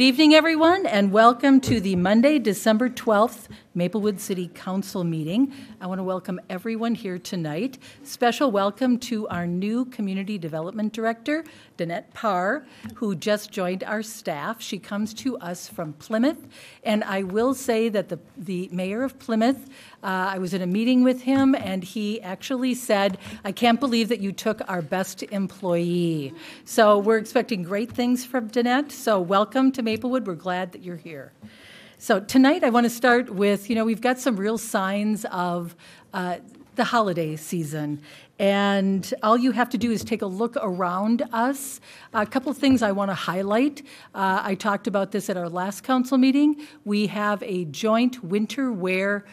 Good evening, everyone, and welcome to the Monday, December 12th Maplewood City Council meeting. I want to welcome everyone here tonight. Special welcome to our new Community Development Director, Danette Parr, who just joined our staff. She comes to us from Plymouth, and I will say that the mayor of Plymouth, I was in a meeting with him, and he actually said, "I can't believe that you took our best employee." So we're expecting great things from Danette, so welcome to Maplewood. We're glad that you're here. So tonight I want to start with, we've got some real signs of the holiday season. And all you have to do is take a look around us. A couple of things I want to highlight. I talked about this at our last council meeting. We have a joint winter wear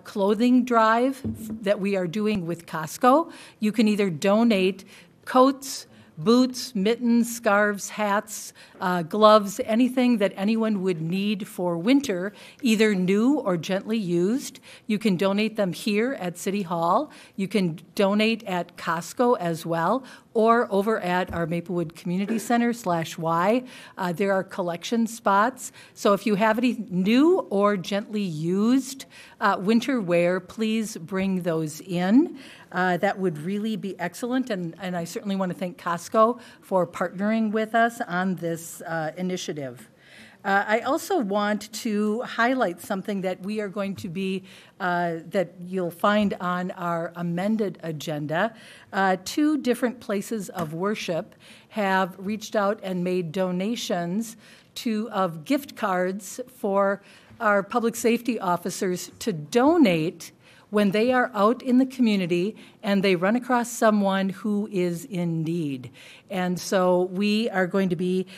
clothing drive that we are doing with Costco. You can either donate coats, boots, mittens, scarves, hats, gloves, anything that anyone would need for winter, either new or gently used. You can donate them here at City Hall. You can donate at Costco as well, or over at our Maplewood Community Center /Y. There are collection spots. So if you have any new or gently used winter wear, please bring those in. That would really be excellent, and I certainly want to thank Costco for partnering with us on this initiative. I also want to highlight something that we are going to be, that you'll find on our amended agenda. Two different places of worship have reached out and made donations of gift cards for our public safety officers to donate when they are out in the community and they run across someone who is in need. And so we are going to be,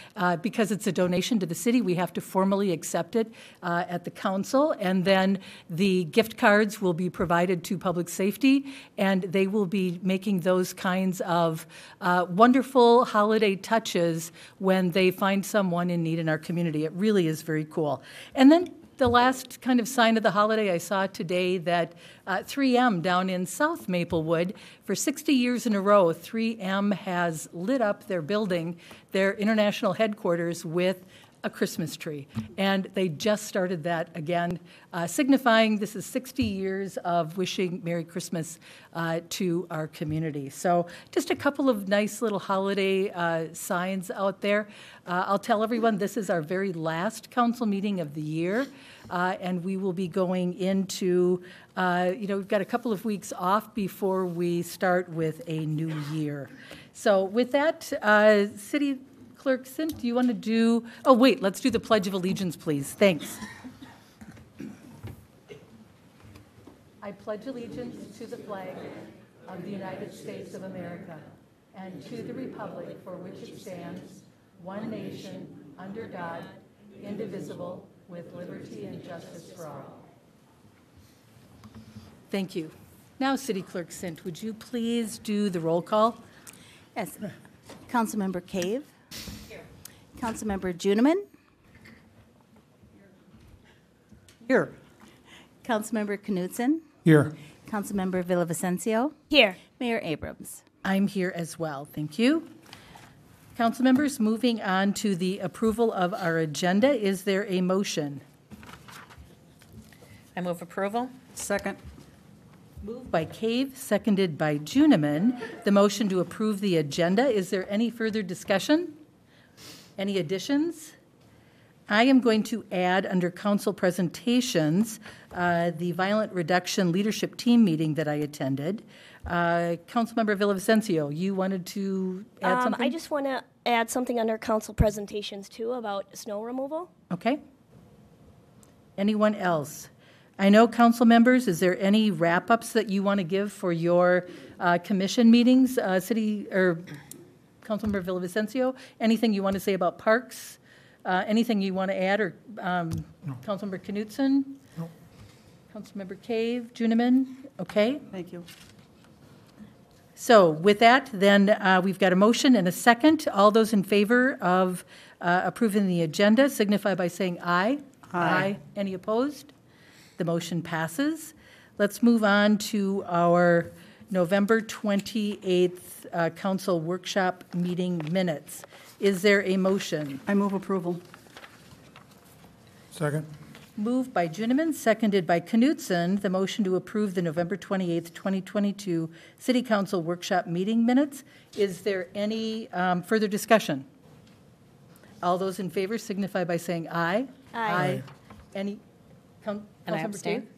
because it's a donation to the city, we have to formally accept it at the council, and then the gift cards will be provided to public safety, and they will be making those kinds of wonderful holiday touches when they find someone in need in our community. It really is very cool. And then the last kind of sign of the holiday, I saw today that 3M down in South Maplewood, for 60 years in a row, 3M has lit up their building, their international headquarters, with a Christmas tree. And they just started that again, signifying this is 60 years of wishing Merry Christmas to our community. So just a couple of nice little holiday signs out there. I'll tell everyone this is our very last council meeting of the year, and we will be going into, we've got a couple of weeks off before we start with a new year. So with that, City Clerk Sint, do you want to do, let's do the Pledge of Allegiance, please. Thanks. I pledge allegiance to the flag of the United States of America and to the republic for which it stands, one nation, under God, indivisible, with liberty and justice for all. Thank you. Now, City Clerk Sint, would you please do the roll call? Yes. Councilmember Cave. Here. Councilmember Juniman. Here. Councilmember Knudsen. Here. Councilmember Villavicencio. Here. Mayor Abrams. I'm here as well. Thank you. Council members, moving on to the approval of our agenda. Is there a motion? I move approval. Second. Moved by Cave, seconded by Juniman. The motion to approve the agenda. Is there any further discussion? Any additions? I am going to add under council presentations the Violent Reduction Leadership Team meeting that I attended. Councilmember Villavicencio, you wanted to add something? I just want to add something under council presentations too about snow removal. Okay. Anyone else? I know, council members, is there any wrap-ups that you want to give for your commission meetings, City or Councilmember Villavicencio? Anything you want to say about parks? Anything you want to add, or No. Councilmember Knudsen? No. Councilmember Cave, Juniman? Okay. Thank you. So with that, then we've got a motion and a second. All those in favor of approving the agenda signify by saying aye. Aye. Any opposed? The motion passes. Let's move on to our November 28th council workshop meeting minutes. Is there a motion? I move approval. Second. Moved by Juniman, seconded by Knutson, the motion to approve the November 28th, 2022 City Council Workshop meeting minutes. Is there any further discussion? All those in favor signify by saying aye. Aye. Any? And I Councilmember abstain. Cave?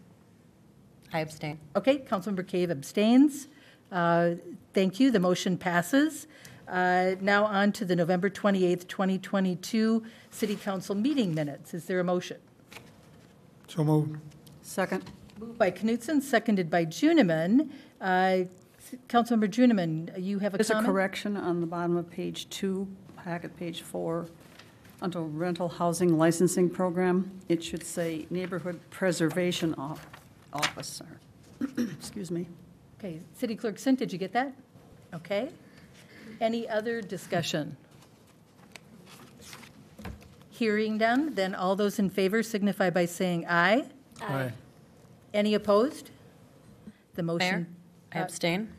I abstain. Okay, Councilmember Cave abstains. Thank you, the motion passes. Now on to the November 28th, 2022 City Council meeting minutes. Is there a motion? So moved. Second. Moved by Knutson, seconded by Juniman. Councilmember Juniman, you have a There's a comment? correction on the bottom of page 2, packet page 4, under rental housing licensing program. It should say Neighborhood Preservation Officer. Excuse me. Okay, City Clerk Sint, did you get that? Okay. Any other discussion? Hearing none, then all those in favor signify by saying aye. Aye. Any opposed? The Mayor, motion. I abstain.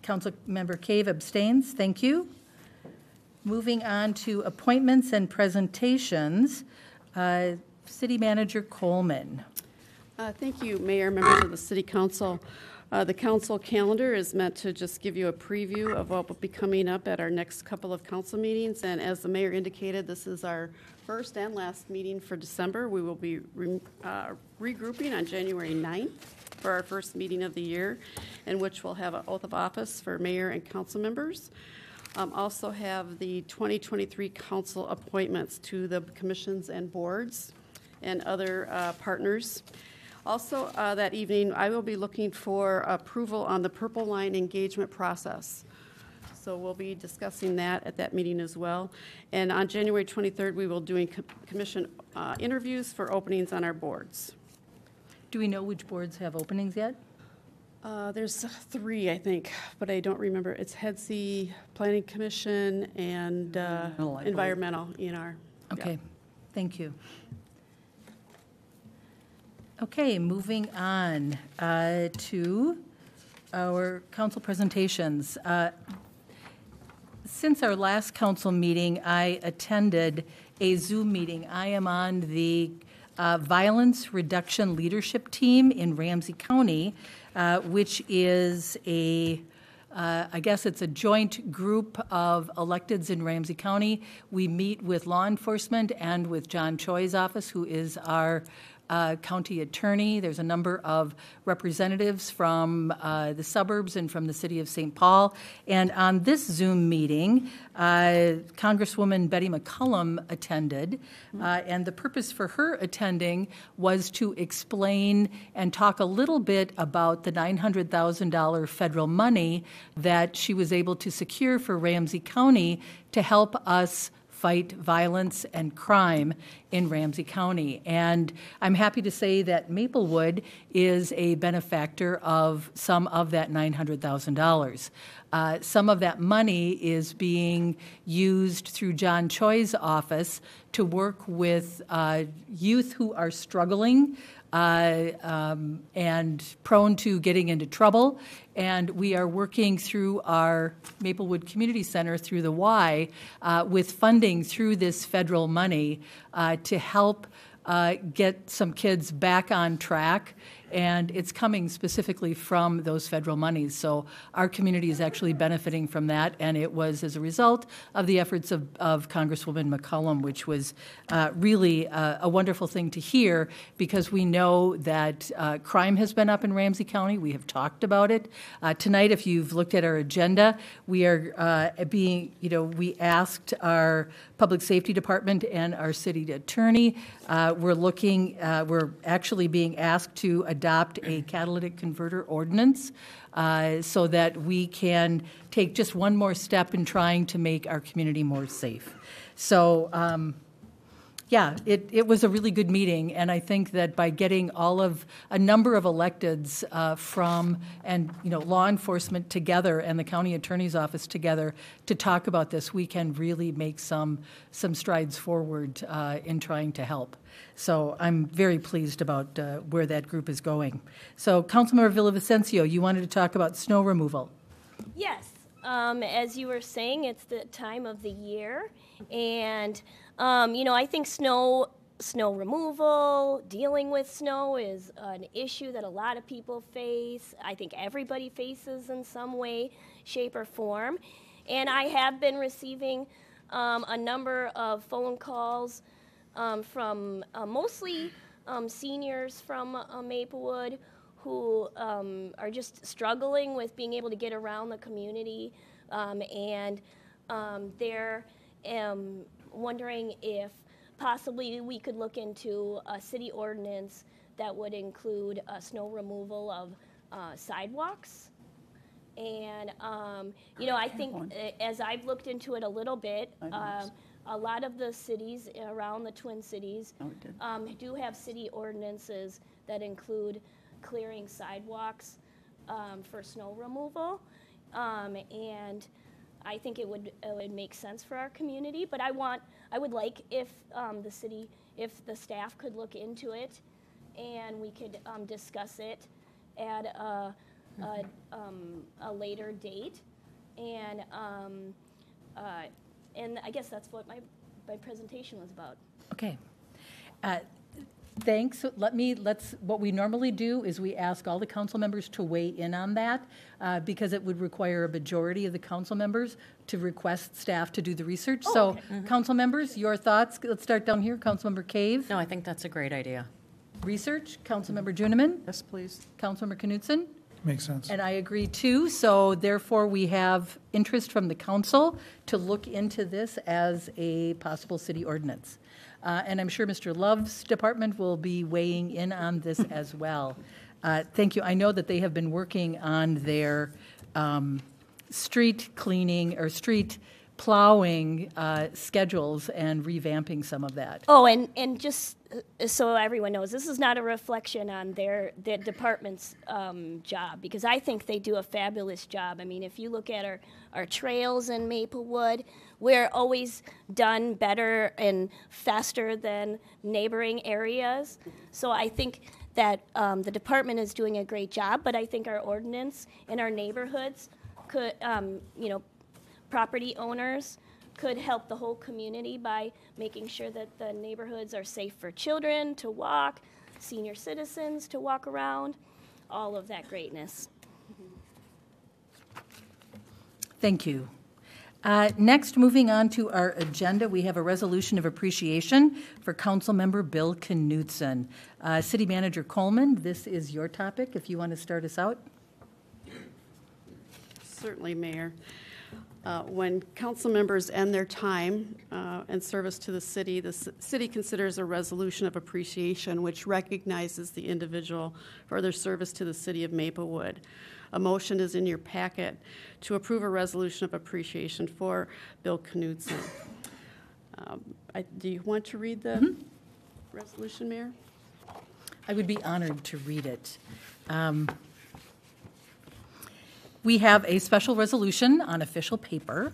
Councilmember Cave abstains. Thank you. Moving on to appointments and presentations. City Manager Coleman. Thank you, Mayor, members of the City Council. The council calendar is meant to just give you a preview of what will be coming up at our next couple of council meetings. And as the mayor indicated, this is our first and last meeting for December. We will be regrouping on January 9th for our first meeting of the year, in which we'll have an oath of office for mayor and council members. Also have the 2023 council appointments to the commissions and boards and other partners. Also, that evening, I will be looking for approval on the Purple Line engagement process. So we'll be discussing that at that meeting as well. And on January 23rd, we will be doing commission interviews for openings on our boards. Do we know which boards have openings yet? There's 3, I think, but I don't remember. It's HEDC, Planning Commission, and Environmental, ENR. Okay, thank you. Okay, moving on to our council presentations. Since our last council meeting, I attended a Zoom meeting. I am on the Violence Reduction Leadership Team in Ramsey County, which is I guess it's a joint group of electeds in Ramsey County. We meet with law enforcement and with John Choi's office, who is our county attorney. There's a number of representatives from the suburbs and from the city of St. Paul. And on this Zoom meeting, Congresswoman Betty McCollum attended. And the purpose for her attending was to explain and talk a little bit about the $900,000 federal money that she was able to secure for Ramsey County to help us fight violence and crime in Ramsey County. And I'm happy to say that Maplewood is a benefactor of some of that $900,000. Some of that money is being used through John Choi's office to work with youth who are struggling and prone to getting into trouble. And we are working through our Maplewood Community Center, through the Y, with funding through this federal money to help get some kids back on track. And it's coming specifically from those federal monies. So our community is actually benefiting from that, and it was as a result of the efforts of Congresswoman McCollum, which was really a wonderful thing to hear, because we know that crime has been up in Ramsey County. We have talked about it. Tonight, if you've looked at our agenda, we are we asked our Public Safety Department and our city attorney. We're actually being asked to adopt a catalytic converter ordinance so that we can take just one more step in trying to make our community more safe. So, it was a really good meeting, and I think that by getting a number of electeds from law enforcement together and the county attorney's office together to talk about this, we can really make some strides forward in trying to help. So I'm very pleased about where that group is going. So Councilmember Villavicencio, you wanted to talk about snow removal. Yes. As you were saying, it's the time of the year. And, I think snow snow removal, dealing with snow is an issue that a lot of people face. I think everybody faces in some way, shape, or form. And I have been receiving a number of phone calls from mostly seniors from Maplewood who are just struggling with being able to get around the community, and they're wondering if possibly we could look into a city ordinance that would include snow removal of sidewalks. And, I think as I've looked into it a little bit, a lot of the cities around the Twin Cities do have city ordinances that include clearing sidewalks for snow removal. And I think it would make sense for our community, but I would like if if the staff could look into it and we could discuss it at a later date. And I guess that's what my presentation was about. Okay. Thanks. What we normally do is we ask all the council members to weigh in on that because it would require a majority of the council members to request staff to do the research. So, council members, your thoughts? Let's start down here. Councilmember Cave. No, I think that's a great idea. Research. Councilmember Juniman. Yes, please. Councilmember Knudsen. Makes sense. And I agree too. So therefore, we have interest from the council to look into this as a possible city ordinance. And I'm sure Mr. Love's department will be weighing in on this as well. Thank you. I know that they have been working on their street cleaning or street plowing schedules and revamping some of that. Oh, and just so everyone knows, this is not a reflection on their department's job, because I think they do a fabulous job. I mean, if you look at our trails in Maplewood, we're always done better and faster than neighboring areas. So I think that the department is doing a great job, but I think our ordinance in our neighborhoods could, property owners could help the whole community by making sure that the neighborhoods are safe for children to walk, senior citizens to walk around, all of that greatness. Thank you. Next, moving on to our agenda, we have a resolution of appreciation for Councilmember Bill Knudsen. City Manager Coleman, this is your topic, if you want to start us out. Certainly, Mayor. When council members end their time and service to the city considers a resolution of appreciation which recognizes the individual for their service to the city of Maplewood. A motion is in your packet to approve a resolution of appreciation for Bill Knudsen. Do you want to read the resolution, Mayor? I would be honored to read it. We have a special resolution on official paper,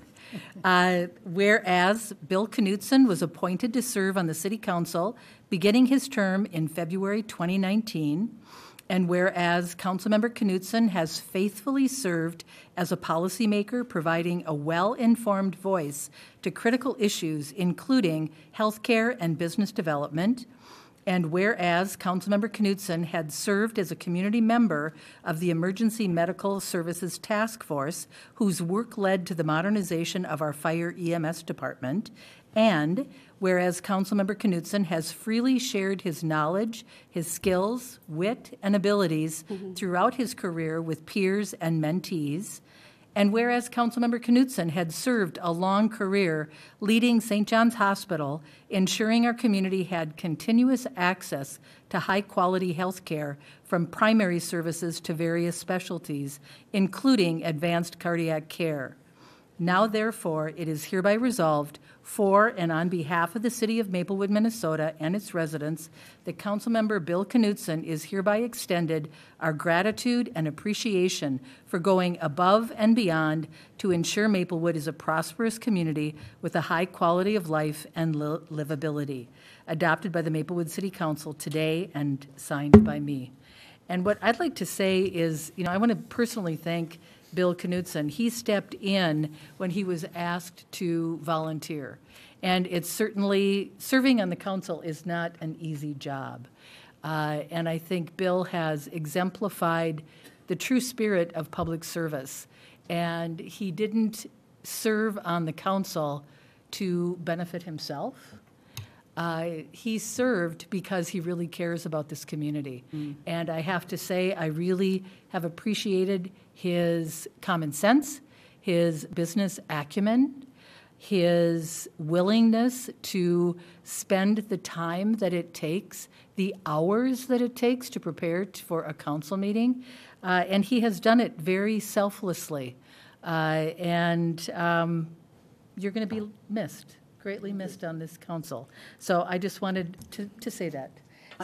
whereas Bill Knudsen was appointed to serve on the City Council beginning his term in February 2019, and whereas Councilmember Knudsen has faithfully served as a policymaker, providing a well-informed voice to critical issues, including healthcare and business development, and whereas Councilmember Knudsen had served as a community member of the Emergency Medical Services Task Force, whose work led to the modernization of our fire EMS department, and whereas Councilmember Knudsen has freely shared his knowledge, his skills, wit, and abilities throughout his career with peers and mentees, and whereas Councilmember Knudsen had served a long career leading St. John's Hospital, ensuring our community had continuous access to high-quality health care from primary services to various specialties, including advanced cardiac care. Now, therefore, it is hereby resolved for and on behalf of the City of Maplewood, Minnesota, and its residents, that Councilmember Bill Knudsen is hereby extended our gratitude and appreciation for going above and beyond to ensure Maplewood is a prosperous community with a high quality of life and livability. Adopted by the Maplewood City Council today and signed by me. And what I'd like to say is, I want to personally thank Bill Knudsen. He stepped in when he was asked to volunteer. And it's certainly, serving on the council is not an easy job. And I think Bill has exemplified the true spirit of public service. And he didn't serve on the council to benefit himself. He served because he really cares about this community. And I have to say, I really have appreciated his common sense, his business acumen, his willingness to spend the time that it takes, the hours that it takes to prepare for a council meeting. And he has done it very selflessly. And you're going to be missed, greatly missed on this council. So I just wanted to say that.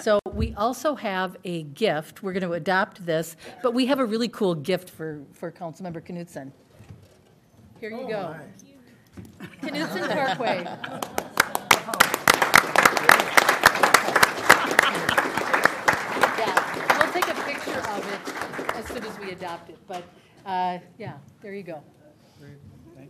So we also have a gift. We're going to adopt this, but we have a really cool gift for Councilmember Knudsen. Here you go. Knudsen Parkway. Yeah, we'll take a picture of it as soon as we adopt it, but yeah, there you go.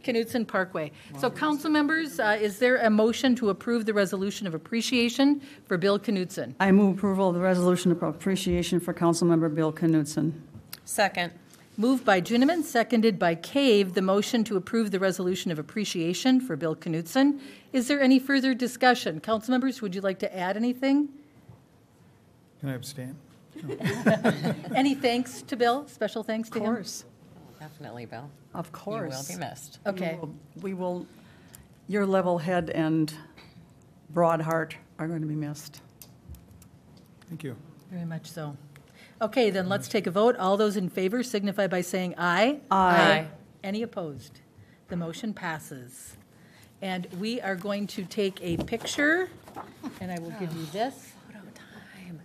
Knudsen Parkway. So council members, is there a motion to approve the resolution of appreciation for Bill Knudsen? I move approval of the resolution of appreciation for Councilmember Bill Knudsen. Second. Moved by Juniman, seconded by Cave, the motion to approve the resolution of appreciation for Bill Knudsen. Is there any further discussion? Council members, would you like to add anything? Can I abstain? Any thanks to Bill? Special thanks to him? Of course. Definitely, Bill. Of course. You will be missed. Okay. We will, your level head and broad heart are going to be missed. Thank you. Very much so. Okay, then let's take a vote. All those in favor signify by saying aye. Aye. Any opposed? The motion passes. And we are going to take a picture, and I will give you this. Photo time.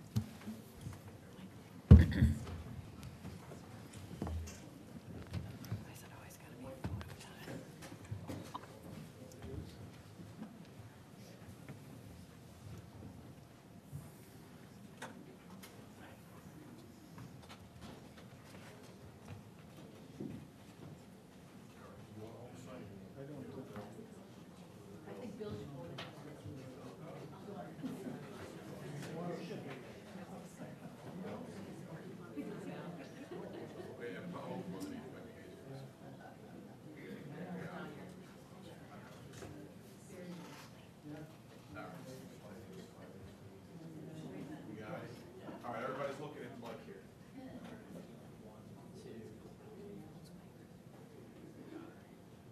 All right, everybody's looking at Mike here.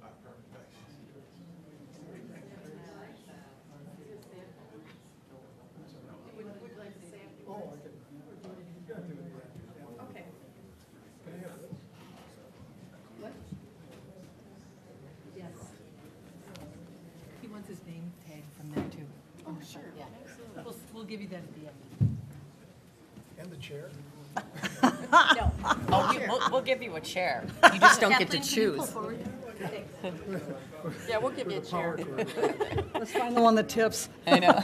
Perfect, thanks. Yes. He wants his name tag from there, too. Oh, sure. Yeah. We'll give you that at the end. And the chair? Oh, we'll give you a chair. You just don't get to choose. Yeah, we'll give you a chair. Let's find the one that tips. I know.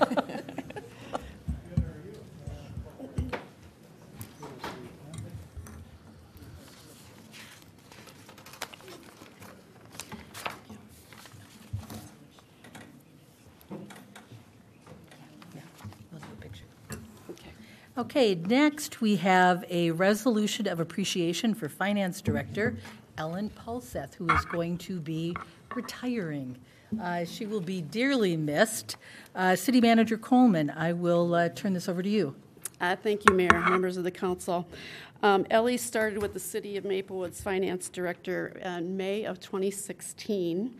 Okay, next we have a resolution of appreciation for Finance Director Ellen Pulseth, who is going to be retiring. She will be dearly missed. City Manager Coleman, I will turn this over to you. Thank you, Mayor, members of the council. Ellie started with the City of Maplewood's Finance Director in May of 2016,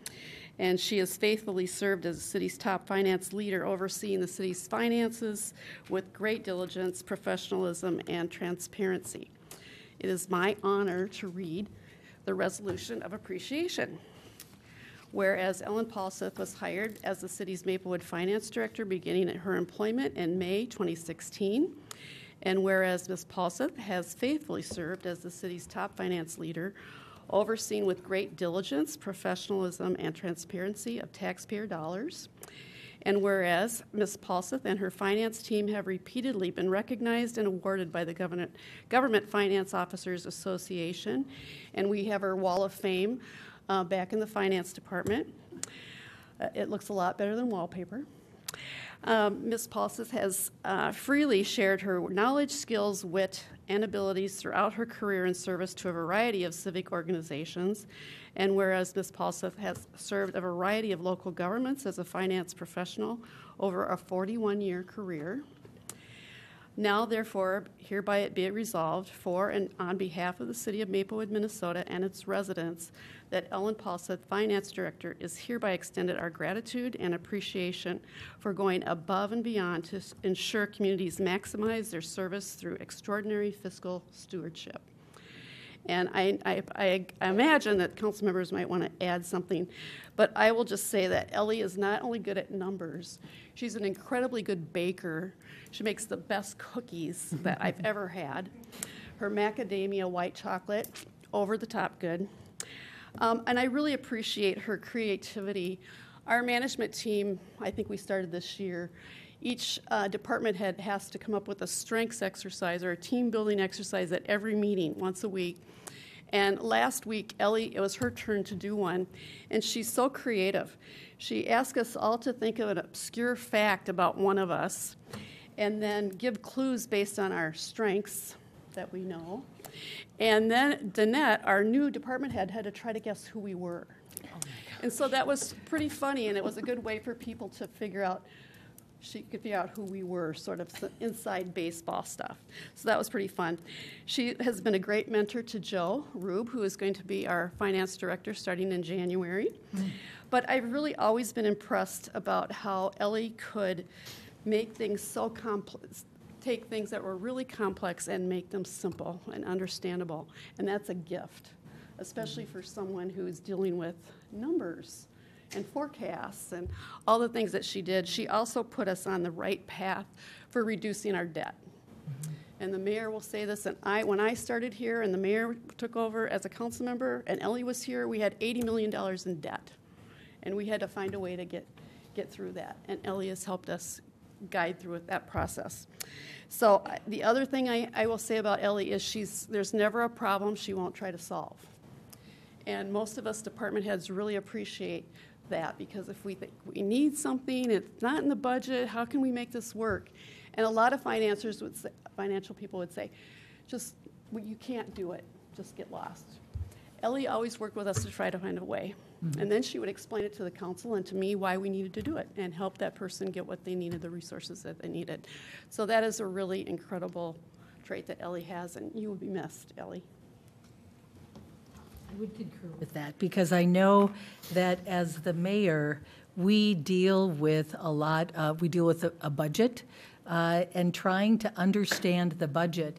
and she has faithfully served as the city's top finance leader, overseeing the city's finances with great diligence, professionalism, and transparency. It is my honor to read the resolution of appreciation. Whereas Ellen Pulseth was hired as the city's Maplewood Finance Director beginning at her employment in May 2016, and whereas Ms. Pulseth has faithfully served as the city's top finance leader, overseeing with great diligence, professionalism, and transparency of taxpayer dollars. And whereas Ms. Paulseth and her finance team have repeatedly been recognized and awarded by the Government Finance Officers Association, and we have our Wall of Fame back in the Finance Department. It looks a lot better than wallpaper. Ms. Paulseth has freely shared her knowledge, skills, wit, and abilities throughout her career in service to a variety of civic organizations. And whereas Ms. Paulseth has served a variety of local governments as a finance professional over a 41-year career, now, therefore, hereby it be it resolved for and on behalf of the City of Maplewood, Minnesota, and its residents, that Ellen Paulseth, Finance Director, is hereby extended our gratitude and appreciation for going above and beyond to ensure communities maximize their service through extraordinary fiscal stewardship. And I imagine that council members might want to add something, but I will just say that Ellie is not only good at numbers, she's an incredibly good baker. She makes the best cookies that I've ever had. Her macadamia white chocolate, over the top good. And I really appreciate her creativity. Our management team, I think we started this year, each department head has to come up with a strengths exercise or a team building exercise at every meeting once a week. And last week, Ellie, it was her turn to do one, and she's so creative. She asked us all to think of an obscure fact about one of us, and then give clues based on our strengths that we know. And then Danette, our new department head, had to try to guess who we were. And so that was pretty funny, and it was a good way for people to figure out, she could figure out who we were, sort of inside baseball stuff. So that was pretty fun. She has been a great mentor to Joe Rube, who is going to be our finance director starting in January. But I've really always been impressed about how Ellie could make things so complex, take things that were really complex and make them simple and understandable. And that's a gift, especially for someone who is dealing with numbers and forecasts and all the things that she did. She also put us on the right path for reducing our debt. And the mayor will say this, and when I started here and the mayor took over as a council member and Ellie was here, we had $80 million in debt. And we had to find a way to get through that. And Ellie has helped us guide through that process. So the other thing I will say about Ellie is there's never a problem she won't try to solve. And most of us department heads really appreciate that, because if we think we need something, it's not in the budget, how can we make this work? And a lot of financial people would say, you can't do it, just get lost. Ellie always worked with us to try to find a way. And then she would explain it to the council and to me why we needed to do it and help that person get what they needed, the resources that they needed. So that is a really incredible trait that Ellie has, and you will be missed, Ellie. I would concur with that, because I know that as the mayor, we deal with a budget and trying to understand the budget.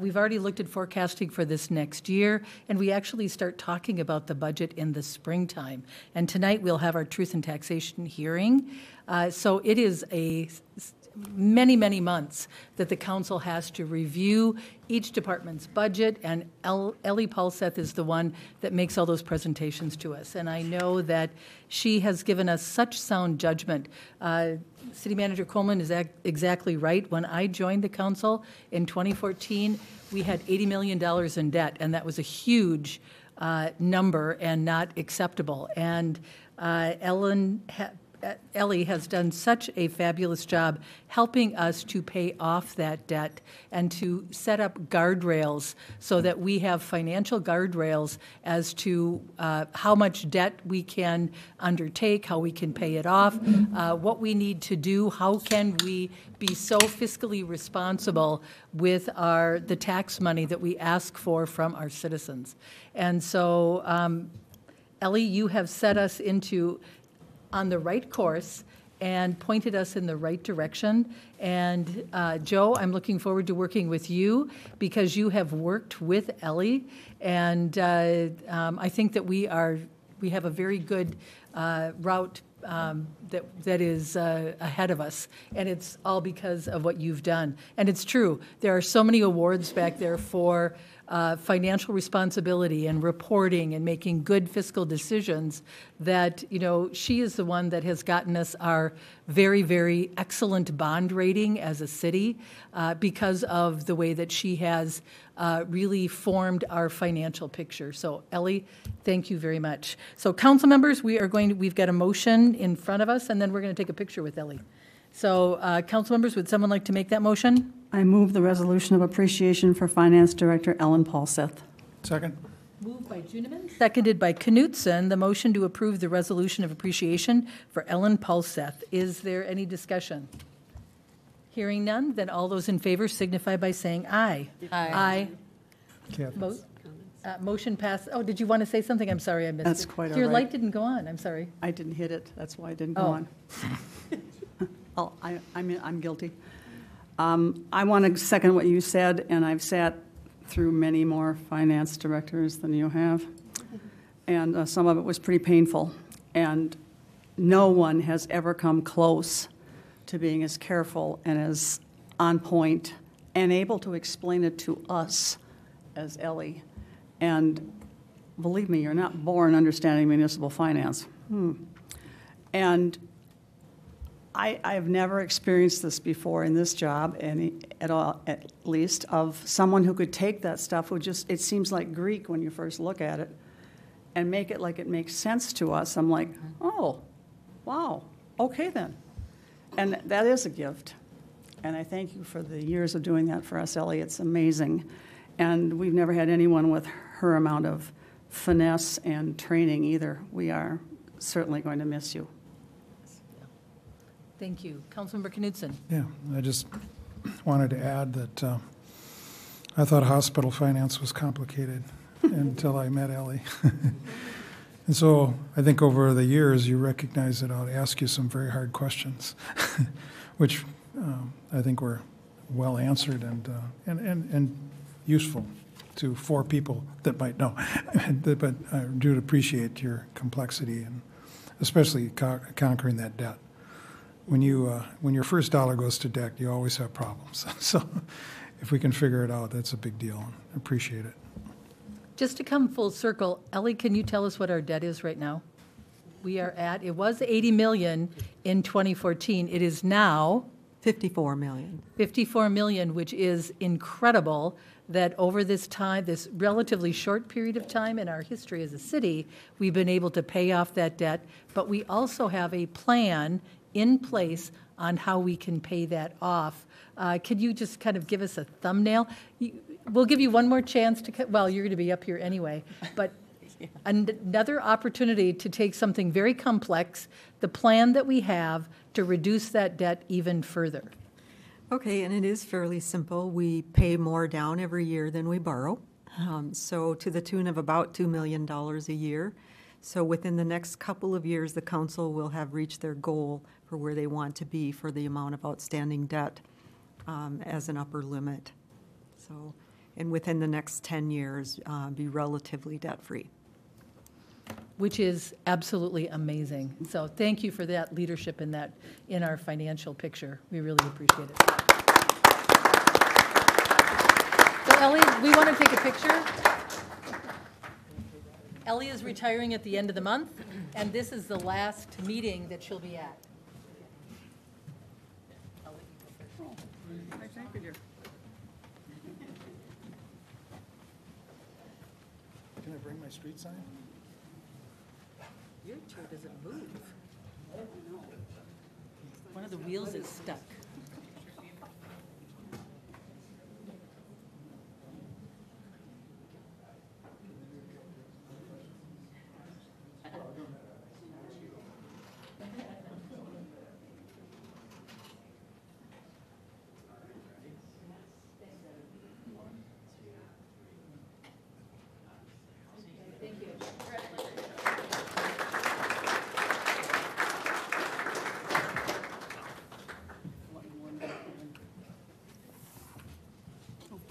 We've already looked at forecasting for this next year, and we actually start talking about the budget in the springtime. And tonight we'll have our Truth and Taxation hearing. So it is many, many months that the council has to review each department's budget, and Ellie Paulseth is the one that makes all those presentations to us. And I know that she has given us such sound judgment. City Manager Coleman is exactly right. When I joined the council in 2014, we had $80 million in debt, and that was a huge number and not acceptable. And Ellie has done such a fabulous job helping us to pay off that debt and to set up guardrails so that we have financial guardrails as to how much debt we can undertake, how we can pay it off, what we need to do, how can we be so fiscally responsible with the tax money that we ask for from our citizens. And so, Ellie, you have set us on the right course and pointed us in the right direction. And Joe, I'm looking forward to working with you because you have worked with Ellie, and I think that we have a very good route that is ahead of us, and it's all because of what you've done. And it's true, there are so many awards back there for financial responsibility and reporting and making good fiscal decisions, that, she is the one that has gotten us our very, very excellent bond rating as a city because of the way that she has really formed our financial picture. So, Ellie, thank you very much. So, council members, we've got a motion in front of us, and then we're going to take a picture with Ellie. So, council members, would someone like to make that motion? I move the resolution of appreciation for Finance Director Ellen Paulseth. Second? Moved by Juniman, seconded by Knutson, the motion to approve the resolution of appreciation for Ellen Paulseth. Is there any discussion? Hearing none, then all those in favor signify by saying aye. Aye. Kathy? Motion passed. Oh, did you want to say something? I'm sorry, I missed it. That's quite all Your right. light didn't go on, I'm sorry. I didn't hit it, that's why it didn't go Oh. on. I'm guilty. I want to second what you said, and I've sat through many more finance directors than you have, and some of it was pretty painful, and no one has ever come close to being as careful and as on point and able to explain it to us as Ellie. And believe me, you're not born understanding municipal finance. And I've never experienced this before in this job, at least, of someone who could take that stuff, it seems like Greek when you first look at it, and make it like it makes sense to us. I'm like, oh, wow, okay then. And that is a gift. And I thank you for the years of doing that for us, Ellie. It's amazing. And we've never had anyone with her amount of finesse and training either. We are certainly going to miss you. Thank you. Councilmember Knutson. Yeah, I just wanted to add that I thought hospital finance was complicated until I met Ellie. And so I think over the years you recognize that I'll ask you some very hard questions, which I think were well answered and useful to 4 people that might know. But I do appreciate your complexity and especially conquering that debt. When your first dollar goes to debt, you always have problems. So if we can figure it out, that's a big deal. I appreciate it. Just to come full circle, Ellie, can you tell us what our debt is right now? It was 80 million in 2014. It is now 54 million. 54 million, which is incredible that over this time, this relatively short period of time in our history as a city, we've been able to pay off that debt, but we also have a plan in place on how we can pay that off. Could you just kind of give us a thumbnail? We'll give you one more chance to, well, you're going to be up here anyway, but another opportunity to take something very complex, the plan that we have to reduce that debt even further. Okay, and it is fairly simple. We pay more down every year than we borrow, so to the tune of about $2 million a year. So within the next couple of years, the council will have reached their goal for where they want to be for the amount of outstanding debt as an upper limit. So, and within the next 10 years, be relatively debt-free. Which is absolutely amazing. So thank you for that leadership in our financial picture. We really appreciate it. So Ellie, we want to take a picture. Ellie is retiring at the end of the month, and this is the last meeting that she'll be at. Can I bring my street sign? Your chair doesn't move. One of the wheels is stuck.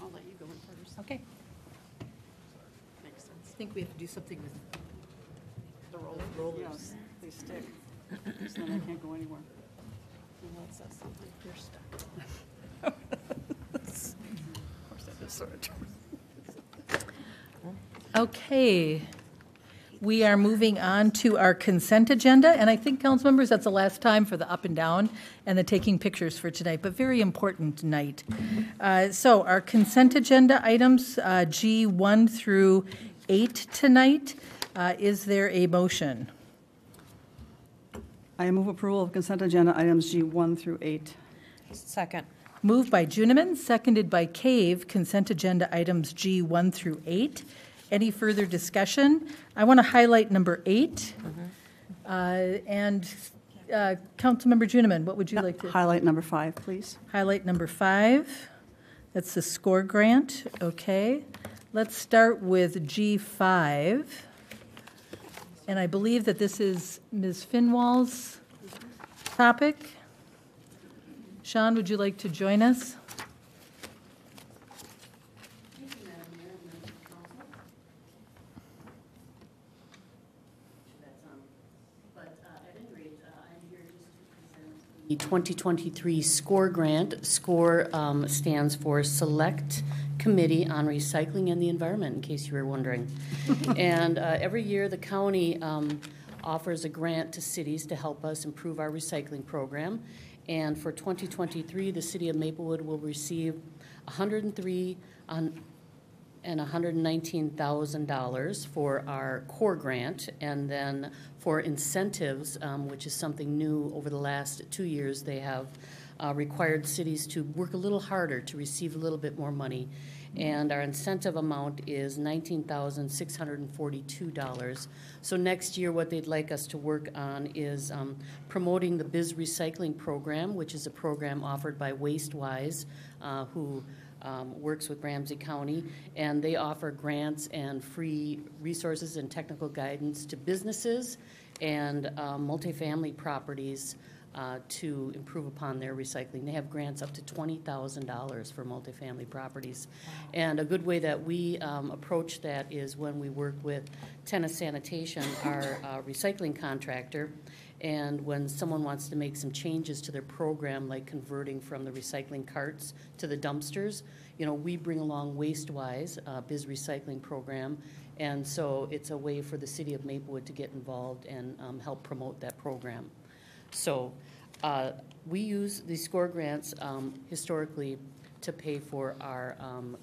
I'll let you go in first. Okay. Makes sense. I think we have to do something with The rollers. Yes, they stick, so then I can't go anywhere. And that says something. You're stuck. Of course, that is sort of true. Okay, we are moving on to our consent agenda, and I think, council members, that's the last time for the up and down and the taking pictures for tonight, but very important tonight. So our consent agenda items, G1 through 8 tonight. Is there a motion? I move approval of consent agenda items G1 through 8. Second. Moved by Juniman, seconded by Cave, consent agenda items G1 through 8. Any further discussion? I want to highlight number 8. And Councilmember Juniman, what would you like to? Highlight number 5, please. Highlight number 5. That's the SCORE grant. Okay. Let's start with G5. And I believe that this is Ms. Finwall's topic. Sean, would you like to join us? The 2023 SCORE grant. SCORE stands for Select Committee on Recycling and the Environment, in case you were wondering. And every year the county offers a grant to cities to help us improve our recycling program. And for 2023, the city of Maplewood will receive $103,000 and $119,000 for our core grant, and then for incentives, which is something new over the last 2 years, they have required cities to work a little harder to receive a little bit more money. And our incentive amount is $19,642. So next year, what they'd like us to work on is promoting the Biz Recycling Program, which is a program offered by WasteWise, who works with Ramsey County, and they offer grants and free resources and technical guidance to businesses and multifamily properties to improve upon their recycling. They have grants up to $20,000 for multifamily properties. Wow. And a good way that we approach that is when we work with Tennis Sanitation, our recycling contractor, and when someone wants to make some changes to their program, like converting from the recycling carts to the dumpsters, you know, we bring along WasteWise, Biz Recycling Program, and so it's a way for the city of Maplewood to get involved and help promote that program. So we use the SCORE grants historically to pay for our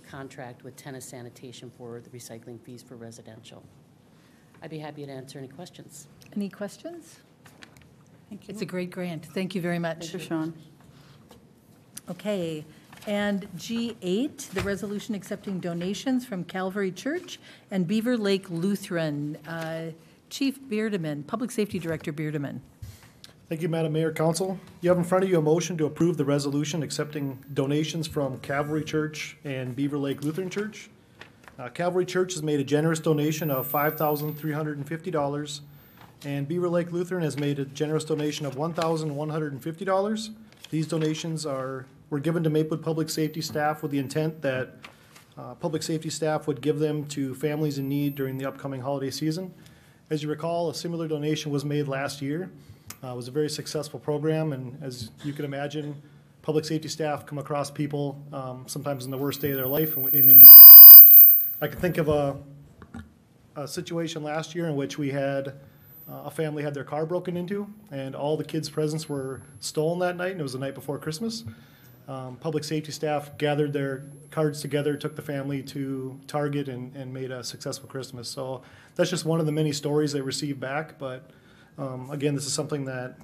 contract with Tennis Sanitation for the recycling fees for residential. I'd be happy to answer any questions. Any questions? Thank you. It's a great grant. Thank you very much. Thank you, Sean. Okay. And G8, the resolution accepting donations from Calvary Church and Beaver Lake Lutheran. Chief Beardeman, Public Safety Director Beardeman. Thank you, Madam Mayor, Council. You have in front of you a motion to approve the resolution accepting donations from Calvary Church and Beaver Lake Lutheran Church. Calvary Church has made a generous donation of $5,350, and Beaver Lake Lutheran has made a generous donation of $1,150. These donations were given to Maplewood Public Safety staff with the intent that public safety staff would give them to families in need during the upcoming holiday season. As you recall, a similar donation was made last year. It was a very successful program, and as you can imagine, public safety staff come across people sometimes in the worst day of their life. I can think of a situation last year in which we had a family had their car broken into, and all the kids' presents were stolen that night, and it was the night before Christmas. Public safety staff gathered their cards together, took the family to Target, and made a successful Christmas. So that's just one of the many stories they received back, but again, this is something that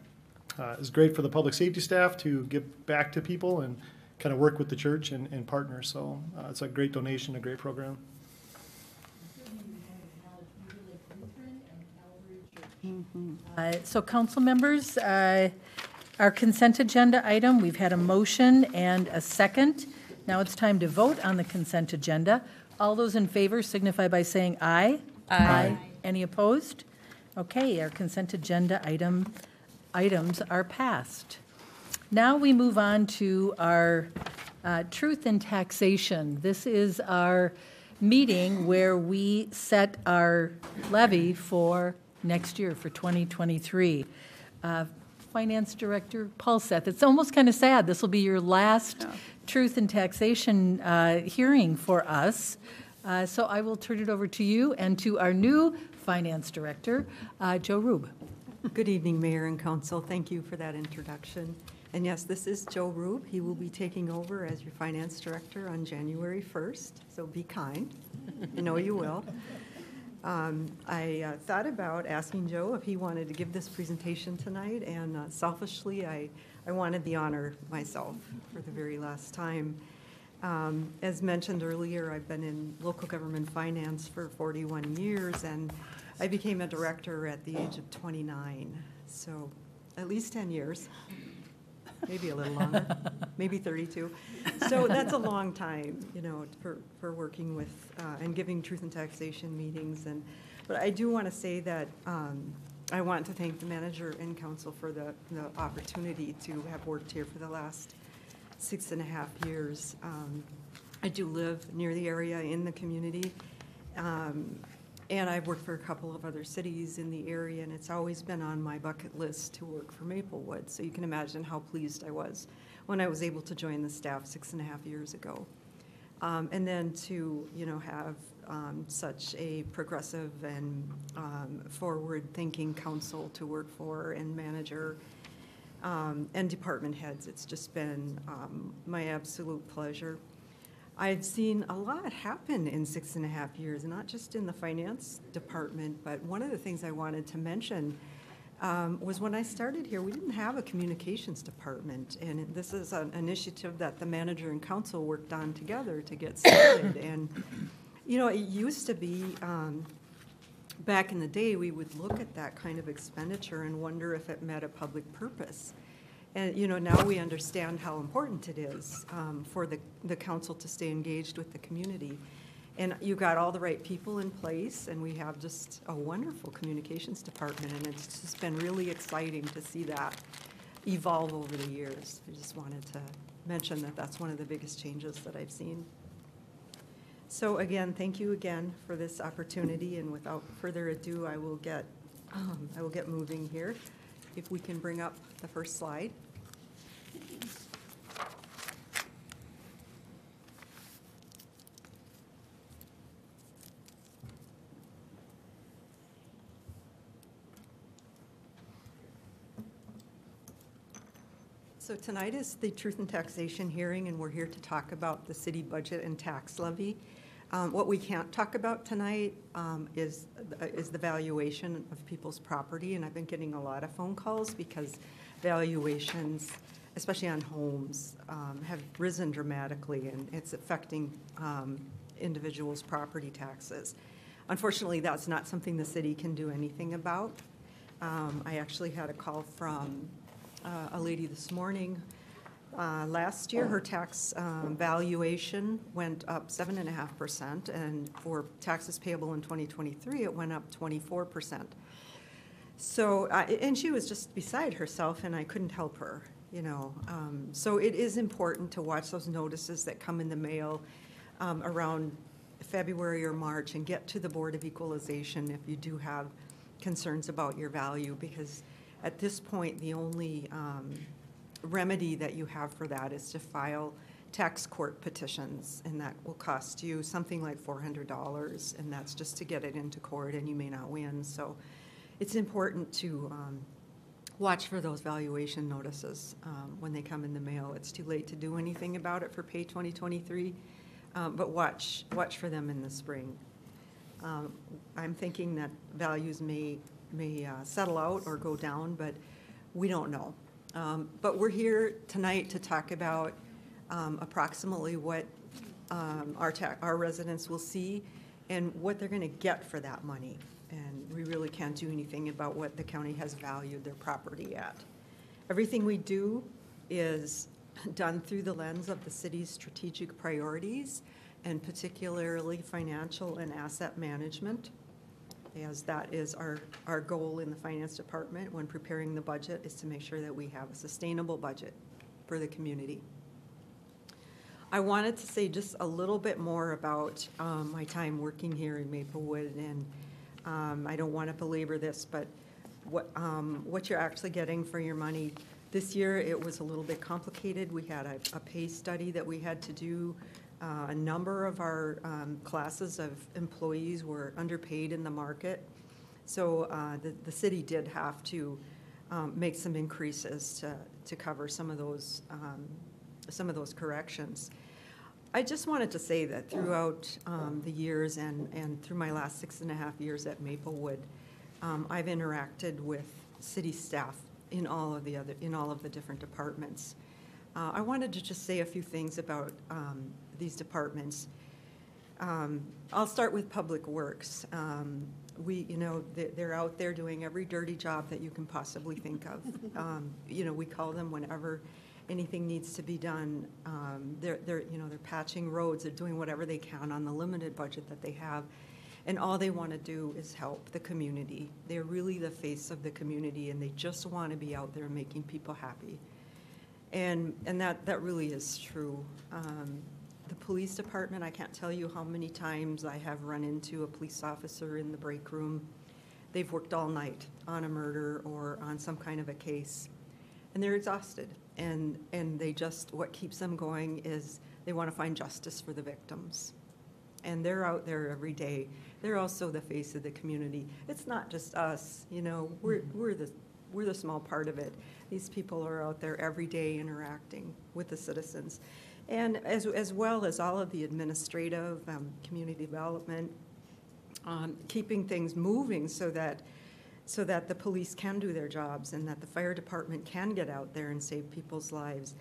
is great for the public safety staff to give back to people and kind of work with the church and partner. So it's a great donation, a great program. So council members, our consent agenda item, we've had a motion and a second. Now it's time to vote on the consent agenda. All those in favor signify by saying aye. Aye. Any opposed? Okay, our consent agenda items are passed. Now we move on to our truth in taxation. This is our meeting where we set our levy for next year, for 2023. Finance Director Paul Seth, it's almost kind of sad. This will be your last truth in taxation hearing for us. So I will turn it over to you and to our new Finance Director, Joe Rube. Good evening, Mayor and Council. Thank you for that introduction. And yes, this is Joe Rube. He will be taking over as your Finance Director on January 1st, so be kind. I know you will. I thought about asking Joe if he wanted to give this presentation tonight, and selfishly, I wanted the honor myself for the very last time. As mentioned earlier, I've been in local government finance for 41 years, and I became a director at the age of 29, so at least 10 years. Maybe a little longer, maybe 32. So that's a long time, you know, for working with and giving truth and taxation meetings. But I do want to say that I want to thank the manager and council for the opportunity to have worked here for the last 6.5 years. I do live near the area in the community. And I've worked for a couple of other cities in the area, and it's always been on my bucket list to work for Maplewood. So you can imagine how pleased I was when I was able to join the staff 6.5 years ago. And then to, you know, have such a progressive and forward-thinking council to work for, and manager and department heads. It's just been my absolute pleasure. I've seen a lot happen in 6.5 years, not just in the finance department, but one of the things I wanted to mention was when I started here, we didn't have a communications department, and this is an initiative that the manager and council worked on together to get started. And, you know, it used to be, back in the day, we would look at that kind of expenditure and wonder if it met a public purpose. And, you know, now we understand how important it is for the council to stay engaged with the community. And you got all the right people in place, and we have just a wonderful communications department, and it's just been really exciting to see that evolve over the years. I just wanted to mention that that's one of the biggest changes that I've seen. So again, thank you again for this opportunity, and without further ado, I will get moving here. If we can bring up the first slide. So tonight is the Truth and Taxation hearing, and we're here to talk about the city budget and tax levy. What we can't talk about tonight is the valuation of people's property, and I've been getting a lot of phone calls because valuations, especially on homes, have risen dramatically, and it's affecting individuals' property taxes. Unfortunately, that's not something the city can do anything about. I actually had a call from a lady this morning. Last year, her tax valuation went up 7.5%, and for taxes payable in 2023, it went up 24%. So, and she was just beside herself, and I couldn't help her, you know. So it is important to watch those notices that come in the mail around February or March, and get to the Board of Equalization if you do have concerns about your value, because at this point, the only remedy that you have for that is to file tax court petitions, and that will cost you something like $400, and that's just to get it into court, and you may not win. So it's important to watch for those valuation notices when they come in the mail. It's too late to do anything about it for pay 2023, but watch for them in the spring. I'm thinking that values may settle out or go down, but we don't know. But we're here tonight to talk about approximately what our residents will see and what they're going to get for that money. And we really can't do anything about what the county has valued their property at. Everything we do is done through the lens of the city's strategic priorities, and particularly financial and asset management, as that is our goal in the finance department when preparing the budget, is to make sure that we have a sustainable budget for the community. I wanted to say just a little bit more about my time working here in Maplewood, and I don't want to belabor this, but what you're actually getting for your money. This year it was a little bit complicated. We had a pay study that we had to do A number of our classes of employees were underpaid in the market. So the city did have to make some increases to cover some of those corrections. I just wanted to say that throughout the years and through my last 6.5 years at Maplewood, I've interacted with city staff in all of the different departments. I wanted to just say a few things about these departments. I'll start with Public Works. They're out there doing every dirty job that you can possibly think of. We call them whenever anything needs to be done. They're patching roads. They're doing whatever they can on the limited budget that they have, and all they want to do is help the community. They're really the face of the community, and they just want to be out there making people happy. And that really is true. The police department, I can't tell you how many times I have run into a police officer in the break room. They've worked all night on a murder or on some kind of a case, and they're exhausted. And what keeps them going is they want to find justice for the victims. And they're out there every day. They're also the face of the community. It's not just us, we're the small part of it. These people are out there every day interacting with the citizens. And as well as all of the administrative, community development, keeping things moving so that the police can do their jobs and that the fire department can get out there and save people's lives.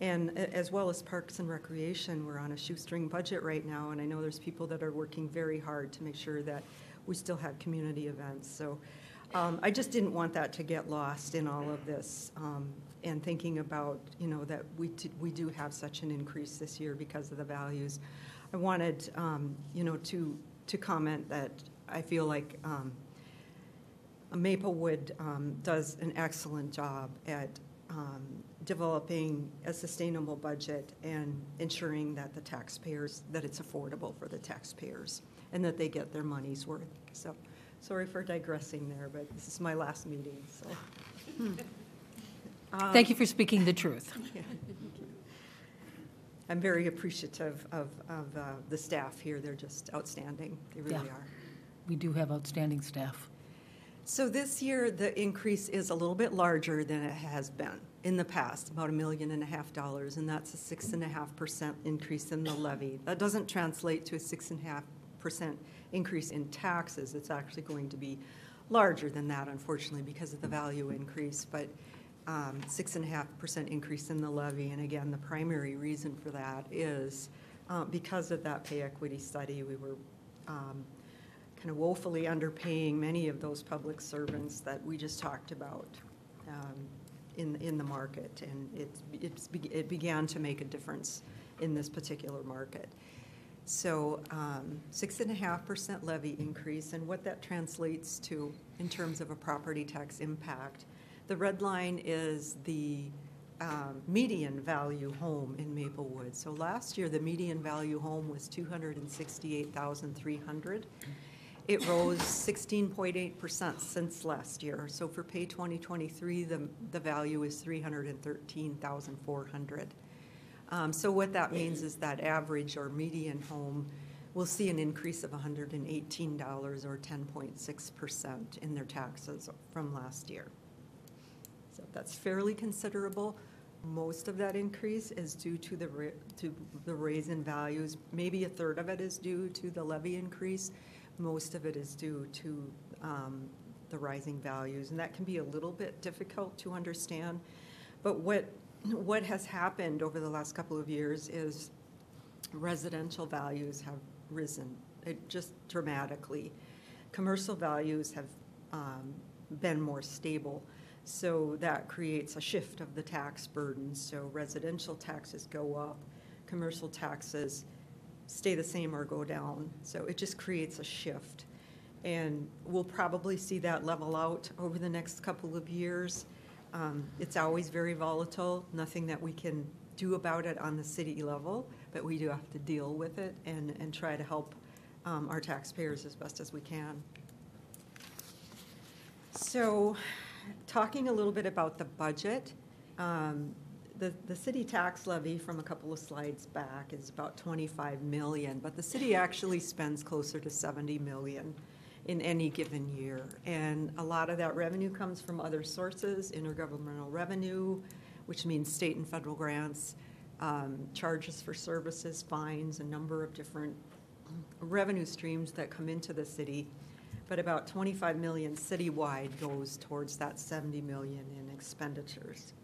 And as well as Parks and Recreation, we're on a shoestring budget right now, and I know there's people that are working very hard to make sure that we still have community events. So I just didn't want that to get lost in all of this, and thinking about, that we do have such an increase this year because of the values. I wanted, to comment that I feel like Maplewood does an excellent job at developing a sustainable budget and ensuring that that it's affordable for the taxpayers and that they get their money's worth. So sorry for digressing there, but this is my last meeting, so. Thank you for speaking the truth. Yeah. I'm very appreciative of the staff here. They're just outstanding. They really are. We do have outstanding staff. So this year, the increase is a little bit larger than it has been in the past, about $1.5 million, and that's a 6.5% increase in the levy. That doesn't translate to a 6.5% increase in taxes. It's actually going to be larger than that, unfortunately, because of the value increase, but 6.5% increase in the levy. And again, the primary reason for that is because of that pay equity study. We were kind of woefully underpaying many of those public servants that we just talked about in the market, and it began to make a difference in this particular market. So 6.5% levy increase, and what that translates to in terms of a property tax impact. The red line is the median value home in Maplewood. So last year, the median value home was $268,300. It rose 16.8% since last year. So for pay 2023, the value is $313,400. So what that means is that average or median home will see an increase of $118 or 10.6% in their taxes from last year. So that's fairly considerable. Most of that increase is due to the raise in values. Maybe a third of it is due to the levy increase. Most of it is due to the rising values, and that can be a little bit difficult to understand. But what has happened over the last couple of years is residential values have risen just dramatically. Commercial values have been more stable. So that creates a shift of the tax burden. So residential taxes go up, commercial taxes stay the same or go down. So it just creates a shift. And we'll probably see that level out over the next couple of years. It's always very volatile, nothing that we can do about it on the city level, but we do have to deal with it and try to help our taxpayers as best as we can. So talking a little bit about the budget, the city tax levy from a couple of slides back is about 25 million, but the city actually spends closer to 70 million in any given year. And a lot of that revenue comes from other sources, intergovernmental revenue, which means state and federal grants, charges for services, fines, a number of different revenue streams that come into the city. But about 25 million citywide goes towards that 70 million in expenditures.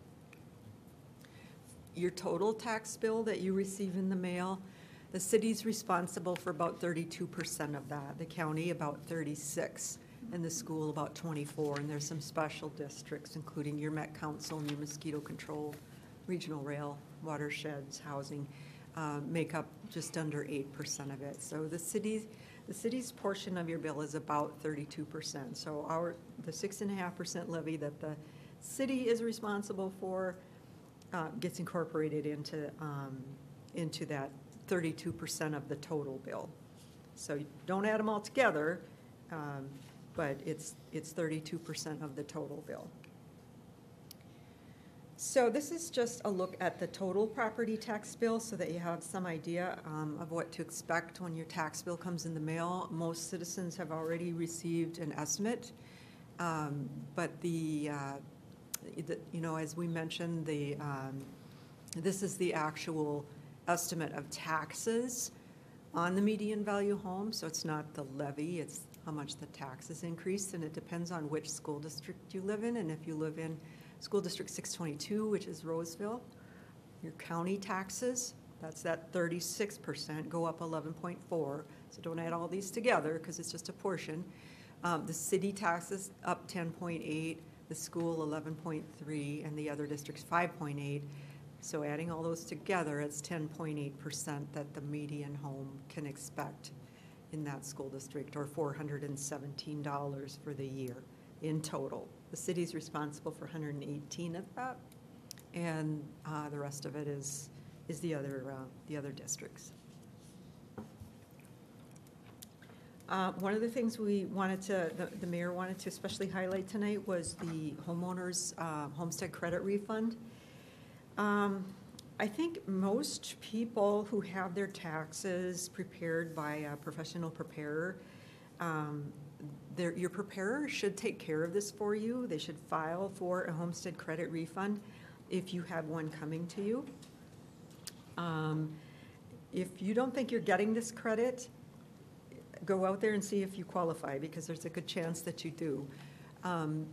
Your total tax bill that you receive in the mail, the city's responsible for about 32% of that, the county about 36%, and the school about 24%. And there's some special districts, including your Met Council and your mosquito control, regional rail, watersheds, housing, make up just under 8% of it. So the city's portion of your bill is about 32%. So the 6.5% levy that the city is responsible for gets incorporated into that 32% of the total bill. So you don't add them all together, but it's 32% of the total bill. So this is just a look at the total property tax bill so that you have some idea of what to expect when your tax bill comes in the mail. Most citizens have already received an estimate, but as we mentioned, this is the actual estimate of taxes on the median value home. So it's not the levy, it's how much the taxes increased, and it depends on which school district you live in. And if you live in School District 622, which is Roseville, your county taxes, that's that 36%, go up 11.4. So don't add all these together because it's just a portion. The city taxes up 10.8, the school 11.3, and the other districts 5.8. So adding all those together, it's 10.8% that the median home can expect in that school district, or $417 for the year in total. The city's responsible for 118 of that, and the rest of it is the other districts. One of the things the mayor wanted to especially highlight tonight was the homeowners' homestead credit refund. I think most people who have their taxes prepared by a professional preparer, your preparer should take care of this for you. They should file for a homestead credit refund if you have one coming to you. If you don't think you're getting this credit, go out there and see if you qualify, because there's a good chance that you do.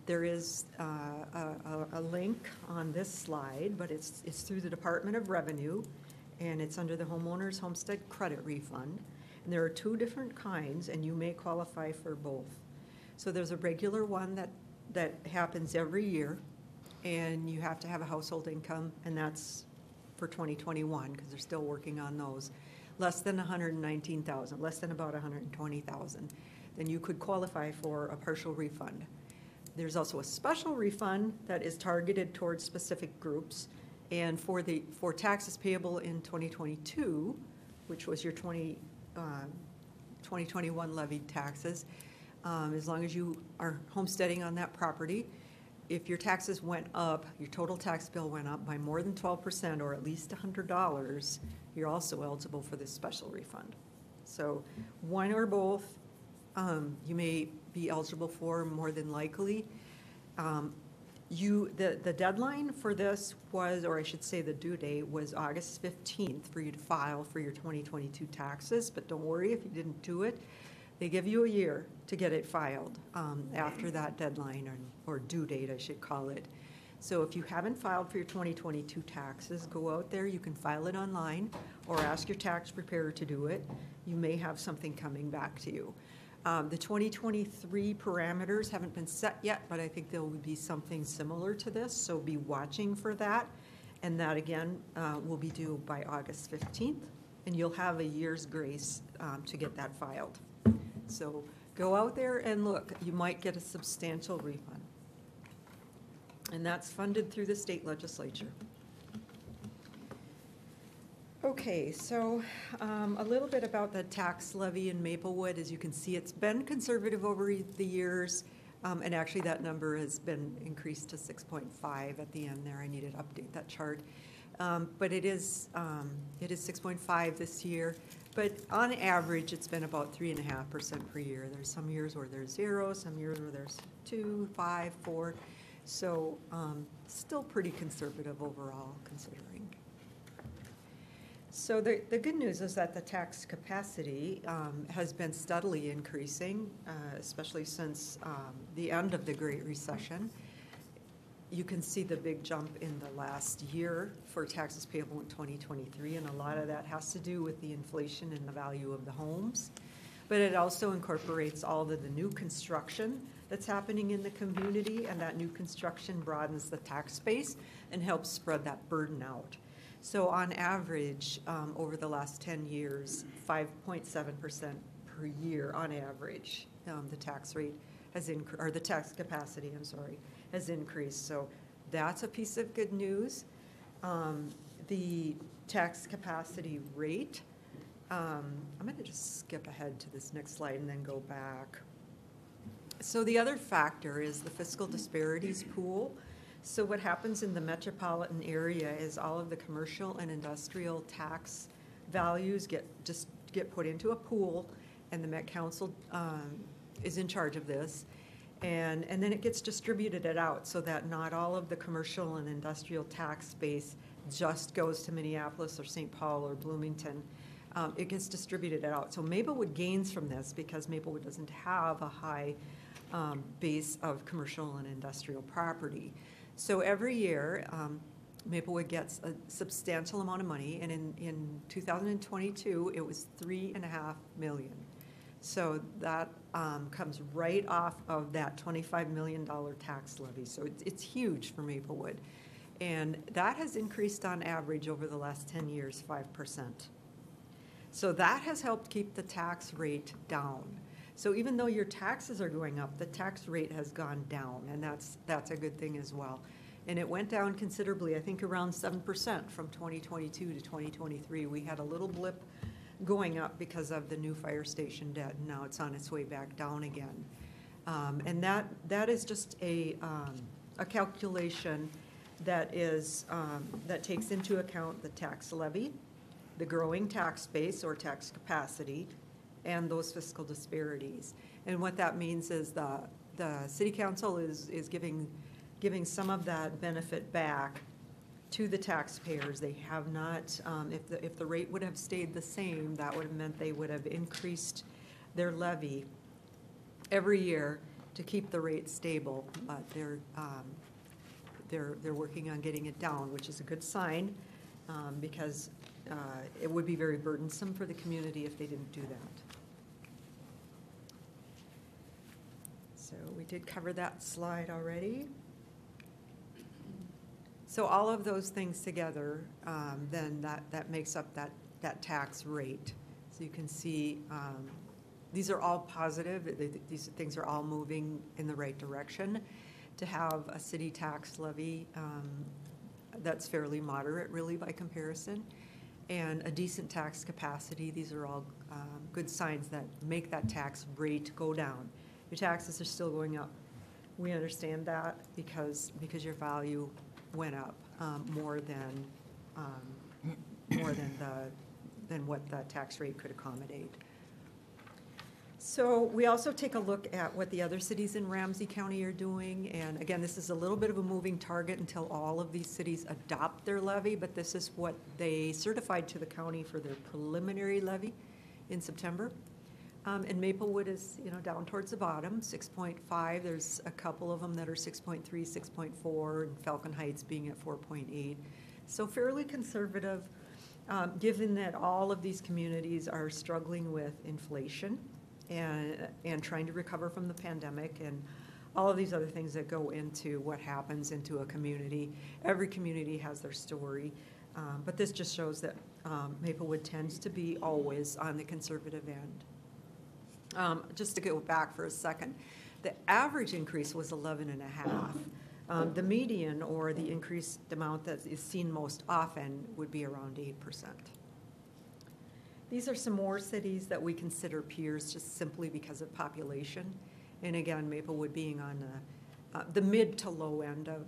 There is a link on this slide, but it's through the Department of Revenue, and it's under the Homeowners Homestead Credit Refund. And there are two different kinds, and you may qualify for both. So there's a regular one that happens every year, and you have to have a household income, and that's for 2021, because they're still working on those. Less than 119,000, less than about 120,000, then you could qualify for a partial refund. There's also a special refund that is targeted towards specific groups, and for taxes payable in 2022, which was your 2021 levied taxes, as long as you are homesteading on that property, if your taxes went up, your total tax bill went up by more than 12% or at least $100, you're also eligible for this special refund. So one or both you may be eligible for, more than likely. The deadline for this was, or I should say the due date was August 15th for you to file for your 2022 taxes, but don't worry if you didn't do it. They give you a year to get it filed after that deadline, or due date, I should call it. So if you haven't filed for your 2022 taxes, go out there. You can file it online or ask your tax preparer to do it. You may have something coming back to you. The 2023 parameters haven't been set yet, but I think there will be something similar to this, so be watching for that. And that, again, will be due by August 15th, and you'll have a year's grace to get that filed. So go out there and look. You might get a substantial refund. And that's funded through the state legislature. Okay, so a little bit about the tax levy in Maplewood. As you can see, it's been conservative over the years. And actually, that number has been increased to 6.5 at the end there. I needed to update that chart. But it is 6.5 this year. But on average, it's been about 3.5% per year. There's some years where there's 0, some years where there's 2, 5, 4. So still pretty conservative overall, considering. So the good news is that the tax capacity has been steadily increasing, especially since the end of the Great Recession. You can see the big jump in the last year for taxes payable in 2023, and a lot of that has to do with the inflation in the value of the homes. But it also incorporates all of the new construction that's happening in the community, and that new construction broadens the tax base and helps spread that burden out. So on average, over the last 10 years, 5.7% per year on average, the tax rate has or the tax capacity, has increased. So that's a piece of good news. The tax capacity rate, I'm going to just skip ahead to this next slide and then go back. So the other factor is the fiscal disparities pool. So what happens in the metropolitan area is all of the commercial and industrial tax values get put into a pool, and the Met Council is in charge of this. And then it gets distributed out so that not all of the commercial and industrial tax base just goes to Minneapolis or St. Paul or Bloomington. It gets distributed out. So Maplewood gains from this because Maplewood doesn't have a high base of commercial and industrial property. So every year, Maplewood gets a substantial amount of money, and in 2022, it was $3.5 million. So that comes right off of that $25 million tax levy. So it's huge for Maplewood. And that has increased on average over the last 10 years, 5%. So that has helped keep the tax rate down. So even though your taxes are going up, the tax rate has gone down, and that's a good thing as well. And it went down considerably, I think around 7% from 2022 to 2023. We had a little blip going up because of the new fire station debt, and now it's on its way back down again. And that is just a calculation that is that takes into account the tax levy, the growing tax base or tax capacity, and those fiscal disparities. And what that means is the city council is giving some of that benefit back to the taxpayers. They have not, if the rate would have stayed the same, that would have meant they would have increased their levy every year to keep the rate stable. But they're working on getting it down, which is a good sign, because it would be very burdensome for the community if they didn't do that. So we did cover that slide already. So all of those things together, then that makes up that tax rate. So you can see these are all positive. These things are all moving in the right direction. To have a city tax levy that's fairly moderate, really, by comparison, and a decent tax capacity, these are all good signs that make that tax rate go down. Your taxes are still going up. We understand that because your value went up more than what the tax rate could accommodate. So we also take a look at what the other cities in Ramsey County are doing. And again, this is a little bit of a moving target until all of these cities adopt their levy, but this is what they certified to the county for their preliminary levy in September. And Maplewood is, down towards the bottom, 6.5. There's a couple of them that are 6.3, 6.4, and Falcon Heights being at 4.8. So fairly conservative, given that all of these communities are struggling with inflation and trying to recover from the pandemic and all of these other things that go into what happens into a community. Every community has their story, but this just shows that Maplewood tends to be always on the conservative end. Just to go back for a second, the average increase was 11.5. The median, or the increased amount that is seen most often, would be around 8%. These are some more cities that we consider peers just simply because of population. And again, Maplewood being on the mid to low end of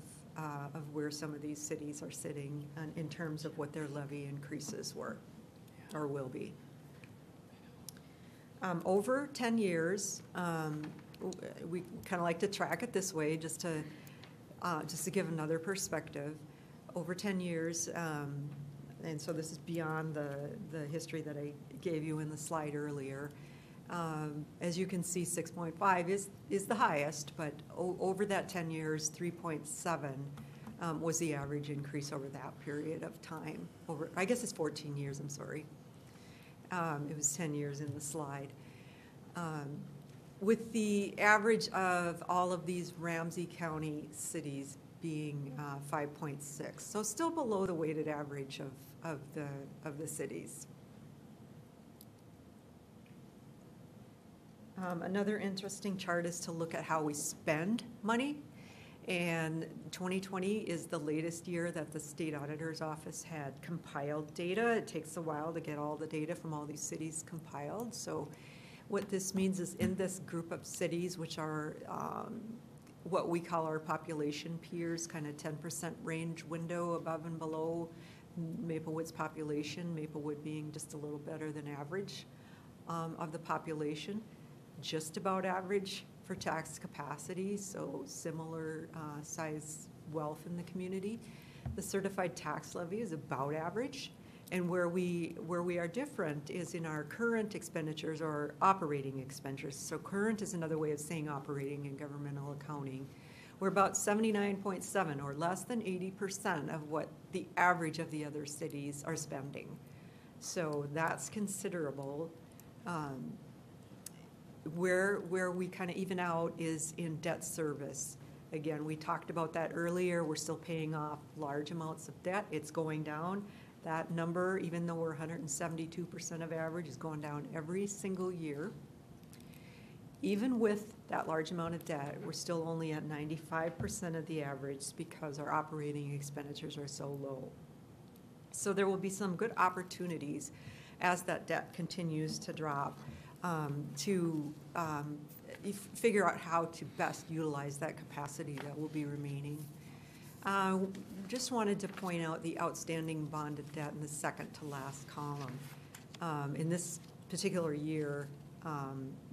where some of these cities are sitting in terms of what their levy increases were or will be. Over 10 years, we kind of like to track it this way just to give another perspective. Over 10 years, and so this is beyond the history that I gave you in the slide earlier. As you can see, 6.5 is the highest, but over that 10 years, 3.7 was the average increase over that period of time. I guess it's 14 years, I'm sorry. It was 10 years in the slide. With the average of all of these Ramsey County cities being 5.6, so still below the weighted average of the cities. Another interesting chart is to look at how we spend money. And 2020 is the latest year that the State Auditor's Office had compiled data. It takes a while to get all the data from all these cities compiled. So what this means is in this group of cities, which are what we call our population peers, kind of 10% range window above and below Maplewood's population, Maplewood being just a little better than average of the population, just about average for tax capacity, so similar size wealth in the community. The certified tax levy is about average, and where we are different is in our current expenditures or operating expenditures. So current is another way of saying operating in governmental accounting. We're about 79.7 or less than 80% of what the average of the other cities are spending. So that's considerable. Where we kind of even out is in debt service. Again, we talked about that earlier. We're still paying off large amounts of debt. It's going down. That number, even though we're 172% of average, is going down every single year. Even with that large amount of debt, we're still only at 95% of the average because our operating expenditures are so low. So there will be some good opportunities as that debt continues to drop to figure out how to best utilize that capacity that will be remaining. Just wanted to point out the outstanding bonded debt in the second to last column. In this particular year,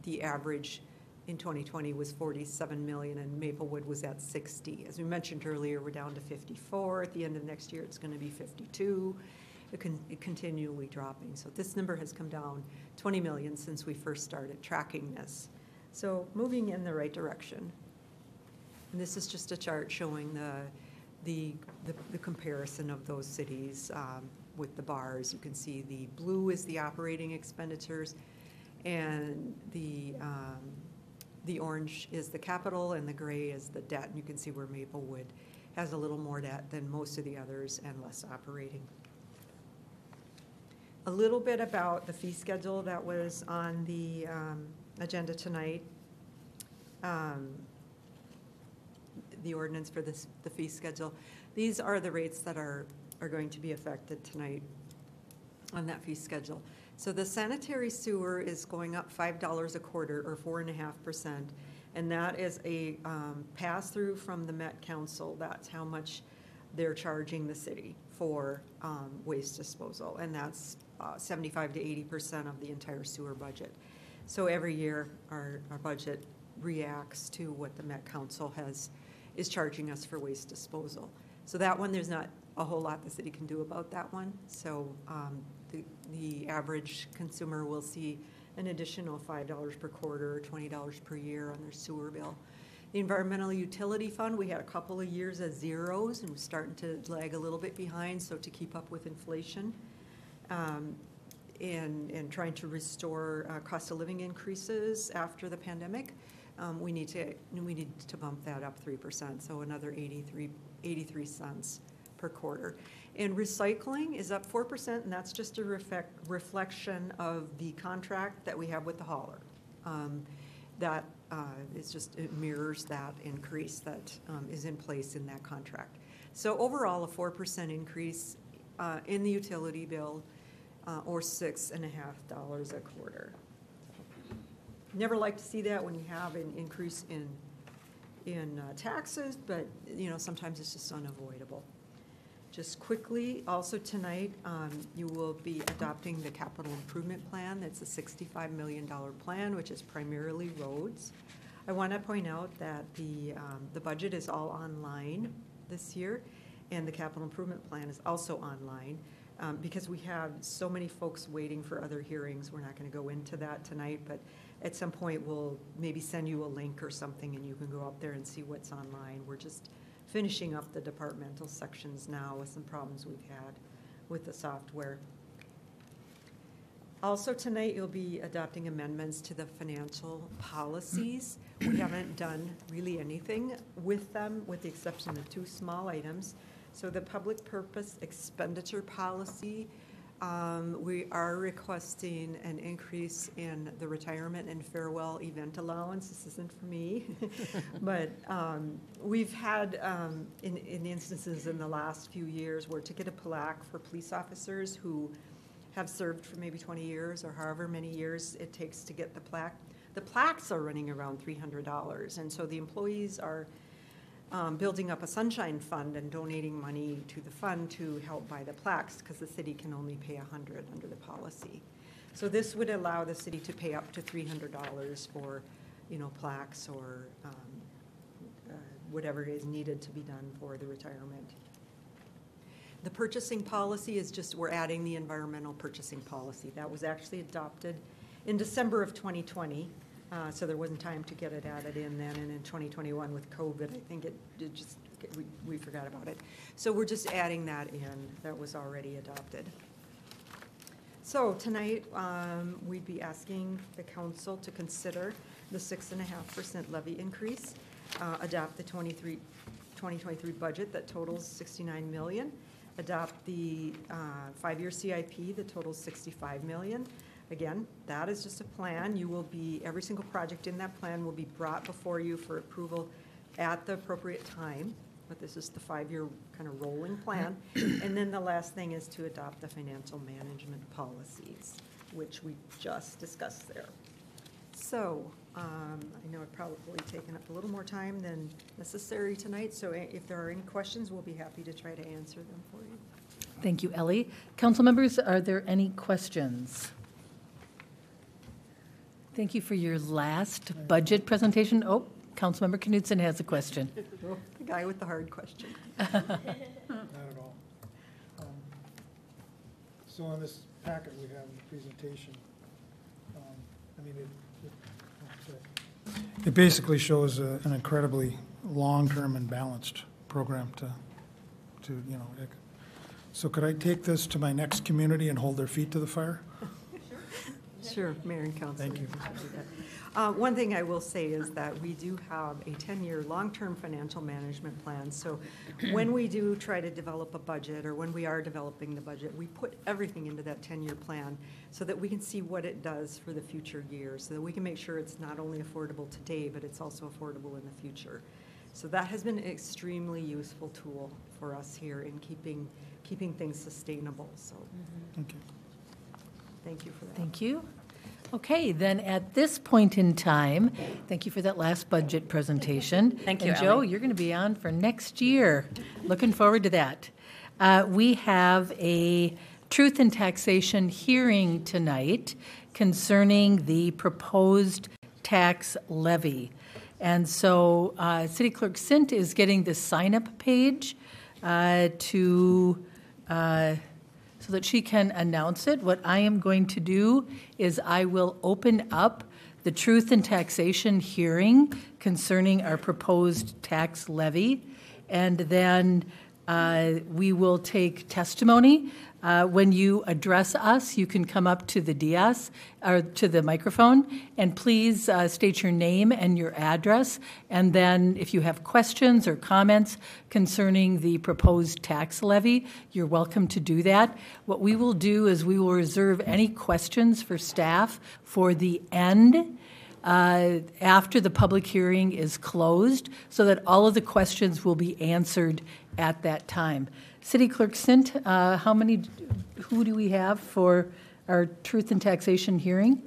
the average in 2020 was 47 million and Maplewood was at 60. As we mentioned earlier, we're down to 54. At the end of next year, it's going to be 52. It continually dropping. So this number has come down 20 million since we first started tracking this. So moving in the right direction. And this is just a chart showing the comparison of those cities with the bars. You can see the blue is the operating expenditures, and the orange is the capital, and the gray is the debt. And you can see where Maplewood has a little more debt than most of the others and less operating. A little bit about the fee schedule that was on the agenda tonight. The ordinance for the fee schedule. These are the rates that are going to be affected tonight on that fee schedule. So the sanitary sewer is going up $5 a quarter or 4.5%, and that is a pass-through from the Met Council. That's how much they're charging the city for waste disposal, and that's 75 to 80% of the entire sewer budget. So every year our budget reacts to what the Met Council is charging us for waste disposal. So that one, there's not a whole lot the city can do about that one. So the average consumer will see an additional $5 per quarter or $20 per year on their sewer bill. The Environmental Utility Fund, we had a couple of years as zeros, and we're starting to lag a little bit behind, so to keep up with inflation and trying to restore cost of living increases after the pandemic, we need to bump that up 3%, so another 83 cents per quarter. And recycling is up 4%, and that's just a reflection of the contract that we have with the hauler. That it mirrors that increase that is in place in that contract. So overall, a 4% increase in the utility bill, or $6.50 a quarter. never like to see that when you have an increase in taxes, but, sometimes it's just unavoidable. Just quickly, also tonight, you will be adopting the capital improvement plan. That's a $65 million plan, which is primarily roads. I want to point out that the budget is all online this year, and the capital improvement plan is also online. Because we have so many folks waiting for other hearings, we're not going to go into that tonight, but at some point we'll maybe send you a link or something and you can go up there and see what's online. We're just finishing up the departmental sections now with some problems we've had with the software. Also tonight, you'll be adopting amendments to the financial policies. We haven't done really anything with them, with the exception of 2 small items. So the public purpose expenditure policy, we are requesting an increase in the retirement and farewell event allowance. This isn't for me, but we've had in instances in the last few years where to get a plaque for police officers who have served for maybe 20 years or however many years it takes to get the plaque. The plaques are running around $300, and so the employees are building up a sunshine fund and donating money to the fund to help buy the plaques because the city can only pay $100 under the policy. So this would allow the city to pay up to $300 for, plaques or whatever is needed to be done for the retirement. The purchasing policy is just, we're adding the environmental purchasing policy. That was actually adopted in December of 2020. So there wasn't time to get it added in then, and in 2021 with COVID, I think we forgot about it. So we're just adding that in. That was already adopted. So tonight, we'd be asking the council to consider the 6.5% levy increase, adopt the 2023 budget that totals $69 million, adopt the 5-year CIP that totals $65 million. Again, that is just a plan. Every single project in that plan will be brought before you for approval at the appropriate time, but this is the 5-year kind of rolling plan. And then the last thing is to adopt the financial management policies, which we just discussed there. So I know I've probably taken up a little more time than necessary tonight, so if there are any questions, we'll be happy to try to answer them for you. Thank you, Ellie. Council members, are there any questions? Thank you for your last budget presentation. Oh, Councilmember Knudsen has a question. The guy with the hard question. Not at all. So on this packet we have the presentation, it basically shows an incredibly long-term and balanced program so could I take this to my next community and hold their feet to the fire? Sure, Mayor and Council. Thank you. One thing I will say is that we do have a 10-year long-term financial management plan. So when we do try to develop a budget, or when we are developing the budget, we put everything into that 10-year plan so that we can see what it does for the future years, so that we can make sure it's not only affordable today, but it's also affordable in the future. So that has been an extremely useful tool for us here in keeping things sustainable. So Thank you. Thank you for that. Thank you. Okay, then at this point in time, thank you for that last budget presentation. Thank you, And Joe, Ellie. you're going to be on for next year. Looking forward to that. We have a truth and taxation hearing tonight concerning the proposed tax levy. And so City Clerk Sint is getting the sign-up page so that she can announce it. What I am going to do is I will open up the truth and taxation hearing concerning our proposed tax levy, and then we will take testimony. When you address us, you can come up to the dais or to the microphone, and please state your name and your address. And then if you have questions or comments concerning the proposed tax levy, you're welcome to do that. What we will do is we will reserve any questions for staff for the end after the public hearing is closed, so that all of the questions will be answered at that time. City Clerk Sint, who do we have for our truth and taxation hearing?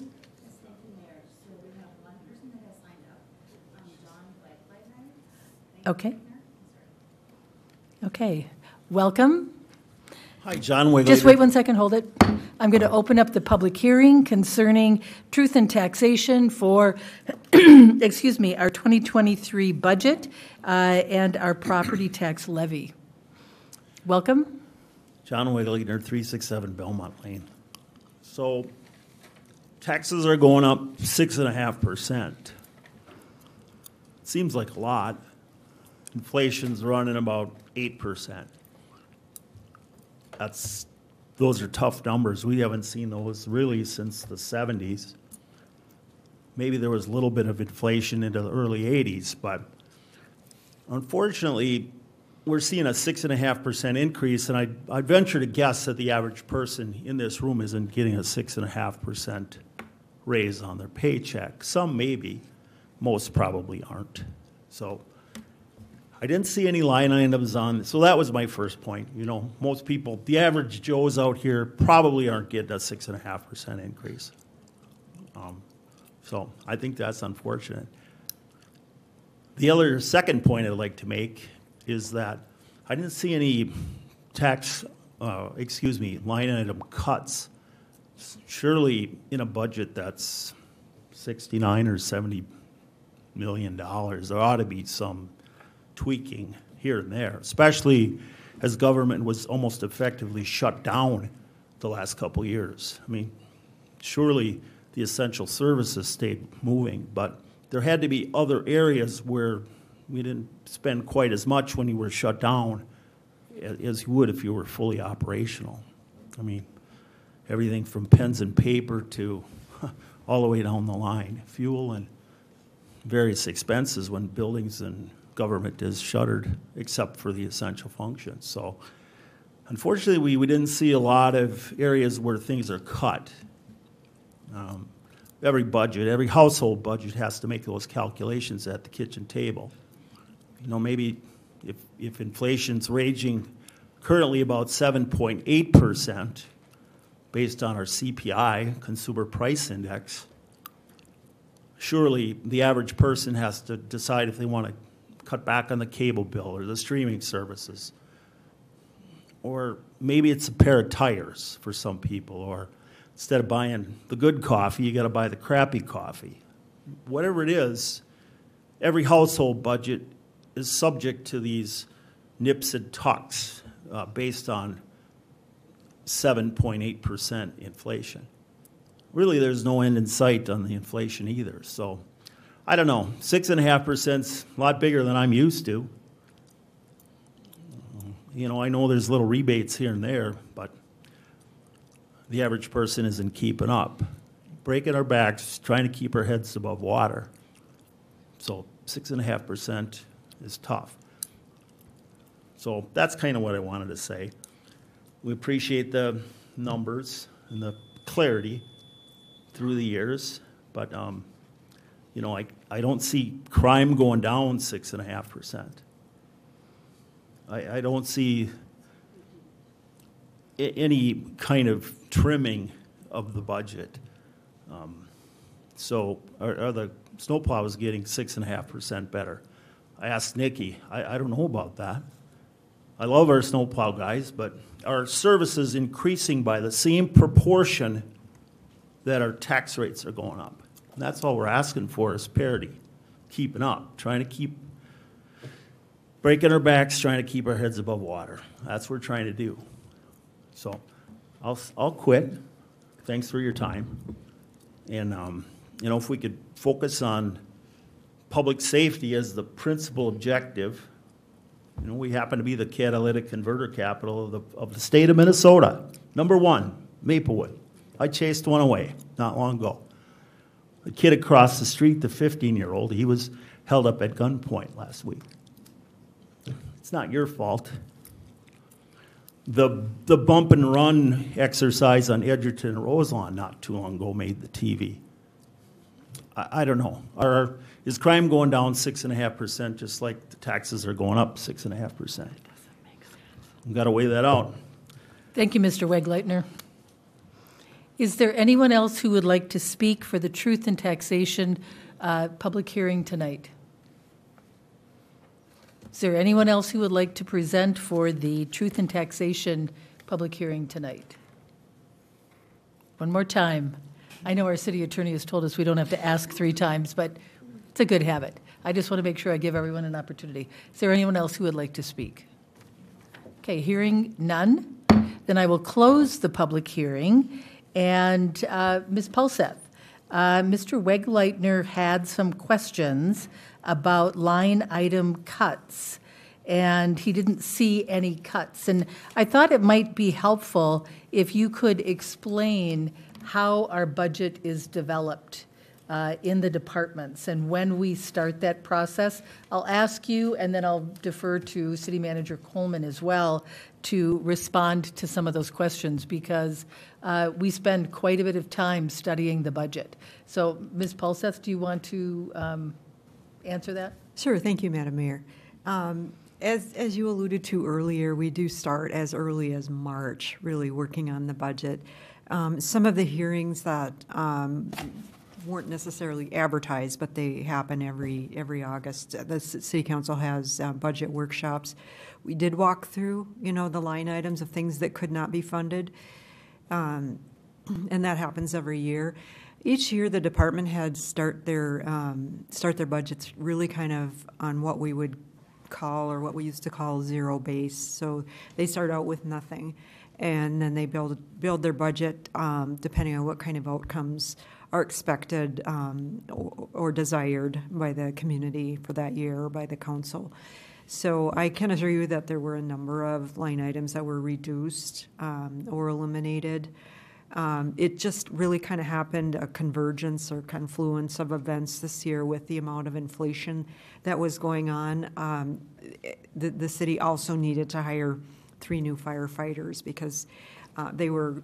Okay. Okay. Welcome. Hi, John Wiggler. Just wait one second, hold it. I'm going to open up the public hearing concerning truth in taxation for, excuse me, our 2023 budget and our property tax levy. Welcome. John Wiggler, 367 Belmont Lane. So taxes are going up 6.5%. Seems like a lot. Inflation's running about 8%. Those are tough numbers. We haven't seen those really since the 70s. Maybe there was a little bit of inflation into the early 80s, but unfortunately, we're seeing a 6.5% increase, and I'd venture to guess that the average person in this room isn't getting a 6.5% raise on their paycheck. Some maybe, most probably aren't. So I didn't see any line items on, so that was my first point. You know, most people, the average Joes out here probably aren't getting a 6.5% increase. So I think that's unfortunate. The second point I'd like to make is that I didn't see any line item cuts. Surely in a budget that's 69 or 70 million dollars, there ought to be some tweaking here and there, especially as government was almost effectively shut down the last couple of years. I mean, surely the essential services stayed moving, but there had to be other areas where we didn't spend quite as much when you were shut down as you would if you were fully operational. I mean, everything from pens and paper to all the way down the line, fuel and various expenses when buildings and government is shuttered, except for the essential functions. So unfortunately, we didn't see a lot of areas where things are cut. Every budget, every household budget has to make those calculations at the kitchen table. You know, maybe if inflation's raging currently about 7.8% based on our CPI, Consumer Price Index, surely the average person has to decide if they want to cut back on the cable bill or the streaming services. Or maybe it's a pair of tires for some people, or instead of buying the good coffee, you got to buy the crappy coffee. Whatever it is, every household budget is subject to these nips and tucks based on 7.8% inflation. Really, there's no end in sight on the inflation either. So, I don't know. 6.5%'s a lot bigger than I'm used to. You know, I know there's little rebates here and there, but the average person isn't keeping up. Breaking our backs, trying to keep our heads above water. So 6.5% is tough. So that's kind of what I wanted to say. We appreciate the numbers and the clarity through the years, but you know, I don't see crime going down 6.5%. I don't see any kind of trimming of the budget. So are the snowplows getting 6.5% better? I asked Nikki. I don't know about that. I love our snowplow guys, but our service is increasing by the same proportion that our tax rates are going up. And that's all we're asking for is parity, keeping up, trying to keep breaking our backs, trying to keep our heads above water. That's what we're trying to do. So I'll quit. Thanks for your time. And, you know, if we could focus on public safety as the principal objective. You know, we happen to be the catalytic converter capital of the state of Minnesota. Number one, Maplewood. I chased one away not long ago. The kid across the street, the 15-year-old, he was held up at gunpoint last week. It's not your fault. The bump and run exercise on Edgerton and Roselawn not too long ago made the TV. I don't know. Is crime going down 6.5% just like the taxes are going up 6.5%? We've got to weigh that out. Thank you, Mr. Wegleitner. Is there anyone else who would like to speak for the Truth in Taxation public hearing tonight? Is there anyone else who would like to present for the Truth in Taxation public hearing tonight? One more time. I know our city attorney has told us we don't have to ask 3 times, but it's a good habit. I just want to make sure I give everyone an opportunity. Is there anyone else who would like to speak? Okay, hearing none, then I will close the public hearing. And Ms. Pulseth, Mr. Wegleitner had some questions about line item cuts, and he didn't see any cuts. And I thought it might be helpful if you could explain how our budget is developed in the departments and when we start that process. I'll ask you, and then I'll defer to City Manager Coleman as well to respond to some of those questions, because we spend quite a bit of time studying the budget. So, Ms. Pulseth, do you want to answer that? Sure, thank you, Madam Mayor. As you alluded to earlier, we do start as early as March, really working on the budget. Some of the hearings that weren't necessarily advertised, but they happen every August. The City Council has budget workshops. We did walk through, the line items of things that could not be funded, and that happens every year. Each year, the department heads start their budgets really kind of on what we would call, or what we used to call, zero base. So they start out with nothing, and then they build their budget depending on what kind of outcomes are expected or desired by the community for that year, or by the council. So I can assure you that there were a number of line items that were reduced or eliminated. It just really kind of happened, a convergence or confluence of events this year with the amount of inflation that was going on. The city also needed to hire 3 new firefighters because they were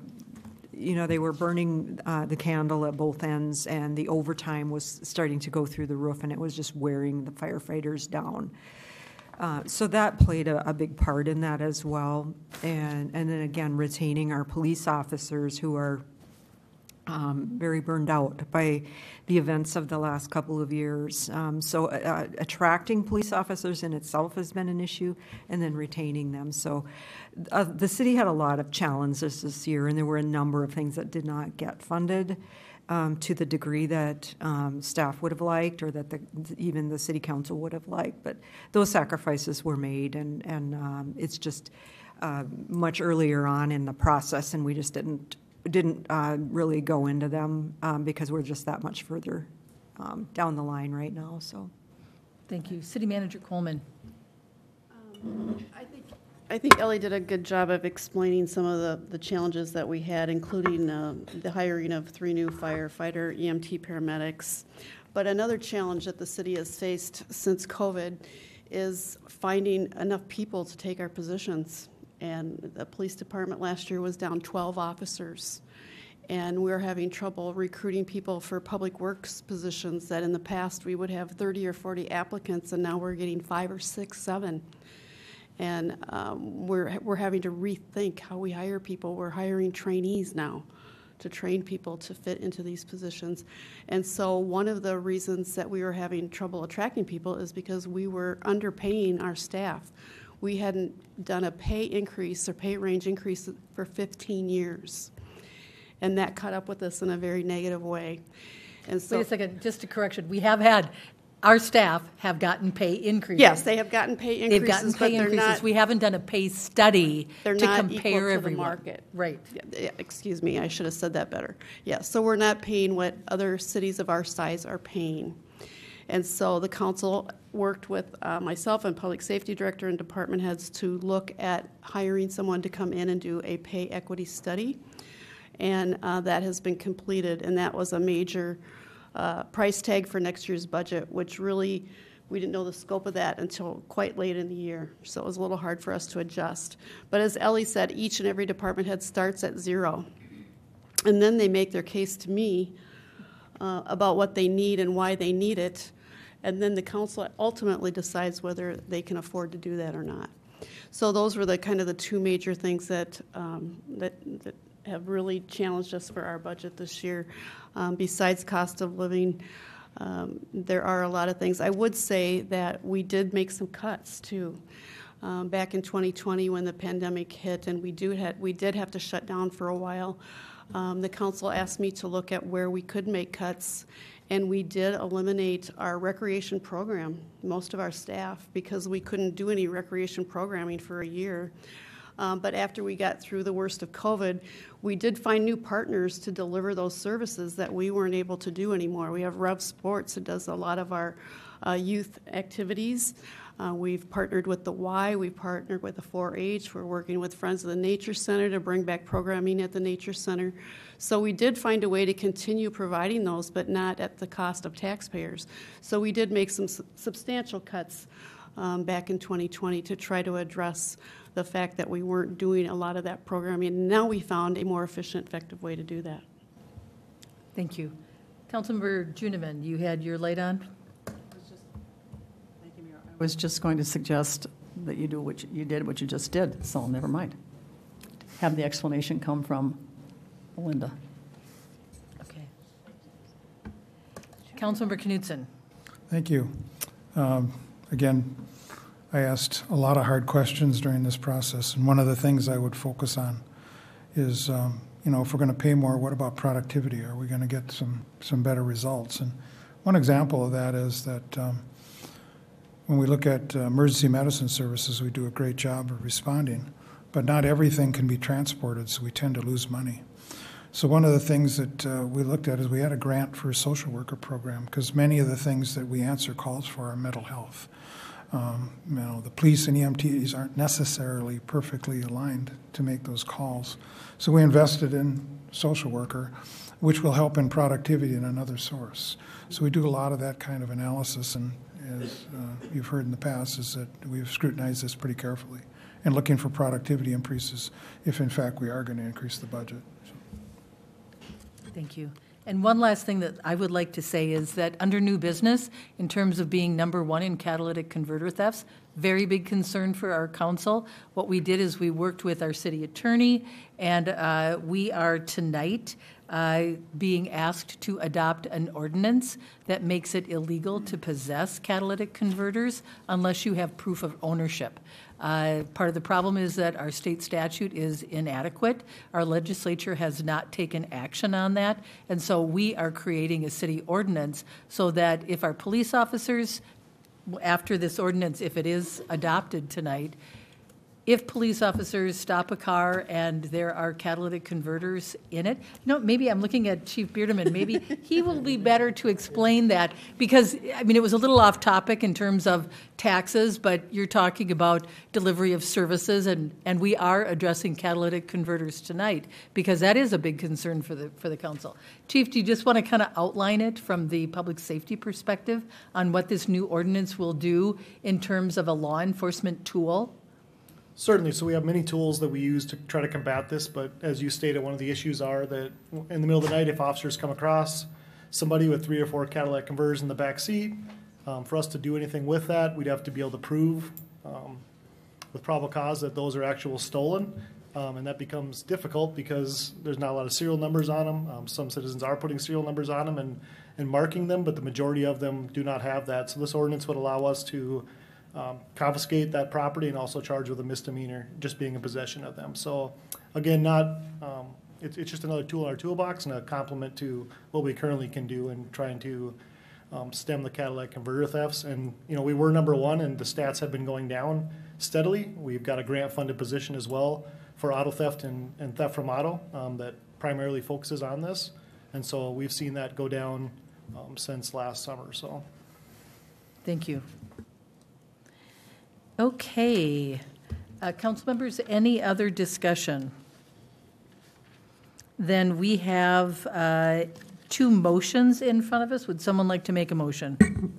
burning the candle at both ends, and the overtime was starting to go through the roof, and it was just wearing the firefighters down. So that played a big part in that as well. And then again, retaining our police officers who are very burned out by the events of the last couple of years. So attracting police officers in itself has been an issue, and then retaining them. So the city had a lot of challenges this year, and there were a number of things that did not get funded to the degree that staff would have liked, or that even the city council would have liked. But those sacrifices were made, and it's just much earlier on in the process, and we just didn't really go into them because we're just that much further down the line right now. So, thank you, City Manager Coleman. I think Ellie did a good job of explaining some of the challenges that we had, including the hiring of 3 new firefighter EMT paramedics. But another challenge that the city has faced since COVID is finding enough people to take our positions. And the police department last year was down 12 officers. And we're having trouble recruiting people for public works positions that in the past we would have 30 or 40 applicants, and now we're getting 5 or 6, 7. And we're having to rethink how we hire people. We're hiring trainees now to train people to fit into these positions. And so one of the reasons that we were having trouble attracting people is because we were underpaying our staff. We hadn't done a pay increase or pay range increase for 15 years. And that caught up with us in a very negative way. And so, wait a second, just a correction. Our staff have gotten pay increases. Yes, they have gotten pay increases. They've gotten pay increases. We haven't done a pay study to compare everyone. The market. Right. Yeah, excuse me, I should have said that better. Yeah, so we're not paying what other cities of our size are paying. And so the council worked with myself and public safety director and department heads to look at hiring someone to come in and do a pay equity study. And that has been completed, and that was a major price tag for next year's budget, which really, we didn't know the scope of that until quite late in the year. So it was a little hard for us to adjust. But as Ellie said, each and every department head starts at 0. And then they make their case to me about what they need and why they need it. And then the council ultimately decides whether they can afford to do that or not. So those were the kind of the 2 major things that have really challenged us for our budget this year. Besides cost of living, There are a lot of things. I would say that we did make some cuts too. Back in 2020 when the pandemic hit and we did have to shut down for a while, the council asked me to look at where we could make cuts, and we did eliminate our recreation program, most of our staff, because we couldn't do any recreation programming for a year. But after we got through the worst of COVID, we did find new partners to deliver those services that we weren't able to do anymore. We have Rev Sports that does a lot of our youth activities. We've partnered with the Y, we've partnered with the 4-H, we're working with Friends of the Nature Center to bring back programming at the Nature Center. So we did find a way to continue providing those, but not at the cost of taxpayers. So we did make some substantial cuts back in 2020 to try to address the fact that we weren't doing a lot of that programming. Now we found a more efficient, effective way to do that. Thank you. Councilmember Juniman, you had your light on? I was just going to suggest that you do what you did, what you just did, so never mind. Have the explanation come from Belinda. Okay. Councilmember Knudsen. Thank you. Again, I asked a lot of hard questions during this process, and one of the things I would focus on is, if we're going to pay more, what about productivity? Are we going to get some better results? And one example of that is that when we look at emergency medicine services, we do a great job of responding, but not everything can be transported, so we tend to lose money. So one of the things that we looked at is we had a grant for a social worker program, because many of the things that we answer calls for are mental health. The police and EMTs aren't necessarily perfectly aligned to make those calls. So we invested in social worker, which will help in productivity in another source. So we do a lot of that kind of analysis, and as you've heard in the past, is that we've scrutinized this pretty carefully and looking for productivity increases if in fact we are going to increase the budget. Thank you. And one last thing that I would like to say is that under new business, in terms of being number one in catalytic converter thefts, very big concern for our council. What we did is we worked with our city attorney, and we are tonight being asked to adopt an ordinance that makes it illegal to possess catalytic converters unless you have proof of ownership. Part of the problem is that our state statute is inadequate. Our legislature has not taken action on that, and so we are creating a city ordinance so that if our police officers, after this ordinance, if it is adopted tonight, if police officers stop a car and there are catalytic converters in it, maybe I'm looking at Chief Beardeman, maybe he will be better to explain that, because, it was a little off topic in terms of taxes, but you're talking about delivery of services, and we are addressing catalytic converters tonight, because that is a big concern for the council. Chief, do you just want to kind of outline it from the public safety perspective on what this new ordinance will do in terms of a law enforcement tool? Certainly. So we have many tools that we use to try to combat this, but as you stated, one of the issues are that in the middle of the night, if officers come across somebody with 3 or 4 catalytic converters in the back seat, for us to do anything with that, we'd have to be able to prove with probable cause that those are actual stolen, and that becomes difficult because there's not a lot of serial numbers on them. Some citizens are putting serial numbers on them and marking them, but the majority of them do not have that. So this ordinance would allow us to confiscate that property and also charge with a misdemeanor just being in possession of them. So again, it's just another tool in our toolbox and a complement to what we currently can do in trying to stem the catalytic converter thefts. And we were number one, and the stats have been going down steadily. We've got a grant funded position as well for auto theft and theft from auto that primarily focuses on this, and so we've seen that go down since last summer. So thank you. Okay. Council members, any other discussion? Then we have 2 motions in front of us. Would someone like to make a motion?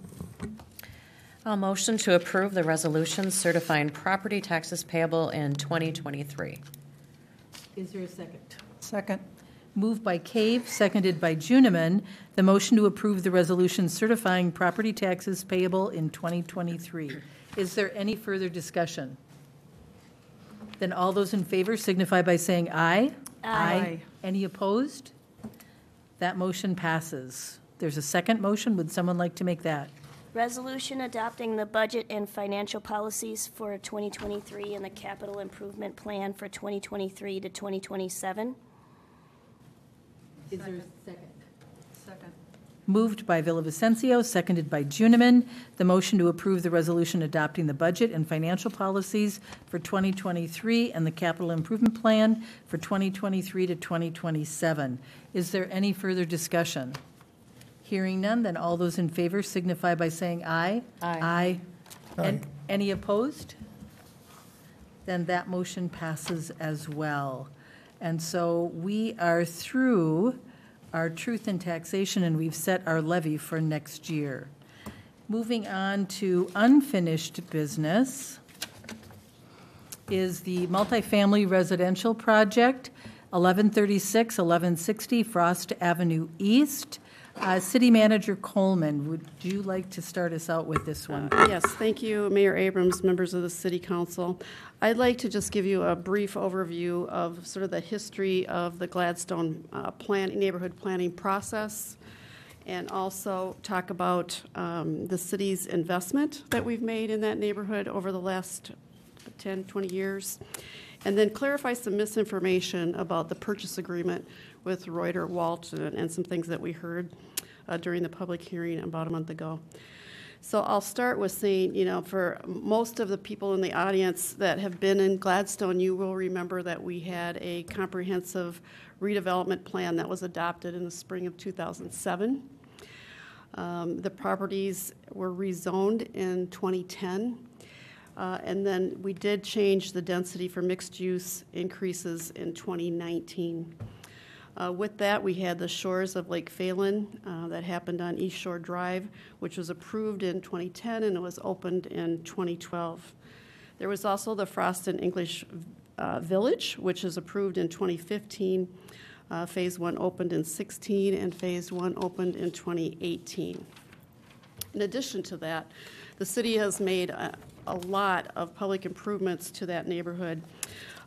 I'll motion to approve the resolution certifying property taxes payable in 2023. Is there a second? Second. Moved by Cave, seconded by Juniman, the motion to approve the resolution certifying property taxes payable in 2023. Is there any further discussion? Then all those in favor signify by saying aye. Aye. Any opposed? That motion passes. There's a second motion. Would someone like to make that? Resolution adopting the budget and financial policies for 2023 and the capital improvement plan for 2023 to 2027. Is there a second? Second. Moved by Villavicencio, seconded by Juniman. The motion to approve the resolution adopting the budget and financial policies for 2023 and the capital improvement plan for 2023 to 2027. Is there any further discussion? Hearing none, then all those in favor signify by saying aye. Aye. And any opposed? Then that motion passes as well. And so we are through our truth in taxation, and we've set our levy for next year. Moving on to unfinished business is the multifamily residential project, 1136, 1160 Frost Avenue East. City Manager Coleman, would you like to start us out with this one? Yes, thank you, Mayor Abrams, members of the City Council. I'd like to just give you a brief overview of sort of the history of the Gladstone neighborhood planning process, and also talk about the city's investment that we've made in that neighborhood over the last 10, 20 years, and then clarify some misinformation about the purchase agreement with Reuter Walton and some things that we heard during the public hearing about a month ago. So I'll start with saying, you know, for most of the people in the audience that have been in Gladstone, you will remember that we had a comprehensive redevelopment plan that was adopted in the spring of 2007. The properties were rezoned in 2010. And then we did change the density for mixed use increases in 2019. With that, we had the shores of Lake Phelan that happened on East Shore Drive, which was approved in 2010 and it was opened in 2012. There was also the Frost and English Village, which is approved in 2015. Phase 1 opened in 16 and Phase 1 opened in 2018. In addition to that, the city has made a lot of public improvements to that neighborhood,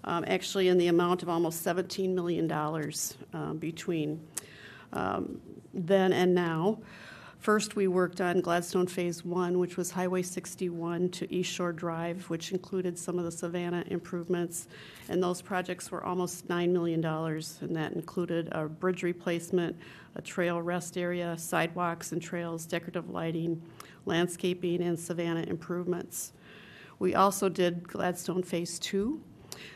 actually in the amount of almost $17 million between then and now. First, we worked on Gladstone Phase 1, which was Highway 61 to East Shore Drive, which included some of the Savannah improvements, and those projects were almost $9 million, and that included a bridge replacement, a trail rest area, sidewalks and trails, decorative lighting, landscaping, and Savannah improvements. We also did Gladstone Phase 2,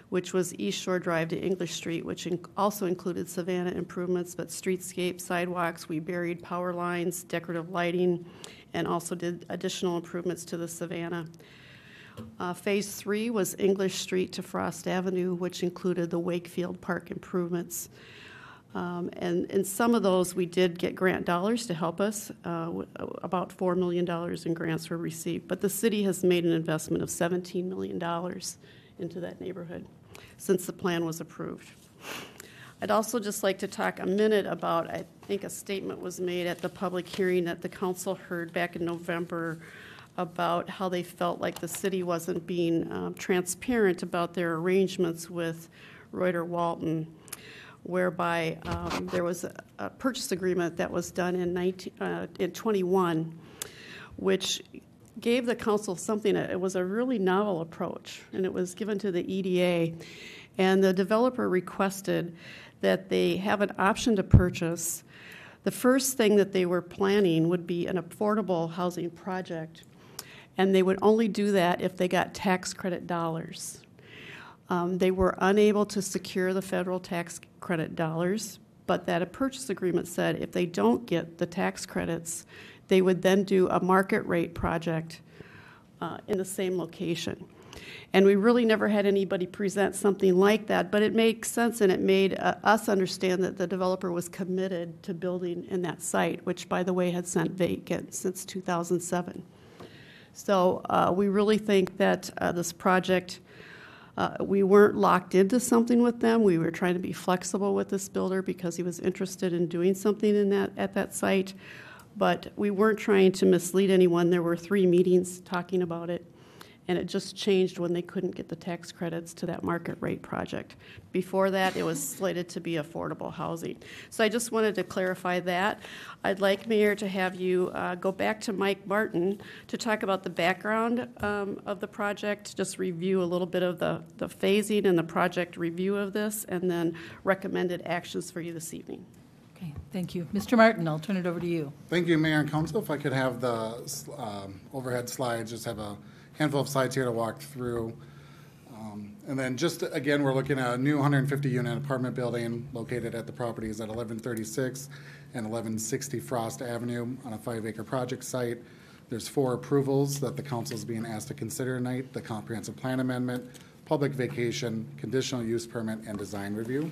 which was East Shore Drive to English Street, which also included Savannah improvements, but streetscape, sidewalks, we buried power lines, decorative lighting, and also did additional improvements to the Savannah. Phase 3 was English Street to Frost Avenue, which included the Wakefield Park improvements. And in some of those, we did get grant dollars to help us. About $4 million in grants were received. But the city has made an investment of $17 million into that neighborhood since the plan was approved. I'd also just like to talk a minute about, I think a statement was made at the public hearing that the council heard back in November about how they felt like the city wasn't being transparent about their arrangements with Reuter Walton, whereby there was a purchase agreement that was done in 21, which gave the council something, it was a really novel approach, and it was given to the EDA, and the developer requested that they have an option to purchase. The first thing that they were planning would be an affordable housing project, and they would only do that if they got tax credit dollars. They were unable to secure the federal tax credit dollars, but that a purchase agreement said if they don't get the tax credits, they would then do a market rate project in the same location. And we really never had anybody present something like that, but it makes sense, and it made us understand that the developer was committed to building in that site, which, by the way, had sat vacant since 2007. So we really think that this project, we weren't locked into something with them. We were trying to be flexible with this builder because he was interested in doing something in at that site. But we weren't trying to mislead anyone. There were 3 meetings talking about it, and it just changed when they couldn't get the tax credits to that market rate project. Before that, it was slated to be affordable housing. So I just wanted to clarify that. I'd like, Mayor, to have you go back to Mike Martin to talk about the background of the project, just review a little bit of the phasing and the project review of this, and then recommended actions for you this evening. Okay, thank you. Mr. Martin, I'll turn it over to you. Thank you, Mayor and Council. If I could have the overhead slides, just have a handful of slides here to walk through. And then just, again, we're looking at a new 150-unit apartment building located at the properties at 1136 and 1160 Frost Avenue on a 5-acre project site. There's 4 approvals that the council is being asked to consider tonight: the comprehensive plan amendment, public vacation, conditional use permit, and design review.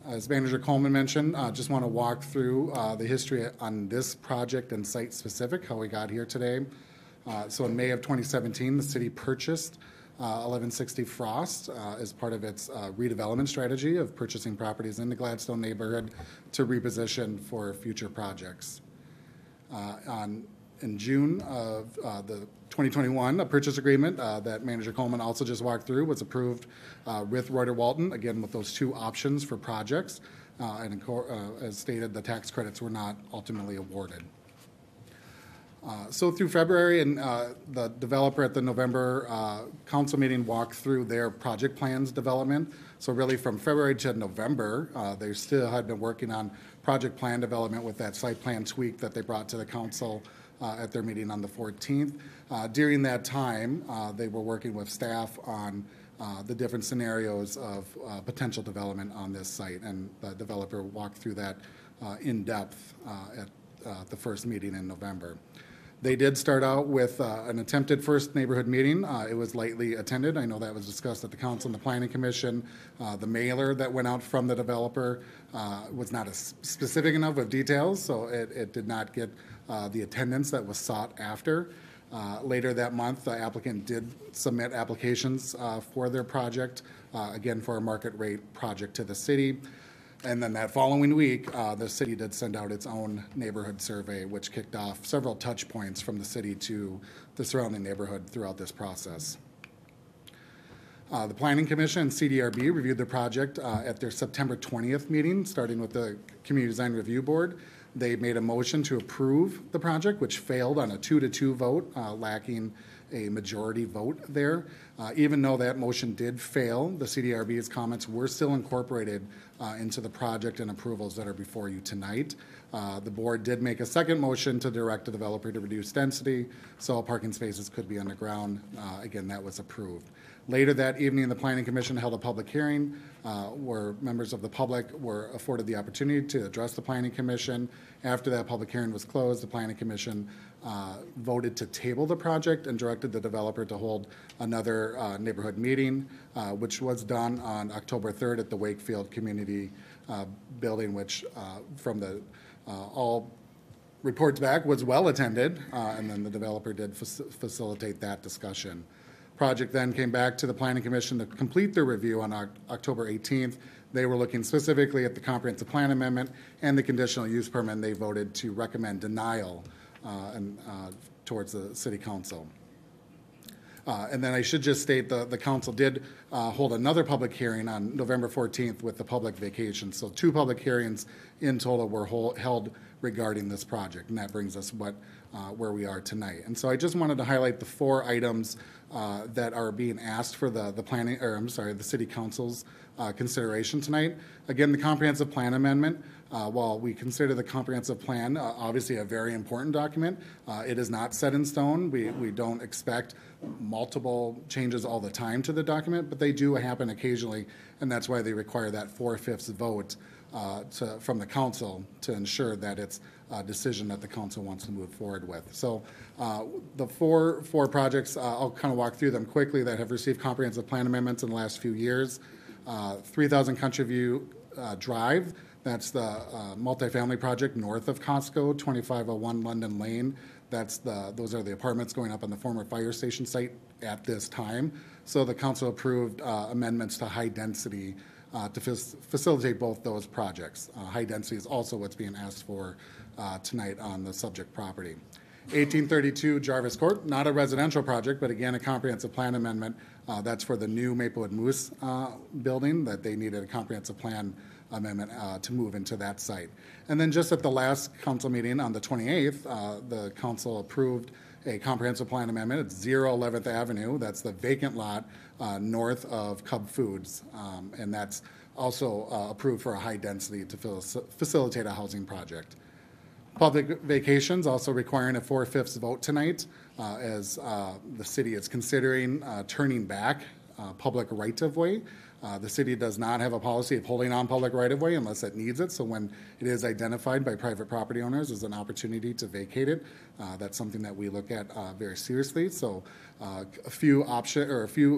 As Manager Coleman mentioned, just want to walk through the history on this project and site specific, how we got here today. So in May of 2017, the city purchased 1160 Frost as part of its redevelopment strategy of purchasing properties in the Gladstone neighborhood to reposition for future projects. In June of the 2021, a purchase agreement that Manager Coleman also just walked through was approved with Reuter Walton, again with those 2 options for projects, and as stated, the tax credits were not ultimately awarded. So through February, and the developer at the November council meeting walked through their project plans development. So really from February to November, they still had been working on project plan development with that site plan tweak that they brought to the council at their meeting on the 14th. During that time, they were working with staff on the different scenarios of potential development on this site, and the developer walked through that in depth at the first meeting in November. They did start out with an attempted first neighborhood meeting. It was lightly attended. I know that was discussed at the council and the planning commission. The mailer that went out from the developer was not as specific enough with details, so it did not get the attendance that was sought after. Later that month, the applicant did submit applications for their project, again for a market rate project to the city. And then that following week, the city did send out its own neighborhood survey, which kicked off several touch points from the city to the surrounding neighborhood throughout this process. The Planning Commission and CDRB reviewed the project at their September 20th meeting, starting with the Community Design Review Board. They made a motion to approve the project, which failed on a 2-2 vote, lacking a majority vote there. Even though that motion did fail, the CDRB's comments were still incorporated into the project and approvals that are before you tonight. The board did make a second motion to direct the developer to reduce density so all parking spaces could be underground. Again, that was approved. Later that evening, the Planning Commission held a public hearing where members of the public were afforded the opportunity to address the Planning Commission. After that public hearing was closed, the Planning Commission voted to table the project and directed the developer to hold another neighborhood meeting, which was done on October 3rd at the Wakefield Community Building, which from the all reports back was well attended, and then the developer did facilitate that discussion. Project then came back to the Planning Commission to complete their review on October 18th. They were looking specifically at the comprehensive plan amendment and the conditional use permit, and they voted to recommend denial towards the City Council. And then I should just state the council did hold another public hearing on November 14th with the public vacation. So 2 public hearings in total were held regarding this project, and that brings us where we are tonight. And so I just wanted to highlight the 4 items that are being asked for the City Council's consideration tonight. Again, the comprehensive plan amendment. While we consider the comprehensive plan obviously a very important document, it is not set in stone. We don't expect multiple changes all the time to the document, but they do happen occasionally, and that's why they require that 4/5 vote from the council to ensure that it's a decision that the council wants to move forward with. So the four projects, I'll kind of walk through them quickly, that have received comprehensive plan amendments in the last few years. 3000 Country View Drive, that's the multifamily project north of Costco, 2501 London Lane. Those are the apartments going up on the former fire station site at this time. So the council approved amendments to high density to facilitate both those projects. High density is also what's being asked for tonight on the subject property. 1832 Jarvis Court, not a residential project, but again, a comprehensive plan amendment. That's for the new Maplewood Moose building that they needed a comprehensive plan amendment to move into that site. And then just at the last council meeting on the 28th, the council approved a comprehensive plan amendment. It's 0 11th Avenue. That's the vacant lot north of Cub Foods. And that's also approved for a high density to facilitate a housing project. Public vacations also requiring a 4/5 vote tonight as the city is considering turning back public right-of-way. The city does not have a policy of holding on public right-of-way unless it needs it. So when it is identified by private property owners as an opportunity to vacate it, that's something that we look at very seriously. So a few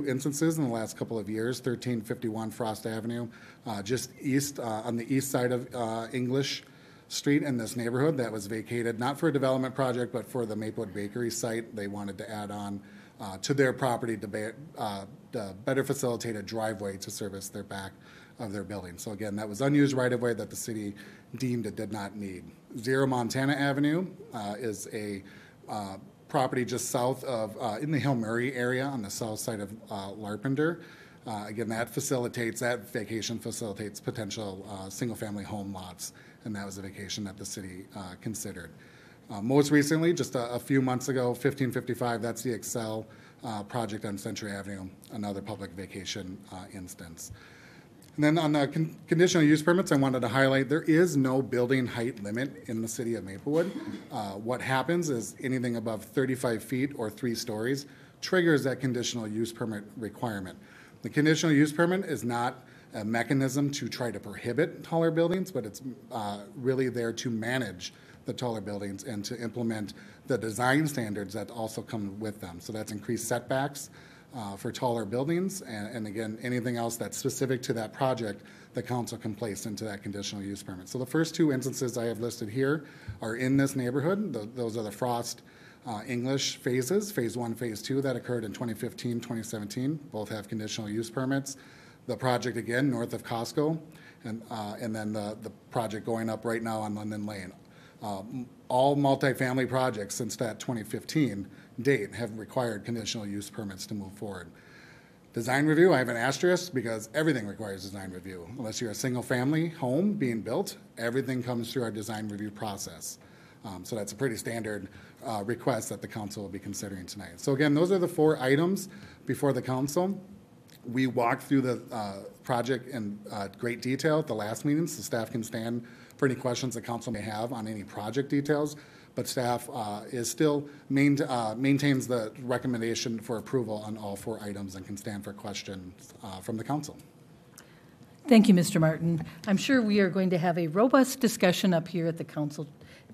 instances in the last couple of years: 1351 Frost Avenue, just east on the east side of English Street in this neighborhood, that was vacated not for a development project but for the Maplewood Bakery site. They wanted to add on to their property to better facilitate a driveway to service their back of their building. So again, that was unused right-of-way that the city deemed it did not need. 0 Montana Avenue is a property just south of, in the Hill Murray area on the south side of Larpenter. Again, that vacation facilitates potential single-family home lots, and that was a vacation that the city considered. Most recently, just a few months ago, 1555, that's the Excel project on Century Avenue, another public vacation instance. And then on the conditional use permits, I wanted to highlight there is no building height limit in the city of Maplewood. What happens is anything above 35 feet or 3 stories triggers that conditional use permit requirement. The conditional use permit is not a mechanism to try to prohibit taller buildings, but it's really there to manage the taller buildings and to implement the design standards that also come with them. So that's increased setbacks for taller buildings, and again, anything else that's specific to that project, the council can place into that conditional use permit. So the first 2 instances I have listed here are in this neighborhood. Those are the Frost English phases, phase 1, phase 2, that occurred in 2015, 2017. Both have conditional use permits. The project again north of Costco, and then the project going up right now on London Lane. All multifamily projects since that 2015 date have required conditional use permits to move forward. Design review, I have an asterisk because everything requires design review. Unless you're a single family home being built, everything comes through our design review process. So that's a pretty standard request that the council will be considering tonight. So again, those are the 4 items before the council. We walked through the project in great detail at the last meeting, so staff can stand for any questions the council may have on any project details. But staff is still maintains the recommendation for approval on all 4 items and can stand for questions from the council. Thank you, Mr. Martin. I'm sure we are going to have a robust discussion up here at the council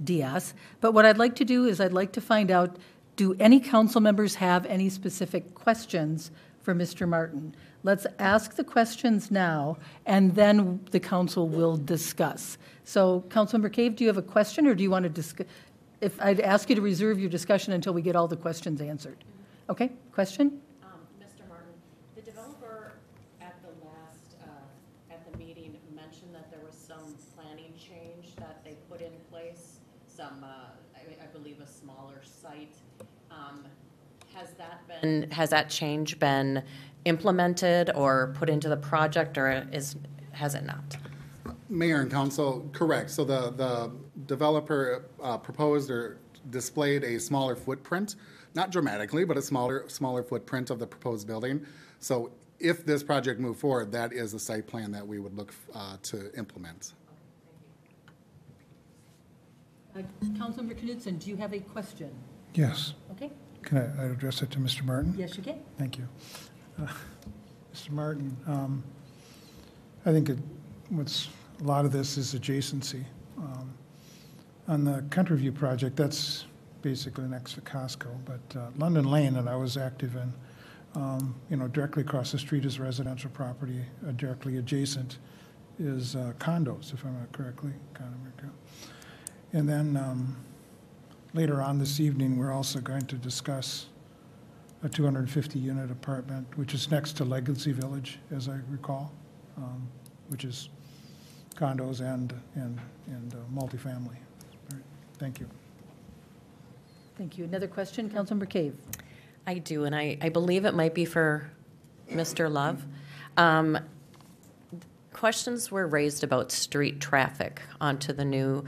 dais. But what I'd like to do is I'd like to find out, do any council members have any specific questions for Mr. Martin? Let's ask the questions now, and then the council will discuss. So, Councilmember Cave, do you have a question, or do you want to discuss? If I'd ask you to reserve your discussion until we get all the questions answered. Okay, question? Mr. Martin, the developer at the last, at the meeting mentioned that there was some planning change that they put in place, some, I believe a smaller site. Has that change been implemented or put into the project, or has it not? Mayor and council, correct. So the developer proposed or displayed a smaller footprint, not dramatically, but a smaller footprint of the proposed building. So if this project moved forward, that is the site plan that we would look to implement. Councilmember Knudsen, do you have a question? Yes. Okay. Can I address it to Mr. Martin? Yes, you can. Thank you. Mr. Martin, I think a lot of this is adjacency. On the Country View project, that's basically next to Costco, but London Lane that I was active in, directly across the street is residential property, directly adjacent is condos, if I'm not correctly. And then later on this evening, we're also going to discuss a 250-unit apartment, which is next to Legacy Village, as I recall, which is condos and multifamily. All right. Thank you. Thank you. Another question, Councilmember Cave? I do, and I believe it might be for Mr. Love. Questions were raised about street traffic onto the new,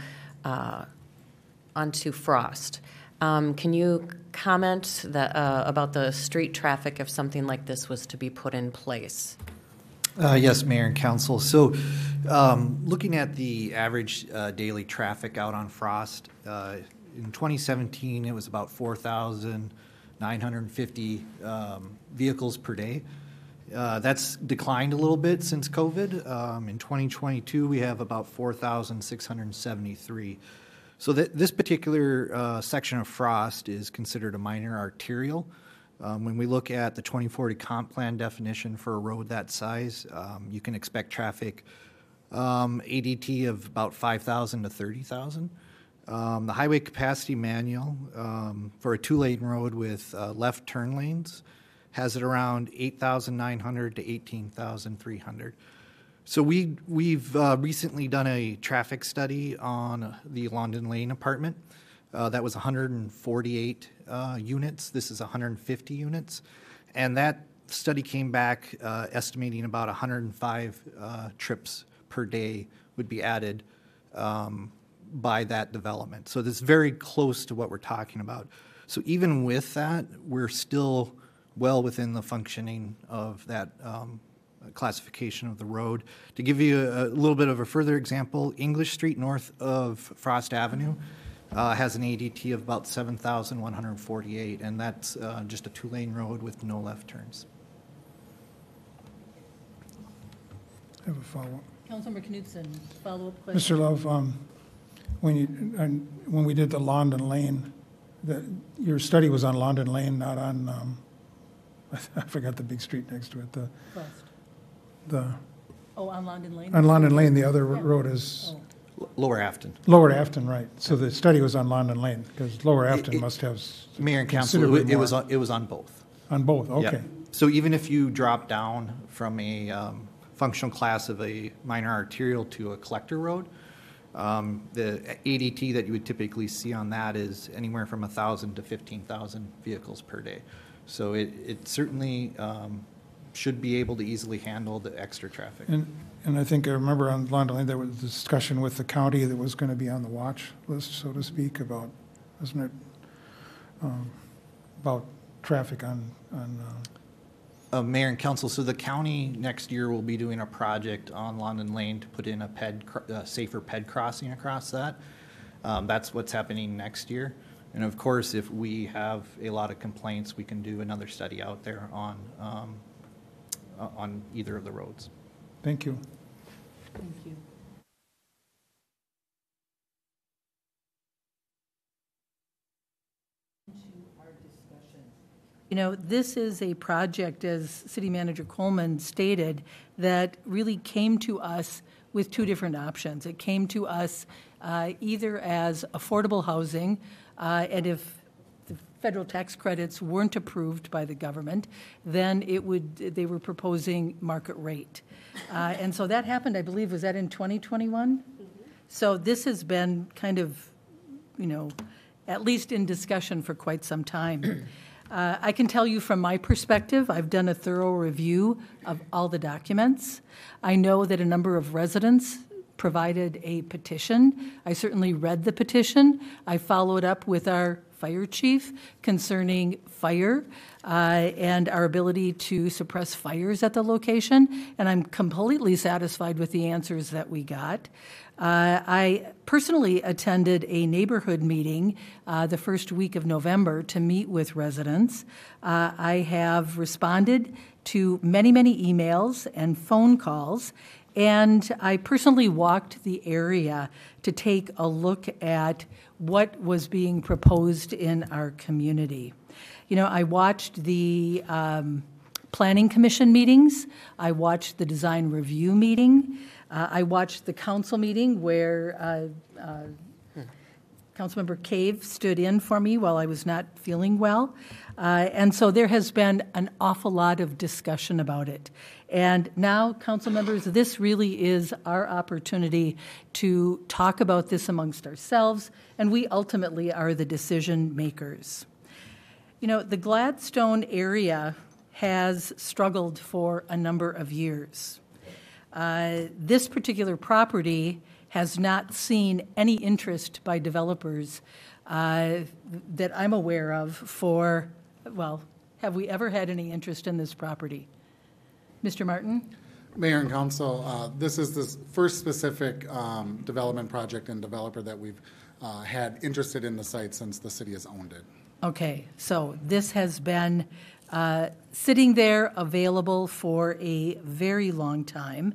onto Frost. Can you comment about the street traffic if something like this was to be put in place? Yes, Mayor and Council. So looking at the average daily traffic out on Frost, in 2017 it was about 4,950 vehicles per day. That's declined a little bit since COVID. In 2022 we have about 4,673. So this particular section of Frost is considered a minor arterial. When we look at the 2040 comp plan definition for a road that size, you can expect traffic ADT of about 5,000 to 30,000. The highway capacity manual for a two-lane road with left turn lanes has it around 8,900 to 18,300. So we've recently done a traffic study on the London Lane apartment. That was 148 units. This is 150 units. And that study came back estimating about 105 trips per day would be added by that development. So this is very close to what we're talking about. So even with that, we're still well within the functioning of that classification of the road. To give you a little bit of a further example, English Street north of Frost Avenue has an ADT of about 7,148, and that's just a two-lane road with no left turns. I have a follow-up. Councilmember Knudsen, follow-up question. Mr. Love, when we did the London Lane, your study was on London Lane, not on, I forgot the big street next to it. On London Lane? On London Lane, the other road is? Lower Afton. Lower Afton, right. So the study was on London Lane, because Lower Afton must have Mayor and Council, it was on both. On both, okay. Yep. So even if you drop down from a functional class of a minor arterial to a collector road, the ADT that you would typically see on that is anywhere from 1,000 to 15,000 vehicles per day. So it certainly should be able to easily handle the extra traffic. And I think I remember on London Lane, there was a discussion with the county that was going to be on the watch list, so to speak, about, wasn't it, about traffic on Mayor and Council, so the county next year will be doing a project on London Lane to put in a safer ped crossing across that. That's what's happening next year. And of course, if we have a lot of complaints, we can do another study out there on either of the roads. Thank you. Thank you. You know, this is a project, as City Manager Coleman stated, that really came to us with two different options. It came to us either as affordable housing, and if the federal tax credits weren't approved by the government, then they were proposing market rate. And so that happened, I believe, was that in 2021? Mm-hmm. So this has been kind of, at least in discussion for quite some time. I can tell you from my perspective, I've done a thorough review of all the documents. I know that a number of residents provided a petition. I certainly read the petition. I followed up with our fire chief concerning fire and our ability to suppress fires at the location, and I'm completely satisfied with the answers that we got. I personally attended a neighborhood meeting the first week of November to meet with residents. I have responded to many, many emails and phone calls, and I personally walked the area to take a look at what was being proposed in our community. I watched the Planning Commission meetings. I watched the Design Review meeting. I watched the council meeting where Councilmember Cave stood in for me while I was not feeling well. And so there has been an awful lot of discussion about it. And now, council members, this really is our opportunity to talk about this amongst ourselves, and we ultimately are the decision makers. You know, the Gladstone area has struggled for a number of years. This particular property has not seen any interest by developers that I'm aware of for, well, have we ever had any interest in this property? Mr. Martin? Mayor and Council, this is the first specific development project and developer that we've had interested in the site since the city has owned it. Okay, so this has been sitting there available for a very long time.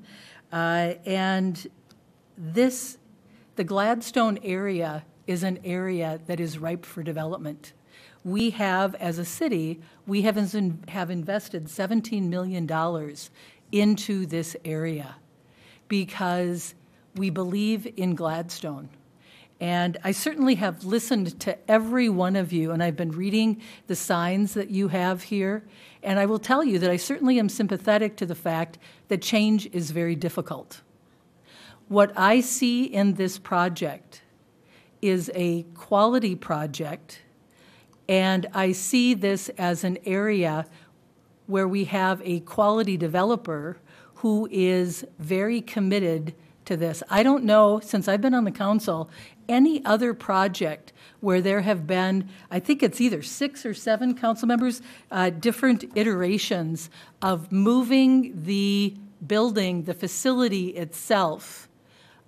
And the Gladstone area is an area that is ripe for development. We have, as a city, we have invested $17 million into this area because we believe in Gladstone. And I certainly have listened to every one of you, and I've been reading the signs that you have here. And I will tell you that I certainly am sympathetic to the fact that change is very difficult. What I see in this project is a quality project, and I see this as an area where we have a quality developer who is very committed to this. I don't know, since I've been on the council, any other project where there have been, I think it's either 6 or 7 council members, different iterations of moving the building, the facility itself,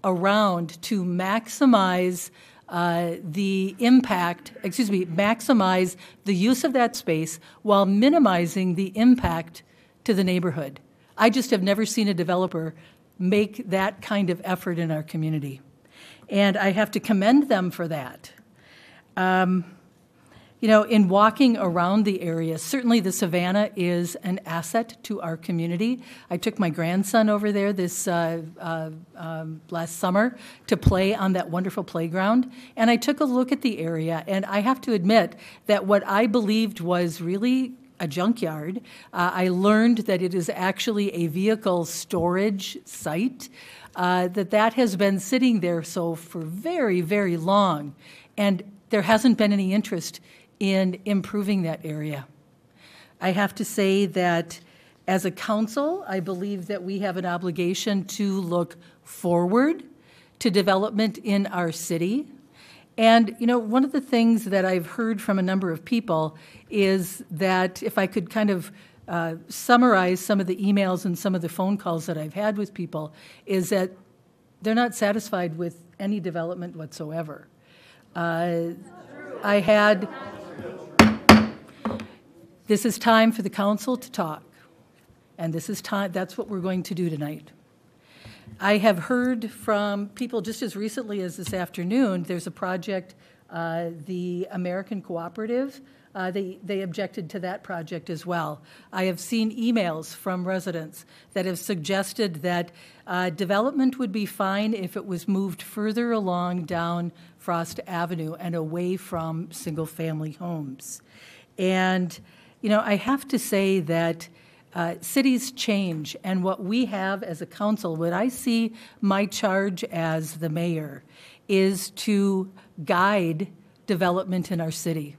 around to maximize the impact, maximize the use of that space while minimizing the impact to the neighborhood. I just have never seen a developer make that kind of effort in our community. And I have to commend them for that. You know, in walking around the area, certainly the Savannah is an asset to our community. I took my grandson over there this last summer to play on that wonderful playground, and I took a look at the area, and I have to admit that what I believed was really a junkyard, I learned that it is actually a vehicle storage site, that has been sitting there so for very, very long, and there hasn't been any interest in improving that area. I have to say that as a council, I believe that we have an obligation to look forward to development in our city. And, you know, one of the things that I've heard from a number of people is that if I could kind of summarize some of the emails and some of the phone calls that I've had with people, is that they're not satisfied with any development whatsoever. This is time for the council to talk, and this is time, that's what we're going to do tonight. I have heard from people just as recently as this afternoon, there's a project, the American Cooperative, they objected to that project as well. I have seen emails from residents that have suggested that development would be fine if it was moved further along down Frost Avenue and away from single-family homes. And, you know, I have to say that cities change, and what we have as a council, what I see my charge as the mayor, is to guide development in our city.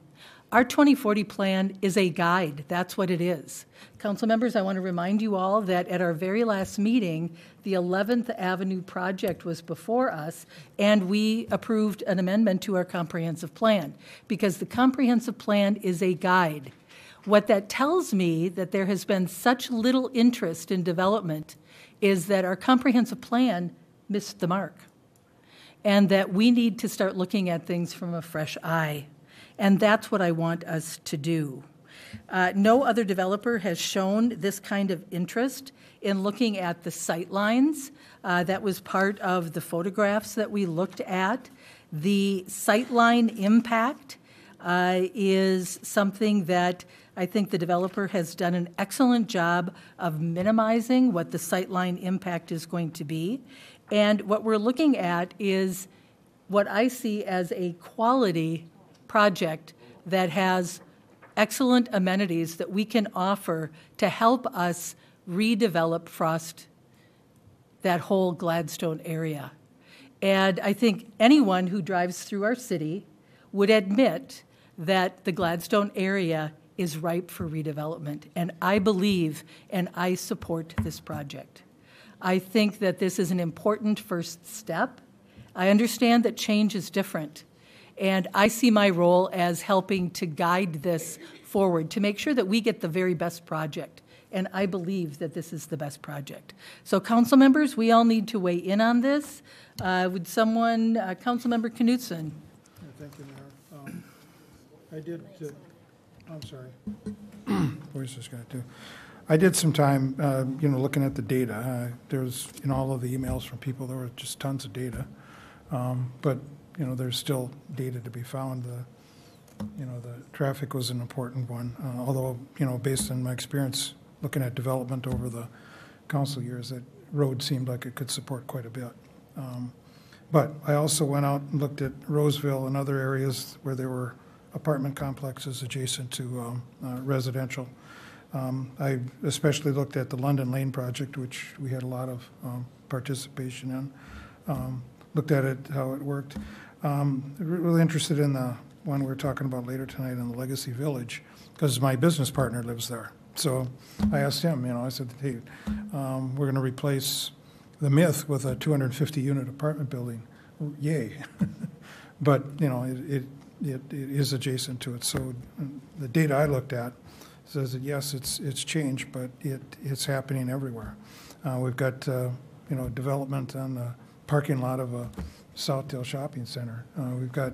Our 2040 plan is a guide. That's what it is. Council members, I want to remind you all that at our very last meeting, the 11th Avenue project was before us, and we approved an amendment to our comprehensive plan because the comprehensive plan is a guide. What that tells me that there has been such little interest in development is that our comprehensive plan missed the mark, and that we need to start looking at things from a fresh eye. And that's what I want us to do. No other developer has shown this kind of interest in looking at the sight lines. That was part of the photographs that we looked at. The sightline impact is something that I think the developer has done an excellent job of minimizing what the sightline impact is going to be. And what we're looking at is what I see as a quality project that has excellent amenities that we can offer to help us redevelop Frost, that whole Gladstone area. And I think anyone who drives through our city would admit that the Gladstone area is ripe for redevelopment. And I believe and I support this project. I think that this is an important first step. I understand that change is different. And I see my role as helping to guide this forward to make sure that we get the very best project. And I believe that this is the best project. So council members, we all need to weigh in on this. Would someone, Councilmember Knutson? Thank you, Mayor. I did, I'm sorry. Where's this guy too? I did some time, looking at the data. There's, in all of the emails from people, there were just tons of data. But, there's still data to be found. The traffic was an important one. Although, based on my experience looking at development over the council years, that road seemed like it could support quite a bit. But I also went out and looked at Roseville and other areas where there were apartment complexes adjacent to residential. I especially looked at the London Lane project, which we had a lot of participation in. Looked at it, how it worked. Really interested in the one we're talking about later tonight in the Legacy Village, because my business partner lives there. So I asked him, I said, hey, we're going to replace the Myth with a 250-unit apartment building. Yay. But, it is adjacent to it. So the data I looked at says that, yes, it's changed, but it's happening everywhere. We've got, development on the parking lot of a Southdale Shopping Center. We've got,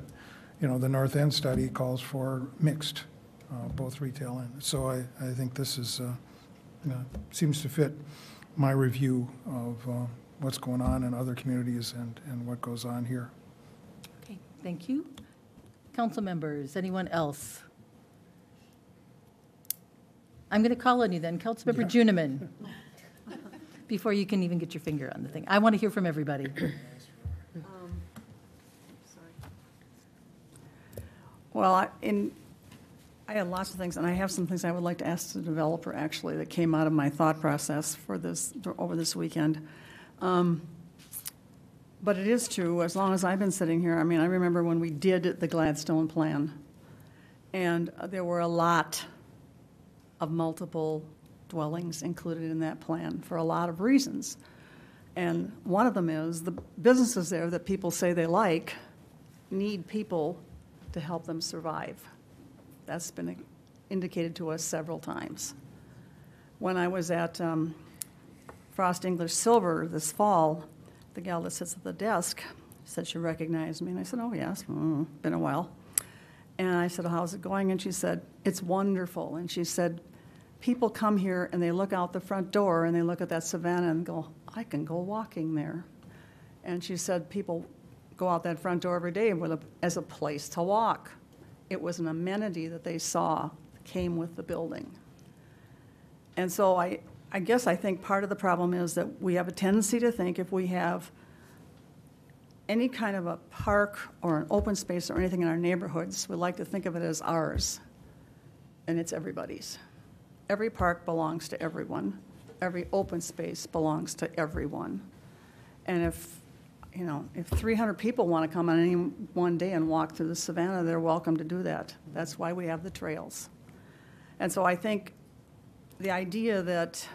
the North End study calls for mixed, both retail and. So I think this is seems to fit my review of what's going on in other communities and what goes on here. Okay, thank you. Council members, anyone else? I'm going to call on you then, Councilmember Juniman, before you can even get your finger on the thing. I want to hear from everybody. Well, I had lots of things, and I have some things I would like to ask the developer, actually, that came out of my thought process for this, over this weekend. But it is true, as long as I've been sitting here, I remember when we did the Gladstone plan, and there were a lot of multiple dwellings included in that plan for a lot of reasons. And one of them is the businesses there that people say they like need people to help them survive. That's been indicated to us several times. When I was at Frost English Silver this fall, the gal that sits at the desk said she recognized me, and I said, oh, yes, been a while. And I said, how's it going? And she said, it's wonderful. And she said, people come here and they look out the front door and they look at that savanna and go, I can go walking there. And she said, people go out that front door every day as a place to walk. It was an amenity that they saw came with the building. And so I guess I think part of the problem is that we have a tendency to think if we have any kind of a park or an open space or anything in our neighborhoods, we like to think of it as ours, and it's everybody's. Every park belongs to everyone. Every open space belongs to everyone. And if 300 people want to come on any one day and walk through the savannah, they're welcome to do that. That's why we have the trails. And so I think the idea that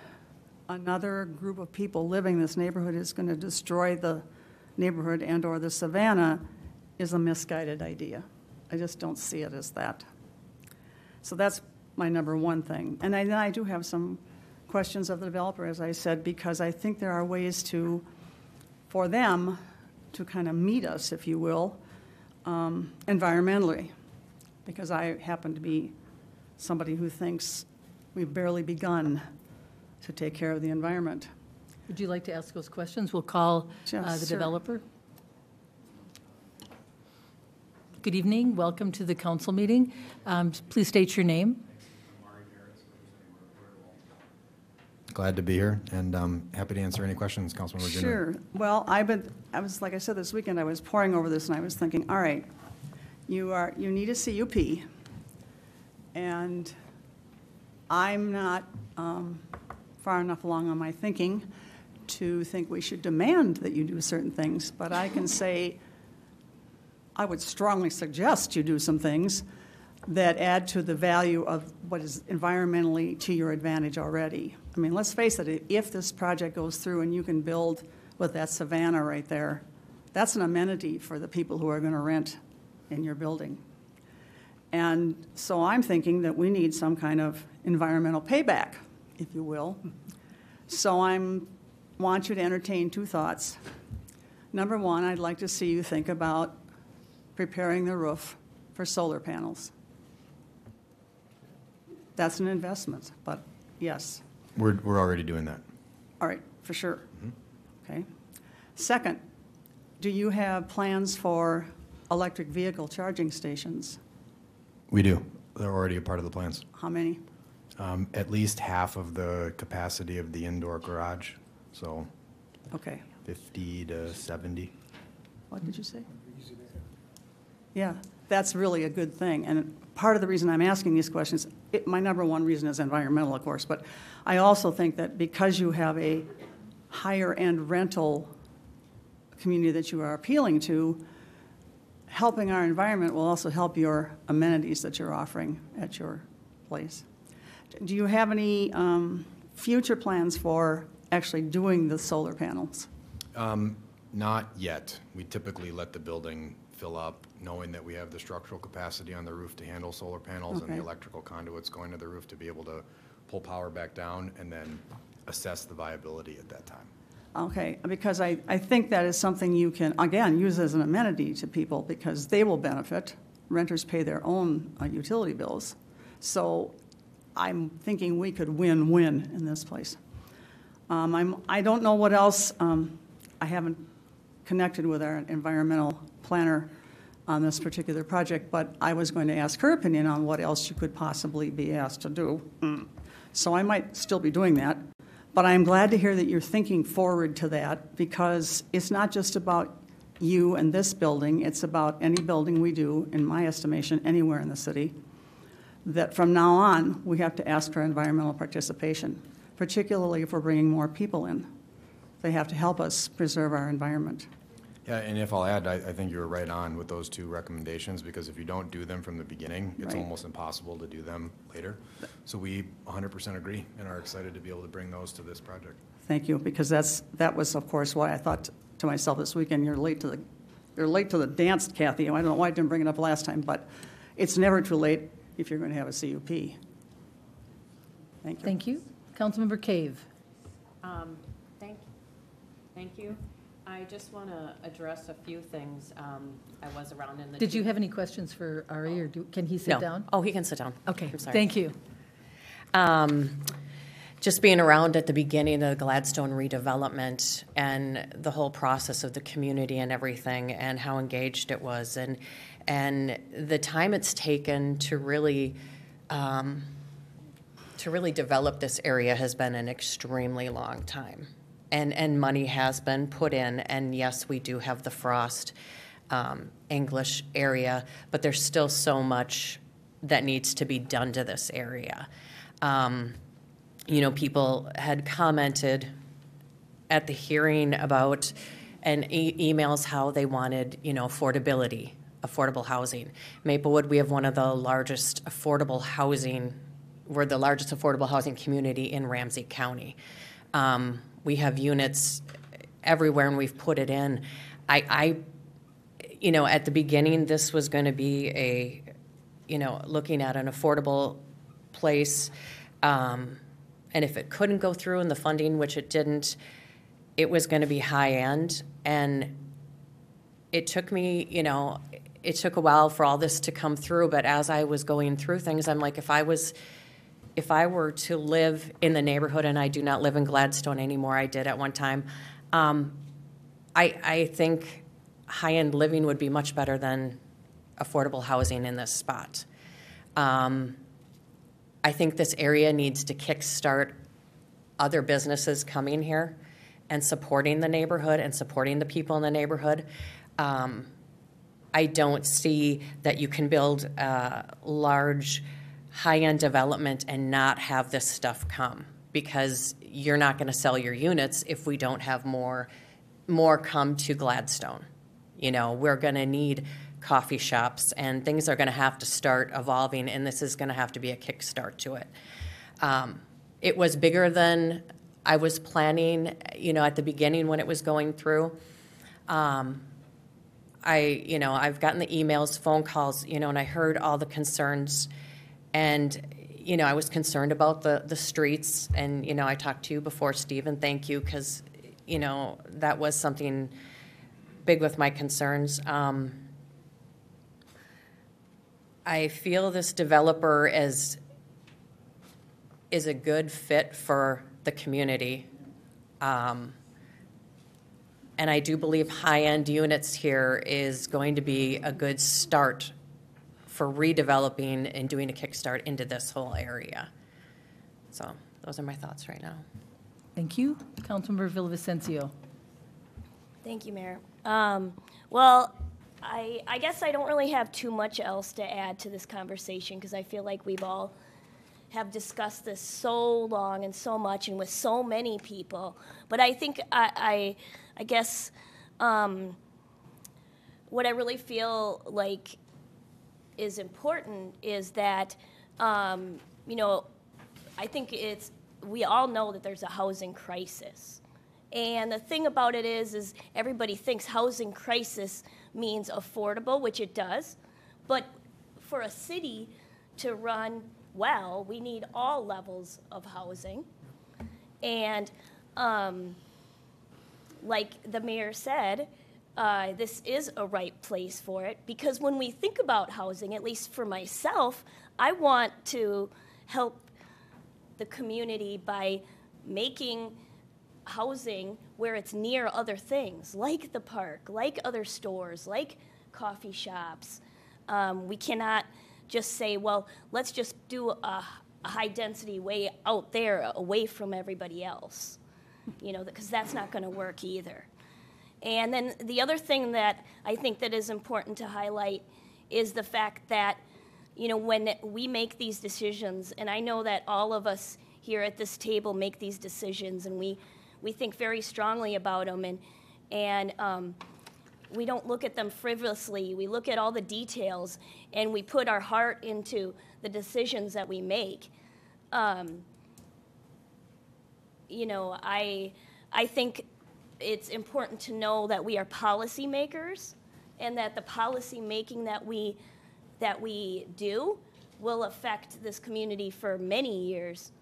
another group of people living in this neighborhood is going to destroy the neighborhood and or the savannah is a misguided idea. I just don't see it as that. So that's my number one thing. And then I do have some questions of the developer, as I said, because I think there are ways for them to kind of meet us, if you will, environmentally, because I happen to be somebody who thinks we've barely begun to take care of the environment. Would you like to ask those questions? We'll call the developer. Good evening. Welcome to the council meeting. Please state your name. Glad to be here, and happy to answer any questions, Councilmember Junior. Sure. Well, I was, like I said, this weekend, I was poring over this, and I was thinking, all right, you need a CUP, and I'm not far enough along on my thinking to think we should demand that you do certain things, but I can say I would strongly suggest you do some things that add to the value of what is environmentally to your advantage already. I mean, let's face it, if this project goes through and you can build with that savanna right there, that's an amenity for the people who are going to rent in your building. And so I'm thinking that we need some kind of environmental payback, if you will. So I want you to entertain two thoughts. Number one, I'd like to see you think about preparing the roof for solar panels. That's an investment, but yes. We're already doing that. All right, for sure. Okay. Second, do you have plans for electric vehicle charging stations? We do. They're already a part of the plans. How many? At least half of the capacity of the indoor garage, so Okay. 50 to 70. What did you say? Yeah, that's really a good thing. And part of the reason I'm asking these questions, my number one reason is environmental, of course, but I also think that because you have a higher-end rental community that you are appealing to, helping our environment will also help your amenities that you're offering at your place. Do you have any future plans for actually doing the solar panels? Not yet. We typically let the building fill up, knowing that we have the structural capacity on the roof to handle solar panels and Okay. the electrical conduits going to the roof to be able to pull power back down and then assess the viability at that time. Okay, because I think that is something you can, again, use as an amenity to people because they will benefit. Renters pay their own utility bills. So I'm thinking we could win-win in this place. I don't know what else. I haven't connected with our environmental planner on this particular project, but I was going to ask her opinion on what else you could possibly be asked to do. So I might still be doing that. But I'm glad to hear that you're thinking forward to that because it's not just about you and this building, it's about any building we do, in my estimation, anywhere in the city, that from now on, we have to ask for environmental participation, particularly if we're bringing more people in. They have to help us preserve our environment. Yeah, and if I'll add, I think you were right on with those two recommendations because if you don't do them from the beginning, it's Right. almost impossible to do them later. So we 100% agree and are excited to be able to bring those to this project. Thank you, because that was, of course, why I thought to myself this weekend, you're late to the dance, Kathy. I don't know why I didn't bring it up last time, but it's never too late if you're going to have a CUP. Thank you. Thank you. Councilmember Cave. Thank you. I just want to address a few things. I was around in the. Did you have any questions for Ari, or can he sit No. down? Oh, he can sit down. Okay, I'm sorry. thank you. Just being around at the beginning of the Gladstone redevelopment and the whole process of the community and everything and how engaged it was and the time it's taken to really develop this area has been an extremely long time. And money has been put in, and yes, we do have the Frost English area, but there's still so much that needs to be done to this area. People had commented at the hearing about, and emails how they wanted, affordability, affordable housing. Maplewood, we have one of the largest affordable housing, we're the largest affordable housing community in Ramsey County. We have units everywhere, and we've put it in. At the beginning, this was going to be looking at an affordable place. And if it couldn't go through in the funding, which it didn't, it was going to be high end. And it took me, it took a while for all this to come through. But as I was going through things, I'm like, if I were to live in the neighborhood, and I do not live in Gladstone anymore, I did at one time, I think high-end living would be much better than affordable housing in this spot. I think this area needs to kickstart other businesses coming here and supporting the neighborhood and supporting the people in the neighborhood. I don't see that you can build a large, high-end development and not have this stuff come, because you're not going to sell your units if we don't have more come to Gladstone. You know, we're going to need coffee shops, and things are going to have to start evolving, and this is going to have to be a kickstart to it. It was bigger than I was planning, you know, at the beginning when it was going through. I've gotten the emails, phone calls, you know, and I heard all the concerns, and, you know, I was concerned about the streets, and, you know, I talked to you before, Steve, and thank you, because, you know, that was something big with my concerns. I feel this developer is a good fit for the community. And I do believe high-end units here is going to be a good start for redeveloping and doing a kickstart into this whole area. So those are my thoughts right now. Thank you. Councilmember Villavicencio. Thank you, Mayor. Well, I guess I don't really have too much else to add to this conversation, because I feel like we've all have discussed this so long and so much and with so many people. But I think I guess what I really feel like is important is that, you know, I think we all know that there's a housing crisis. And the thing about it is everybody thinks housing crisis means affordable, which it does. But for a city to run well, we need all levels of housing. And like the mayor said, this is a right place for it, because when we think about housing, at least for myself, I want to help the community by making housing where it's near other things, like the park, like other stores, like coffee shops. We cannot just say, well, let's just do a high density way out there away from everybody else, you know, because that's not going to work either. And then the other thing that I think that is important to highlight is the fact that, you know, when we make these decisions, and I know that all of us here at this table make these decisions, and we think very strongly about them, and we don't look at them frivolously. We look at all the details, and we put our heart into the decisions that we make. You know, I think it's important to know that we are policymakers, and that the policy making that we do will affect this community for many years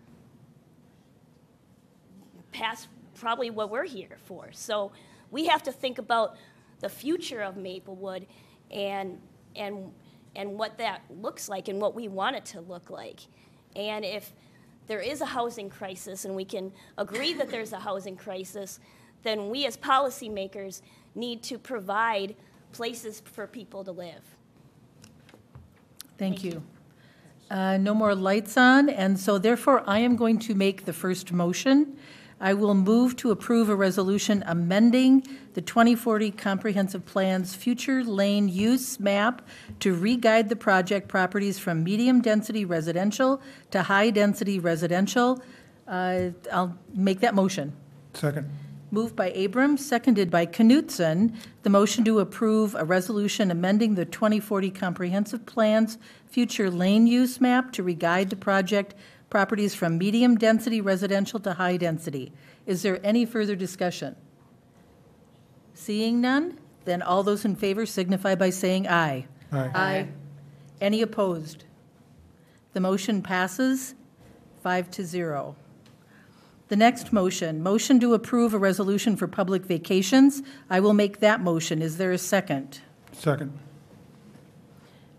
past probably what we're here for. So we have to think about the future of Maplewood and what that looks like and what we want it to look like. And if there is a housing crisis, and we can agree that there's a housing crisis, then we as policymakers need to provide places for people to live. Thank you. No more lights on, and so therefore I am going to make the first motion. I will move to approve a resolution amending the 2040 Comprehensive Plan's future lane use map to re-guide the project properties from medium-density residential to high-density residential. I'll make that motion. Second. Moved by Abrams, seconded by Knutson. The motion to approve a resolution amending the 2040 Comprehensive Plan's future lane use map to re-guide the project properties from medium-density residential to high-density. Is there any further discussion? Seeing none, then all those in favor signify by saying aye. Aye. Aye. Any opposed? The motion passes 5-0. The next motion to approve a resolution for public vacations. I will make that motion. Is there a second? Second.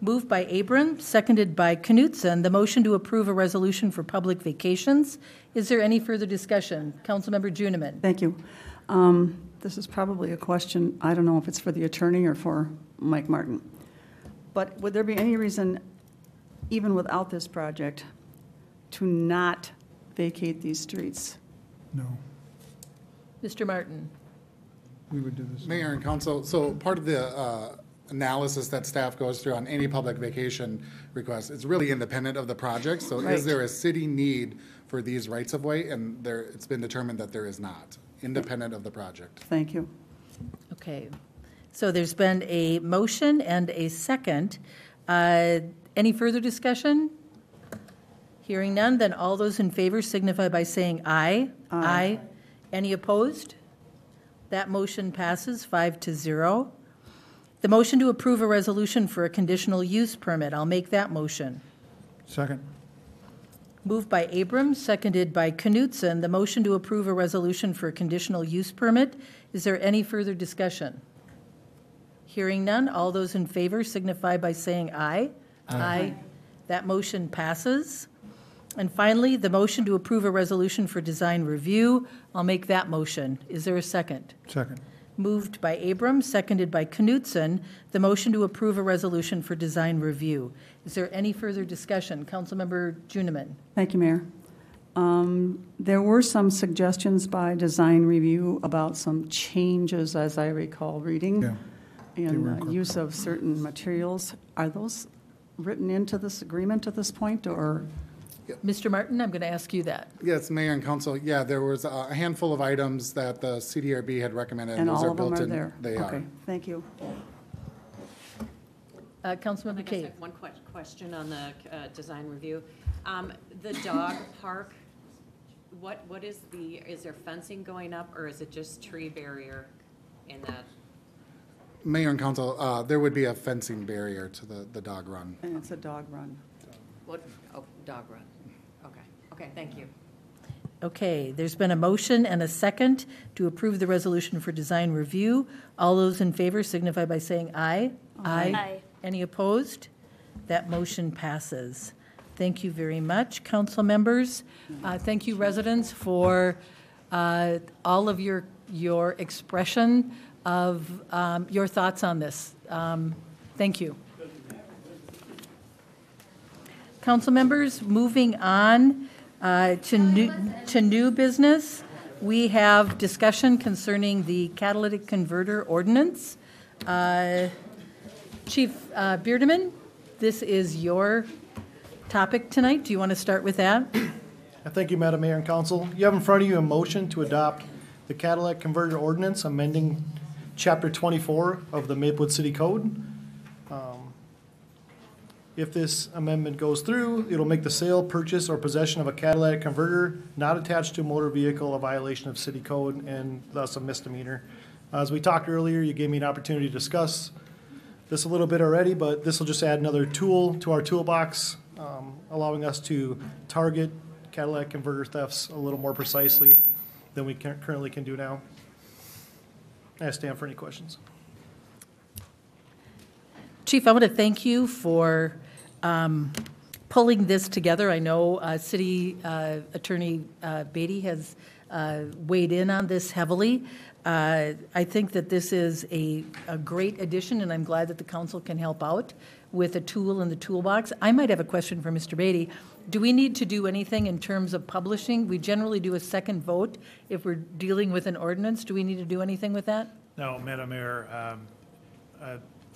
Moved by Abrams, seconded by Knutson, the motion to approve a resolution for public vacations. Is there any further discussion? Councilmember Juniman. Thank you. This is probably a question, I don't know if it's for the attorney or for Mike Martin. But would there be any reason, even without this project, to not vacate these streets No. Mr. Martin? We would do this. Mayor and council, so part of the analysis that staff goes through on any public vacation request is really independent of the project. So Right. is there a city need for these rights-of-way? And there, it's been determined that there is not, independent of the project. Thank you. Okay. So there's been a motion and a second. Any further discussion? Hearing none, then all those in favor signify by saying aye. Aye. Any opposed? That motion passes 5-0. The motion to approve a resolution for a conditional use permit, I'll make that motion. Second. Moved by Abrams, seconded by Knutson. The motion to approve a resolution for a conditional use permit. Is there any further discussion? Hearing none, all those in favor signify by saying aye. Aye. That motion passes. And finally, the motion to approve a resolution for design review. I'll make that motion. Is there a second? Second. Moved by Abrams, seconded by Knutson. The motion to approve a resolution for design review. Is there any further discussion? Councilmember Juniman. Thank you, Mayor. There were some suggestions by design review about some changes, as I recall reading, Yeah. They were in use of certain materials. Are those written into this agreement at this point, or? Mr. Martin, I'm going to ask you that. Yes, Mayor and council, yeah, there was a handful of items that the CDRB had recommended. And Those all are of them built are in. there? They Okay, are. thank you. Councilmember I Cave. have one question on the design review. The dog park, what is is there fencing going up, or is it just tree barrier in that? Mayor and council, there would be a fencing barrier to the dog run. And it's a dog run. What, oh, dog run. Okay, thank you. Okay, there's been a motion and a second to approve the resolution for design review. All those in favor signify by saying aye. Aye. Any opposed? That motion passes. Thank you very much, council members. Thank you, residents, for all of your expression of your thoughts on this. Thank you. Council members, moving on to new business, we have discussion concerning the catalytic converter ordinance. Chief Beardeman, this is your topic tonight. Do you want to start with that? Thank you, Madam Mayor and Council. You have in front of you a motion to adopt the catalytic converter ordinance amending Chapter 24 of the Maplewood City Code. If this amendment goes through, it'll make the sale, purchase, or possession of a catalytic converter not attached to a motor vehicle a violation of city code and thus a misdemeanor. As we talked earlier, you gave me an opportunity to discuss this a little bit already, but this will just add another tool to our toolbox, allowing us to target catalytic converter thefts a little more precisely than we currently can do now. I stand for any questions. Chief, I want to thank you for pulling this together. I know City Attorney Beatty has weighed in on this heavily. I think that this is a great addition, and I'm glad that the council can help out with a tool in the toolbox. I might have a question for Mr. Beatty. Do we need to do anything in terms of publishing? We generally do a second vote if we're dealing with an ordinance. Do we need to do anything with that? No, Madam Mayor.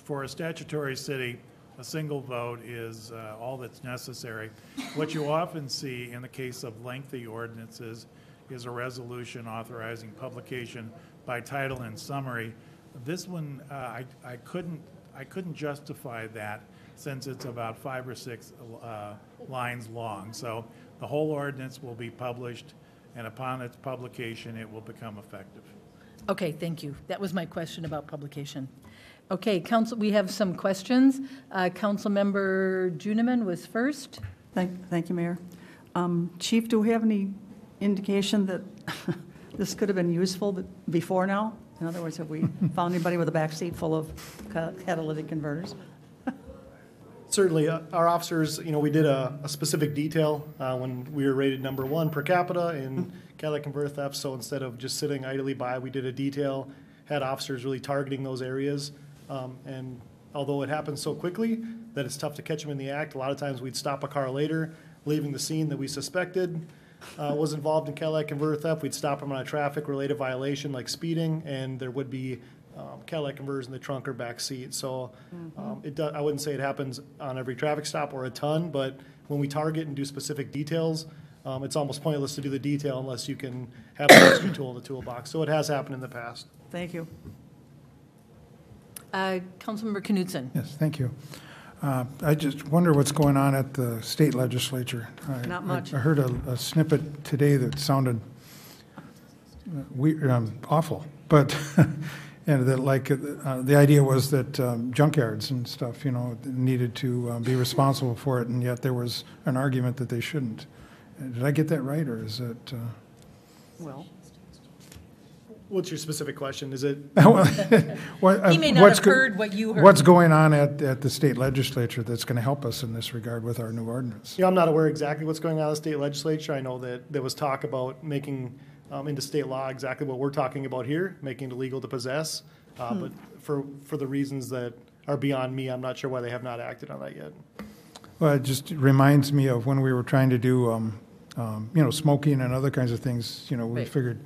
For a statutory city, a single vote is all that's necessary. What you often see in the case of lengthy ordinances is a resolution authorizing publication by title and summary. This one, I couldn't justify that since it's about 5 or 6 lines long. So the whole ordinance will be published, and upon its publication, it will become effective. Okay, thank you. That was my question about publication. Okay, council, we have some questions. Councilmember Juniman was first. Thank you, Mayor. Chief, do we have any indication that this could have been useful before now? In other words, have we found anybody with a back seat full of catalytic converters? Certainly, our officers, we did a specific detail when we were rated number 1 per capita in catalytic converter theft. So instead of just sitting idly by, we did a detail, had officers really targeting those areas. And although it happens so quickly that it's tough to catch them in the act, a lot of times we'd stop a car later, leaving the scene that we suspected, was involved in catalytic converter theft, we'd stop them on a traffic-related violation like speeding, and there would be catalytic converters in the trunk or back seat. So I wouldn't say it happens on every traffic stop or a ton, but when we target and do specific details, it's almost pointless to do the detail unless you can have an extra tool in the toolbox. So it has happened in the past. Thank you. Councilmember Knudsen. Yes, thank you. I just wonder what's going on at the state legislature. Not much. I heard a snippet today that sounded awful, but and that the idea was that junkyards and stuff, needed to be responsible for it, and yet there was an argument that they shouldn't. Did I get that right, or is it? Well. What's your specific question? Is it? He may not have heard what you heard. What's going on at the state legislature that's going to help us in this regard with our new ordinance? Yeah, I'm not aware exactly what's going on in the state legislature. I know that there was talk about making into state law exactly what we're talking about here, making it illegal to possess. But for the reasons that are beyond me, I'm not sure why they have not acted on that yet. Well, it just reminds me of when we were trying to do, smoking and other kinds of things. We figured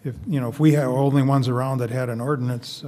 if we were only ones around that had an ordinance,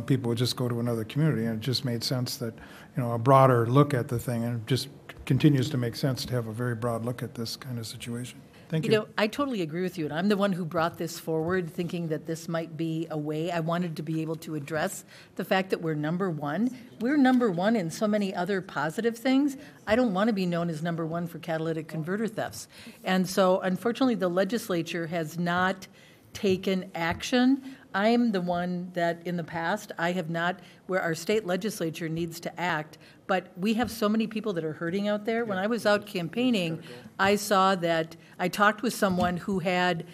people would just go to another community, and it just made sense that, a broader look at the thing, and it just continues to make sense to have a very broad look at this kind of situation. Thank you. I totally agree with you, and I'm the one who brought this forward, thinking that this might be a way. I wanted to be able to address the fact that we're number one. We're number one in so many other positive things. I don't want to be known as number one for catalytic converter thefts. And so, unfortunately, the legislature has not taken action. I'm the one that in the past, I have not, where our state legislature needs to act, but we have so many people that are hurting out there. When I was out campaigning, I saw that, I talked with someone who had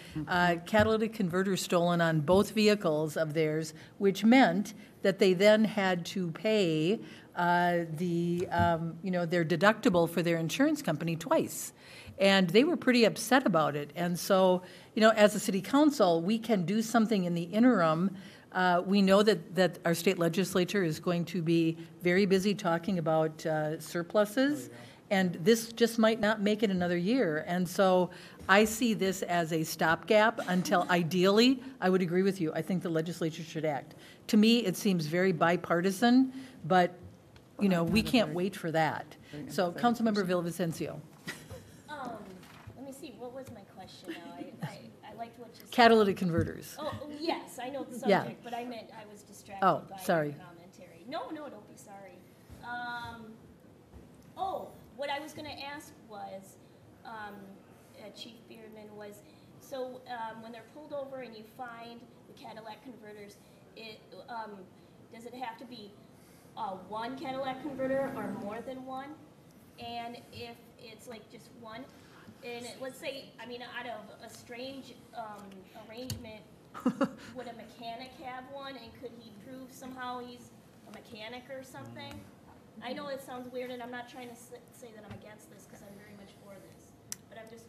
catalytic converters stolen on both vehicles of theirs, which meant that they then had to pay their deductible for their insurance company twice. And they were pretty upset about it. And so, as a city council, we can do something in the interim. We know that our state legislature is going to be very busy talking about surpluses, and this just might not make it another year. And so I see this as a stopgap until, ideally, I would agree with you, I think the legislature should act. To me, it seems very bipartisan, but, we can't wait for that. So, Councilmember Villavicencio. Let me see, what was my question now? I liked what you said. Catalytic converters. Oh, yes, I know the subject, Yeah. but I meant I was distracted by sorry. your commentary. No, don't be sorry. What I was going to ask was, Chief Beardman, was, so when they're pulled over and you find the Cadillac converters, does it have to be one Cadillac converter or more than one? And if it's like just one, and let's say, out of a strange arrangement, would a mechanic have one, and could he prove somehow he's a mechanic or something? I know it sounds weird, and I'm not trying to say that I'm against this, because I'm very much for this, but I'm just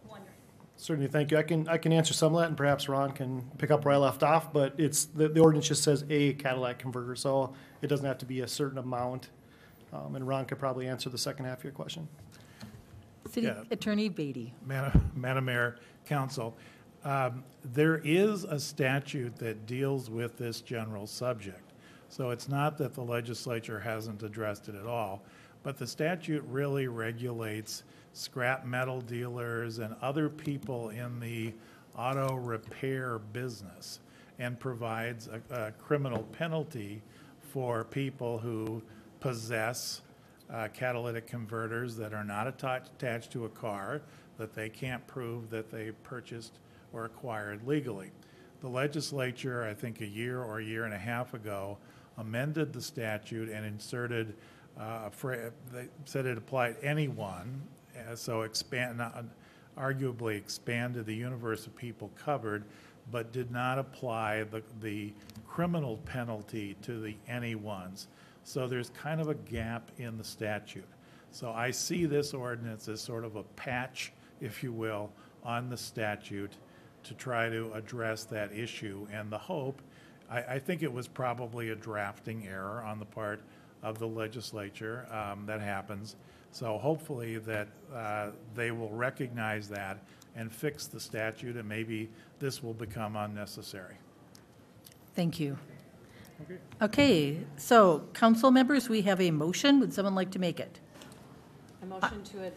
wondering. Certainly, thank you. I can answer some of that, and perhaps Ron can pick up where I left off, but it's the ordinance just says a Cadillac converter, so it doesn't have to be a certain amount. And Ron could probably answer the second half of your question. City Attorney Beatty. Madam Mayor, Council, there is a statute that deals with this general subject. So it's not that the legislature hasn't addressed it at all, but the statute really regulates scrap metal dealers and other people in the auto repair business, and provides a criminal penalty for people who possess catalytic converters that are not attached to a car, that they can't prove that they purchased or acquired legally. The legislature, I think a year or a year and a half ago, amended the statute and inserted they said it applied anyone, so arguably expanded the universe of people covered, but did not apply the criminal penalty to the anyones. So there's kind of a gap in the statute. So I see this ordinance as sort of a patch, if you will, on the statute to try to address that issue. And the hope, I think it was probably a drafting error on the part of the legislature. That happens. So hopefully that they will recognize that and fix the statute, and maybe this will become unnecessary. Thank you. Okay. Okay, so council members, we have a motion. Would someone like to make it? A motion to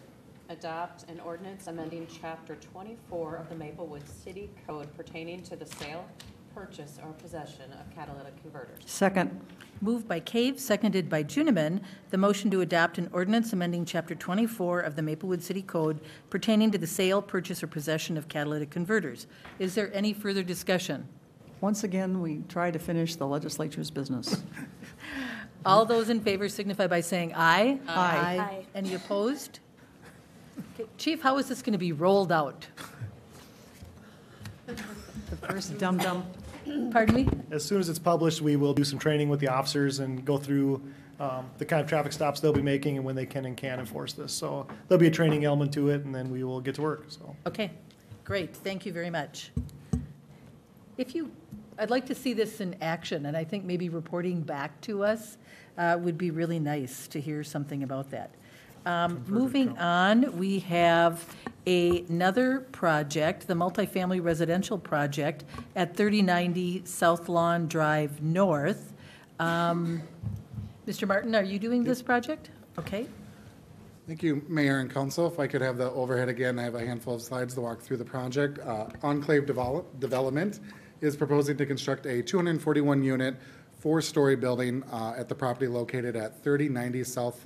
adopt an ordinance amending Chapter 24 of the Maplewood City Code pertaining to the sale, purchase, or possession of catalytic converters. Second. Moved by Cave, seconded by Juniman, the motion to adopt an ordinance amending Chapter 24 of the Maplewood City Code pertaining to the sale, purchase, or possession of catalytic converters. Is there any further discussion? Once again, we try to finish the legislature's business. All those in favor signify by saying aye. Aye. Aye. Any opposed? Okay, Chief, how is this going to be rolled out? The first dum-dum. Pardon me? As soon as it's published, we will do some training with the officers and go through the kind of traffic stops they'll be making and when they can and can't enforce this. So there'll be a training element to it, and then we will get to work. So. Okay, great. Thank you very much. I'd like to see this in action, and I think maybe reporting back to us would be really nice to hear something about that. Moving on, we have another project, the multifamily residential project at 3090 South Lawn Drive North. Mr. Martin, are you doing this project? Okay. Thank you, Mayor and Council. If I could have the overhead again, I have a handful of slides to walk through the project. Enclave Development is proposing to construct a 241-unit, 4-story building at the property located at 3090 South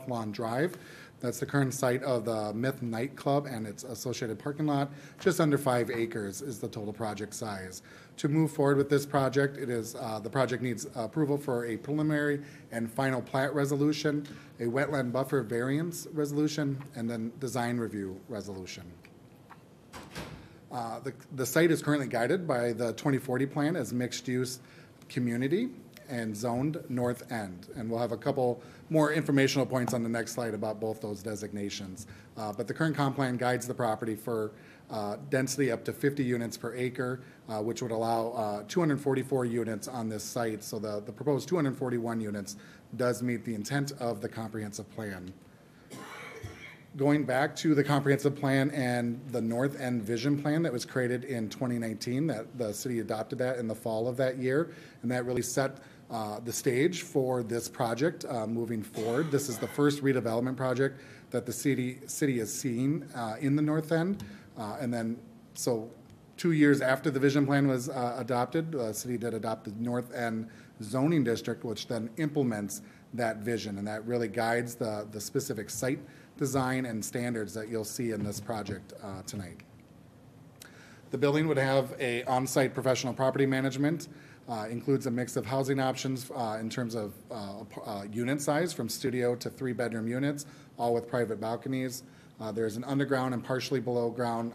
Lawn Drive. That's the current site of the Myth nightclub and its associated parking lot. Just under 5 acres is the total project size. To move forward with this project, the project needs approval for a preliminary and final plat resolution, a wetland buffer variance resolution, and then design review resolution. The site is currently guided by the 2040 plan as mixed-use community and zoned north end. And we'll have a couple more informational points on the next slide about both those designations. But the current comp plan guides the property for density up to 50 units per acre, which would allow 244 units on this site. So the proposed 241 units does meet the intent of the comprehensive plan. Going back to the comprehensive plan and the North End Vision Plan that was created in 2019, that the city adopted that in the fall of that year, and that really set the stage for this project moving forward. This is the first redevelopment project that the city has seen in the North End, and then so 2 years after the vision plan was adopted, the city did adopt the North End zoning district, which then implements that vision, and that really guides the specific site design and standards that you'll see in this project tonight. The building would have a on-site professional property management, includes a mix of housing options in terms of unit size from studio to 3-bedroom units, all with private balconies. There's an underground and partially below ground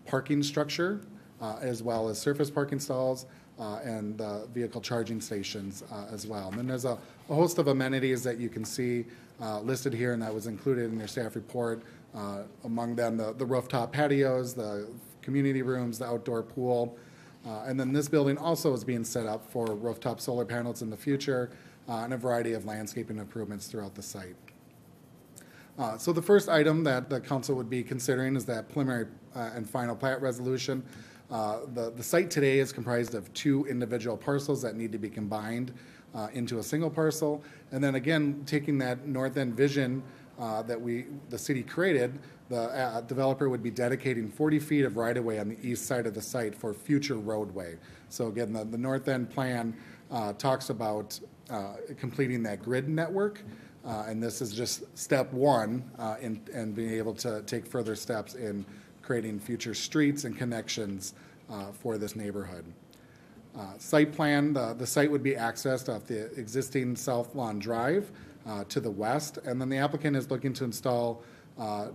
parking structure, as well as surface parking stalls and vehicle charging stations as well. And then there's a host of amenities that you can see listed here, and that was included in your staff report. Among them, the rooftop patios, the community rooms, the outdoor pool. And then this building also is being set up for rooftop solar panels in the future and a variety of landscaping improvements throughout the site. So the first item that the council would be considering is that preliminary and final plat resolution. The site today is comprised of 2 individual parcels that need to be combined into a single parcel. And then again, taking that North End vision that the city created, the developer would be dedicating 40 feet of right-of-way on the east side of the site for future roadway. So again, the North End plan talks about completing that grid network, and this is just step 1 in being able to take further steps in creating future streets and connections for this neighborhood. Site plan, the site would be accessed off the existing South Lawn Drive to the west, and then the applicant is looking to install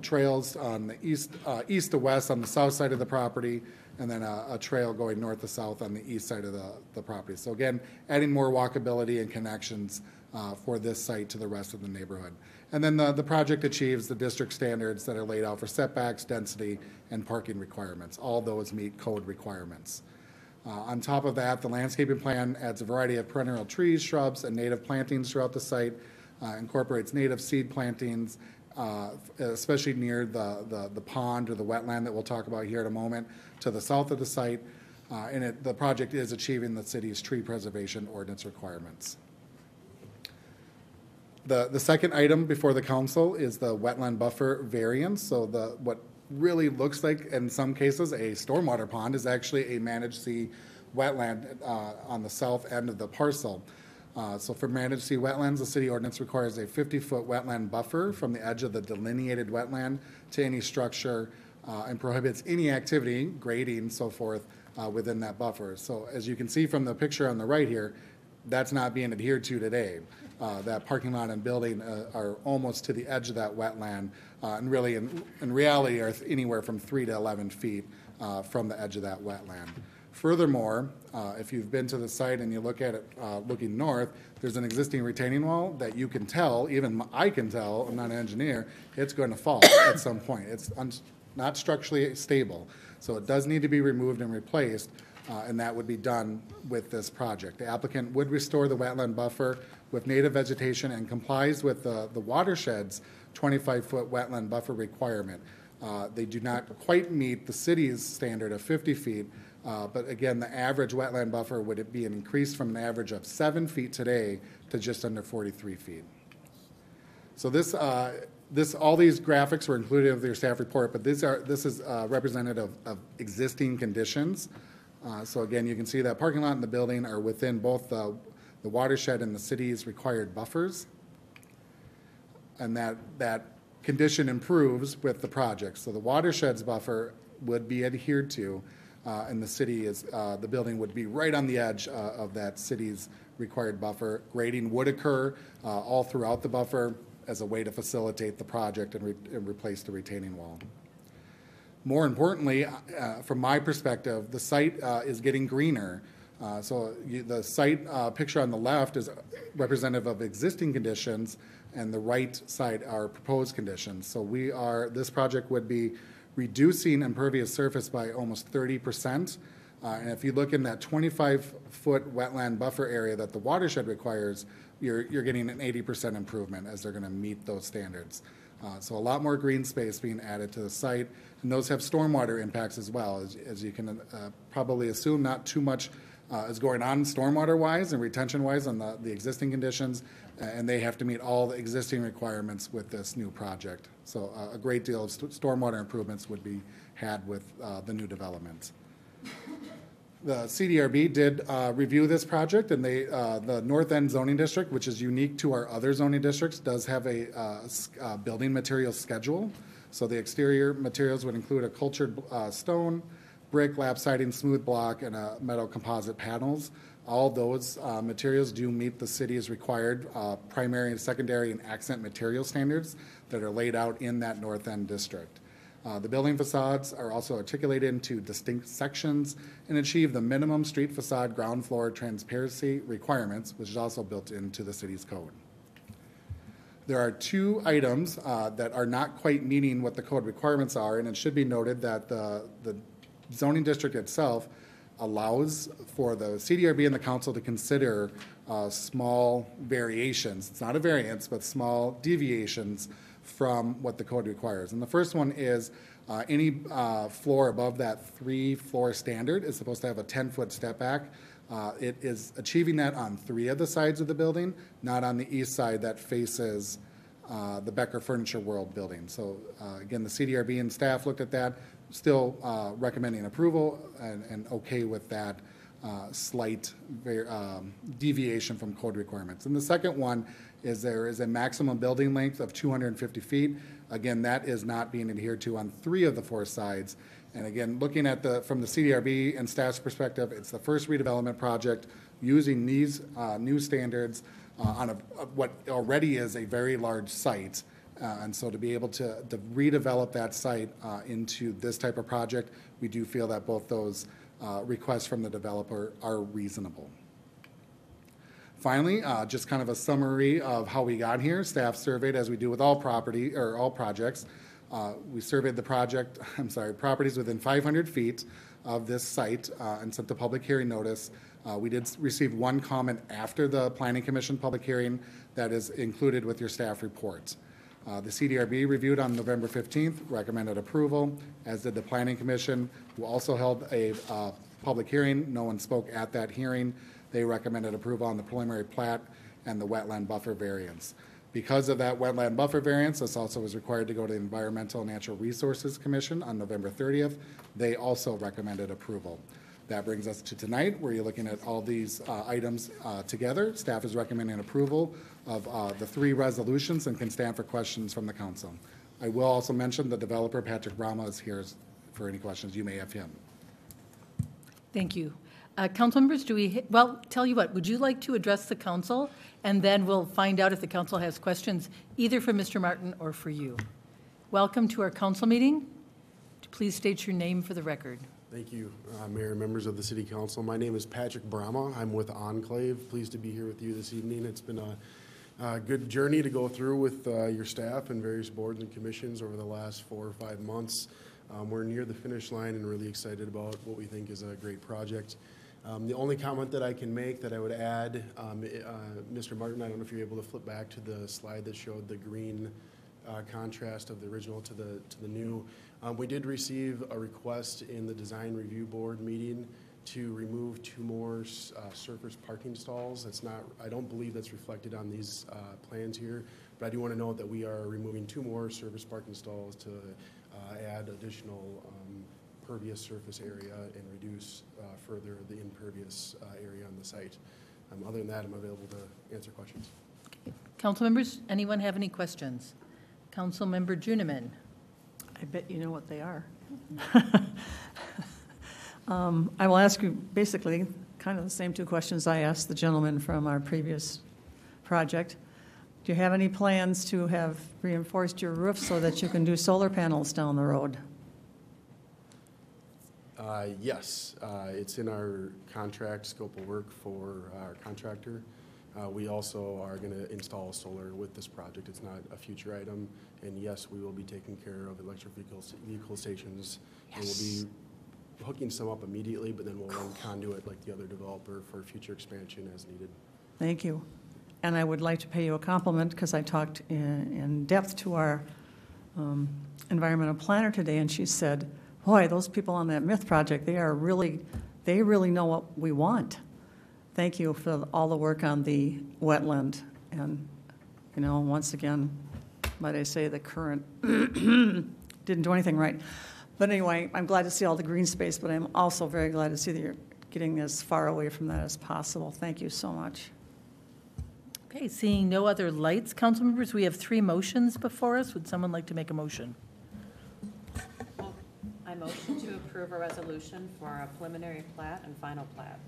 trails on the east to west on the south side of the property, and then a trail going north to south on the east side of the property. So again, adding more walkability and connections for this site to the rest of the neighborhood. And then the project achieves the district standards that are laid out for setbacks, density, and parking requirements. All those meet code requirements. On top of that, the landscaping plan adds a variety of perennial trees, shrubs, and native plantings throughout the site, incorporates native seed plantings, especially near the pond or the wetland that we'll talk about here in a moment, to the south of the site. And the project is achieving the city's tree preservation ordinance requirements. The second item before the council is the wetland buffer variance. So what really looks like, in some cases, a stormwater pond is actually a managed sea wetland on the south end of the parcel. So for managed sea wetlands, the city ordinance requires a 50-foot wetland buffer from the edge of the delineated wetland to any structure and prohibits any activity, grading, so forth, within that buffer. So as you can see from the picture on the right here, that's not being adhered to today. That parking lot and building are almost to the edge of that wetland, and really, in reality, are anywhere from 3 to 11 feet from the edge of that wetland. Furthermore, if you've been to the site and you look at it looking north, there's an existing retaining wall that you can tell, even I can tell, I'm not an engineer, it's going to fall at some point. It's not structurally stable, so it does need to be removed and replaced, and that would be done with this project. The applicant would restore the wetland buffer with native vegetation and complies with the watershed's 25-foot wetland buffer requirement. They do not quite meet the city's standard of 50 feet, but again, the average wetland buffer would be an increase from an average of 7 feet today to just under 43 feet. So all these graphics were included with your staff report, but this is representative of existing conditions. So again, you can see that parking lot and the building are within both the watershed and the city's required buffers, and that condition improves with the project. So the watershed's buffer would be adhered to, and the building would be right on the edge of that city's required buffer. Grading would occur all throughout the buffer as a way to facilitate the project and replace the retaining wall. More importantly, from my perspective, the site is getting greener. The site picture on the left is representative of existing conditions, and the right side are proposed conditions. So this project would be reducing impervious surface by almost 30%. And if you look in that 25-foot wetland buffer area that the watershed requires, you're getting an 80% improvement as they're going to meet those standards. So a lot more green space being added to the site, and those have stormwater impacts as well. As you can probably assume, not too much is going on stormwater-wise and retention-wise on the existing conditions, and they have to meet all the existing requirements with this new project. So a great deal of stormwater improvements would be had with the new development. The CDRB did review this project, and the North End zoning district, which is unique to our other zoning districts, does have a building materials schedule. So the exterior materials would include a cultured stone, brick, lap siding, smooth block, and metal composite panels. All those materials do meet the city's required primary and secondary and accent material standards that are laid out in that North End district. The building facades are also articulated into distinct sections and achieve the minimum street facade ground floor transparency requirements, which is also built into the city's code. There are two items that are not quite meeting what the code requirements are, and it should be noted that the zoning district itself allows for the CDRB and the council to consider small variations. It's not a variance, but small deviations from what the code requires. And the first one is any floor above that 3-floor standard is supposed to have a 10-foot step back. It is achieving that on 3 of the sides of the building, not on the east side that faces the Becker Furniture World building. So again, the CDRB and staff looked at that, still recommending approval and okay with that slight deviation from code requirements. And the second one is there is a maximum building length of 250 feet. Again, that is not being adhered to on 3 of the 4 sides. And again, looking at from the CDRB and staff's perspective, it's the first redevelopment project using these new standards on what already is a very large site. And so to be able to redevelop that site into this type of project, we do feel that both those requests from the developer are reasonable. Finally, just kind of a summary of how we got here. Staff surveyed, as we do with all projects. We surveyed the properties within 500 feet of this site and sent the public hearing notice. We did receive one comment after the Planning Commission public hearing that is included with your staff report. The CDRB reviewed on November 15th, recommended approval, as did the Planning Commission, who also held a public hearing. No one spoke at that hearing. They recommended approval on the preliminary plat and the wetland buffer variance. Because of that wetland buffer variance, this also was required to go to the Environmental and Natural Resources Commission on November 30th. They also recommended approval. That brings us to tonight, where you're looking at all these items together. Staff is recommending approval of the 3 resolutions and can stand for questions from the council. I will also mention the developer, Patrick Brahma, is here for any questions you may have him. Thank you. Council members, well, tell you what, would you like to address the council? And then we'll find out if the council has questions, either for Mr. Martin or for you. Welcome to our council meeting. Please state your name for the record. Thank you, Mayor and members of the City Council. My name is Patrick Brahma. I'm with Enclave. Pleased to be here with you this evening. It's been a good journey to go through with your staff and various boards and commissions over the last 4 or 5 months. We're near the finish line and really excited about what we think is a great project. The only comment that I can make that I would add, Mr. Martin, I don't know if you're able to flip back to the slide that showed the green contrast of the original to the new. We did receive a request in the Design Review Board meeting to remove 2 more surface parking stalls. That's not, I don't believe that's reflected on these plans here, but I do want to note that we are removing 2 more surface parking stalls to add additional pervious surface area and reduce further the impervious area on the site. Other than that, I'm available to answer questions. Council members, anyone have any questions? Council member Juniman. I bet you know what they are. I will ask you basically kind of the same 2 questions I asked the gentleman from our previous project. Do you have any plans to have reinforced your roof so that you can do solar panels down the road? Yes, it's in our contract scope of work for our contractor. We also are going to install solar with this project. It's not a future item. And yes, we will be taking care of electric vehicle stations. Yes. And we'll be hooking some up immediately, but then we'll run conduit like the other developer for future expansion as needed. Thank you. And I would like to pay you a compliment because I talked in depth to our environmental planner today, and she said, boy, those people on that myth project, they really know what we want. Thank you for all the work on the wetland. And, once again, might I say the current didn't do anything right. But anyway, I'm glad to see all the green space, but I'm also very glad to see that you're getting as far away from that as possible. Thank you so much. Okay, seeing no other lights, council members, we have 3 motions before us. Would someone like to make a motion? I motion to approve a resolution for a preliminary plat and final plat.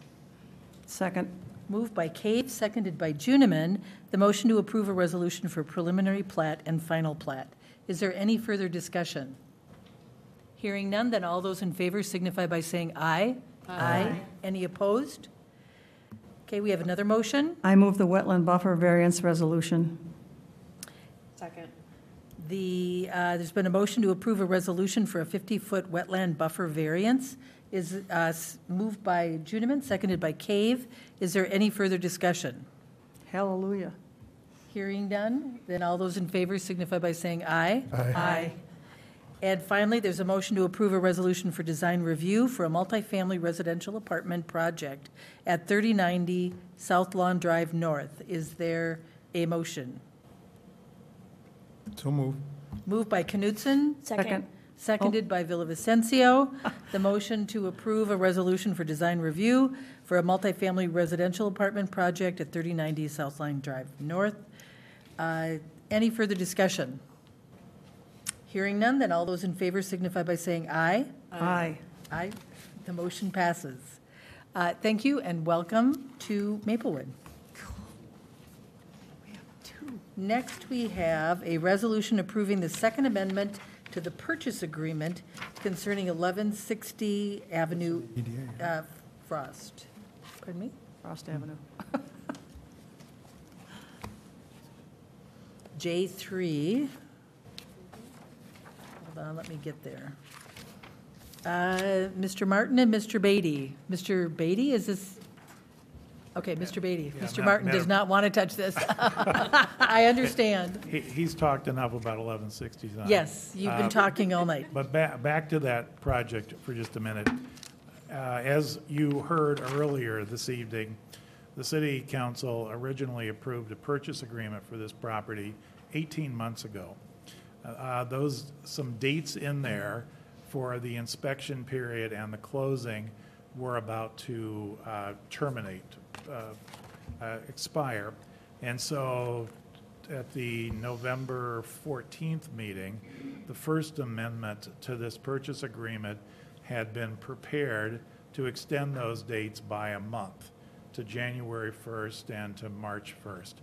Second. Moved by Cave, seconded by Juniman. The motion to approve a resolution for preliminary plat and final plat. Is there any further discussion? Hearing none, then all those in favor signify by saying aye. Aye. Any opposed? Okay, we have another motion. I move the wetland buffer variance resolution. Second. There's been a motion to approve a resolution for a 50-foot wetland buffer variance. Is moved by Juniman, seconded by Cave. Is there any further discussion? Hallelujah. Hearing none, then all those in favor signify by saying aye. Aye. Aye. And finally, there's a motion to approve a resolution for design review for a multifamily residential apartment project at 3090 South Lawn Drive North. Is there a motion? So move. Moved by Knutson. Second. Seconded by Villavicencio. The motion to approve a resolution for design review for a multifamily residential apartment project at 3090 South Line Drive North. Any further discussion? Hearing none, then all those in favor signify by saying aye. Aye. Aye. The motion passes. Thank you and welcome to Maplewood. Next, we have a resolution approving the Second Amendment to the purchase agreement concerning 1160 Avenue Frost. Pardon me? Frost Avenue. J3. Hold on, let me get there. Mr. Martin and Mr. Beatty. Mr. Beatty, is this? Okay, Mr. Beatty. Yeah, Mr. Martin does not want to touch this. I understand. He's talked enough about 1169. Yes, you've been talking all night. But back to that project for just a minute. As you heard earlier this evening, the city council originally approved a purchase agreement for this property 18 months ago. Some dates in there for the inspection period and the closing were about to expire. And so at the November 14th meeting, the first amendment to this purchase agreement had been prepared to extend those dates by a month to January 1st and to March 1st.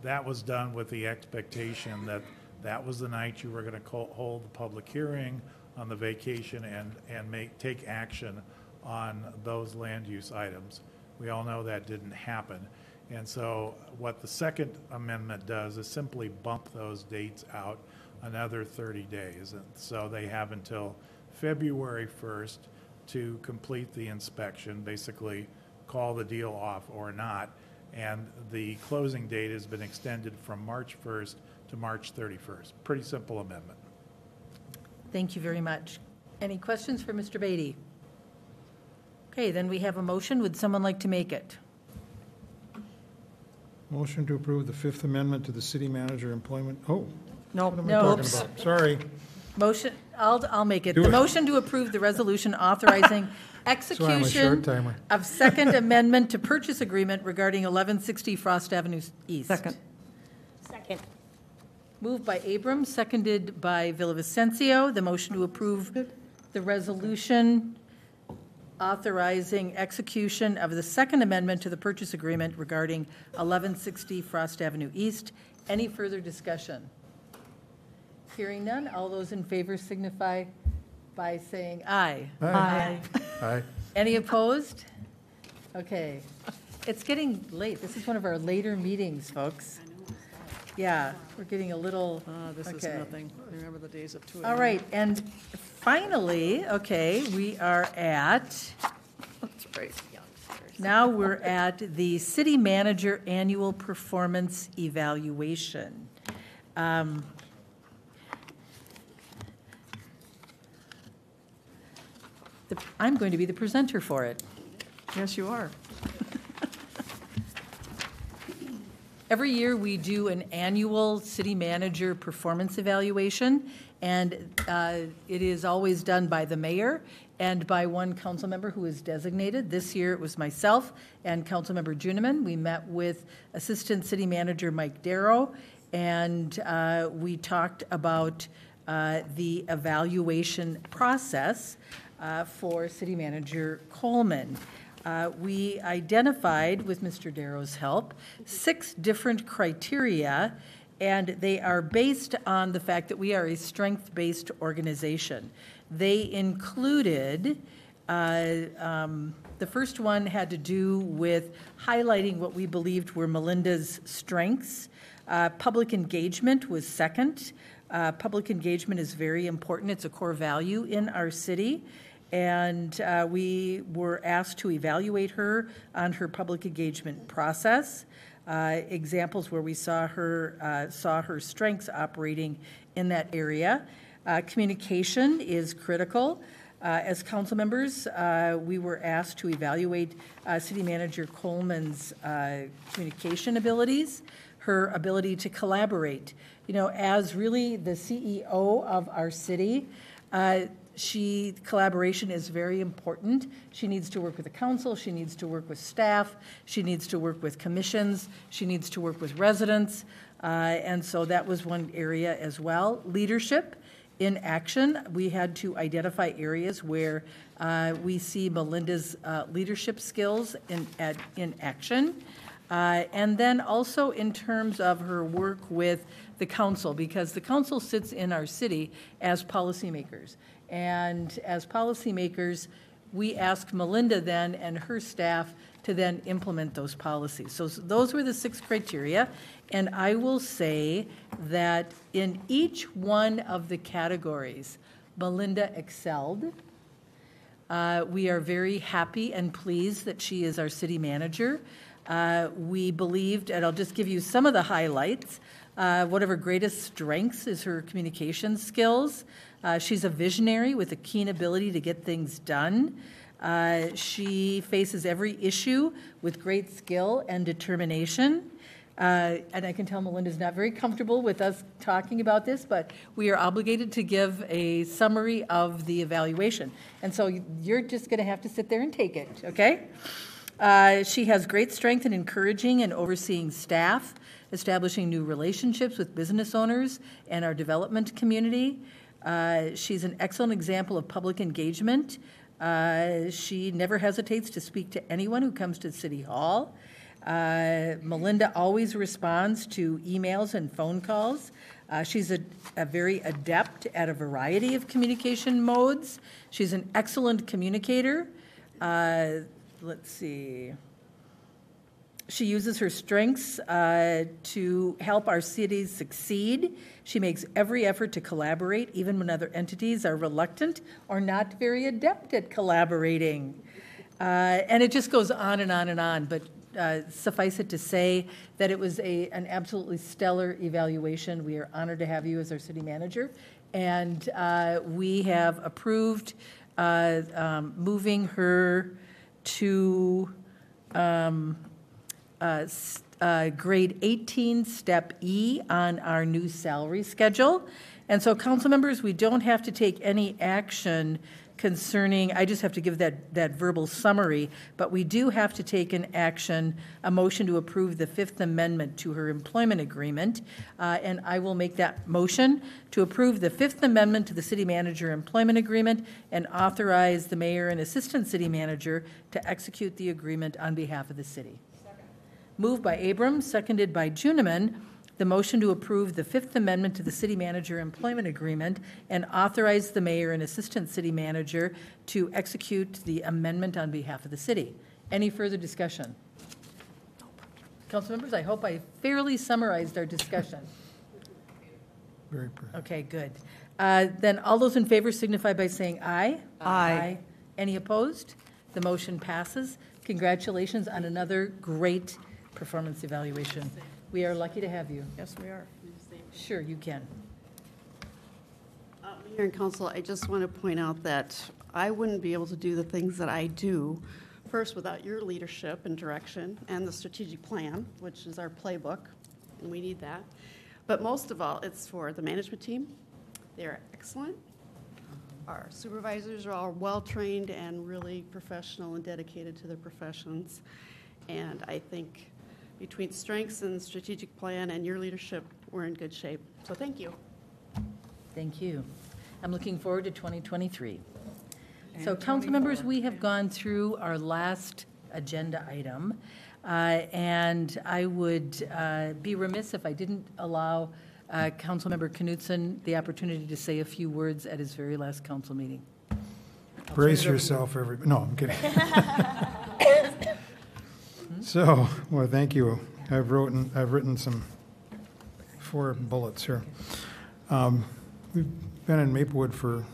That was done with the expectation that that was the night you were going to hold the public hearing on the vacation and take action on those land use items. We all know that didn't happen. And so what the second amendment does is simply bump those dates out another 30 days. And so they have until February 1st to complete the inspection, basically call the deal off or not. And the closing date has been extended from March 1st to March 31st. Pretty simple amendment. Thank you very much. Any questions for Mr. Beatty? Okay, then we have a motion. Would someone like to make it? Motion to approve the Fifth Amendment to the city manager employment. Oh, No, what am I No. talking Oops. about? Sorry. Motion, I'll make it. Do The it. motion to approve the resolution authorizing So I'm a execution short timer. of Second Amendment to purchase agreement regarding 1160 Frost Avenue East. Second. Second. Moved by Abrams, seconded by Villavicencio. The motion to approve the resolution authorizing execution of the Second Amendment to the purchase agreement regarding 1160 Frost Avenue East. Any further discussion? Hearing none, all those in favor signify by saying aye. Aye. Aye. Any opposed? Okay. It's getting late. This is one of our later meetings, folks. Yeah, we're getting a little, This is okay. nothing. Remember the days of 2 All right, and finally, okay, we are at, That's right. now we're at the city manager annual performance evaluation. I'm going to be the presenter for it. Yes, you are. Every year, we do an annual city manager performance evaluation, and it is always done by the mayor and by one council member who is designated. This year, it was myself and Councilmember Juniman. We met with Assistant City Manager Mike Darrow, and we talked about the evaluation process for City Manager Coleman. We identified, with Mr. Darrow's help, 6 different criteria, and they are based on the fact that we are a strength-based organization. They included, the first one had to do with highlighting what we believed were Melinda's strengths. Public engagement was second. Public engagement is very important. It's a core value in our city. And we were asked to evaluate her on her public engagement process. Examples where we saw her strengths operating in that area. Communication is critical. As council members, we were asked to evaluate City Manager Coleman's communication abilities, her ability to collaborate. You know, as really the CEO of our city, collaboration is very important. She needs to work with the council, she needs to work with staff, she needs to work with commissions, she needs to work with residents, and so that was one area as well. Leadership in action, we had to identify areas where we see Melinda's leadership skills in action. And then also in terms of her work with the council, because the council sits in our city as policymakers. And as policymakers, we asked Melinda then and her staff to then implement those policies. So those were the 6 criteria. And I will say that in each one of the categories, Melinda excelled. We are very happy and pleased that she is our city manager. We believed, and I'll just give you some of the highlights. One of her greatest strengths is her communication skills. She's a visionary with a keen ability to get things done. She faces every issue with great skill and determination. And I can tell Melinda's not very comfortable with us talking about this, but we are obligated to give a summary of the evaluation. And so you're just going to have to sit there and take it, okay? She has great strength in encouraging and overseeing staff, establishing new relationships with business owners and our development community. She's an excellent example of public engagement. She never hesitates to speak to anyone who comes to City Hall. Melinda always responds to emails and phone calls. She's a very adept at a variety of communication modes. She's an excellent communicator. Let's see. She uses her strengths to help our cities succeed. She makes every effort to collaborate, even when other entities are reluctant or not very adept at collaborating. And it just goes on and on and on, but suffice it to say that it was an absolutely stellar evaluation. We are honored to have you as our city manager, and we have approved moving her to grade 18, step E on our new salary schedule. And so, council members, we don't have to take any action concerning, I just have to give that verbal summary, but we do have to take an action, a motion to approve the Fifth Amendment to her employment agreement. And I will make that motion to approve the Fifth Amendment to the city manager employment agreement and authorize the mayor and assistant city manager to execute the agreement on behalf of the city. Second. Moved by Abrams, seconded by Juniman. The motion to approve the Fifth Amendment to the city manager employment agreement and authorize the mayor and assistant city manager to execute the amendment on behalf of the city. Any further discussion? Council members, I hope I fairly summarized our discussion. Very perfect. Okay, good. Then all those in favor signify by saying aye. Aye. Any opposed? The motion passes. Congratulations on another great performance evaluation. We are lucky to have you. Yes, we are. Sure, you can. Mayor and Council, I just want to point out that I wouldn't be able to do the things that I do, first, without your leadership and direction and the strategic plan, which is our playbook, and we need that. But most of all, it's for the management team. They're excellent. Our supervisors are all well-trained and really professional and dedicated to their professions. And I think between strengths and strategic plan and your leadership, we're in good shape. So thank you. Thank you. I'm looking forward to 2023. So council members, we have gone through our last agenda item, and I would be remiss if I didn't allow Councilmember Knudsen the opportunity to say a few words at his very last council meeting. Brace yourself, everybody. No, I'm kidding. So, well, thank you. I've written some 4 bullets here. We've been in Maplewood for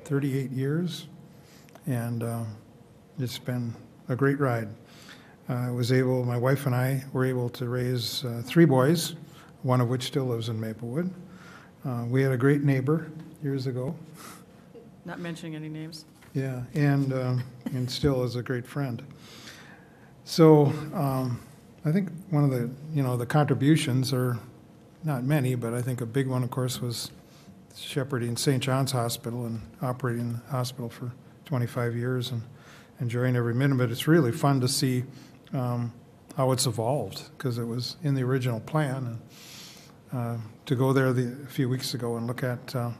38 years, and it's been a great ride. My wife and I were able to raise 3 boys, one of which still lives in Maplewood. We had a great neighbor years ago. Not mentioning any names. Yeah, and still is a great friend. So I think one of the contributions are not many, but I think a big one, of course, was shepherding St. John's Hospital and operating the hospital for 25 years and enjoying every minute of it. It's really fun to see how it's evolved, because it was in the original plan. And to go there a few weeks ago and look at a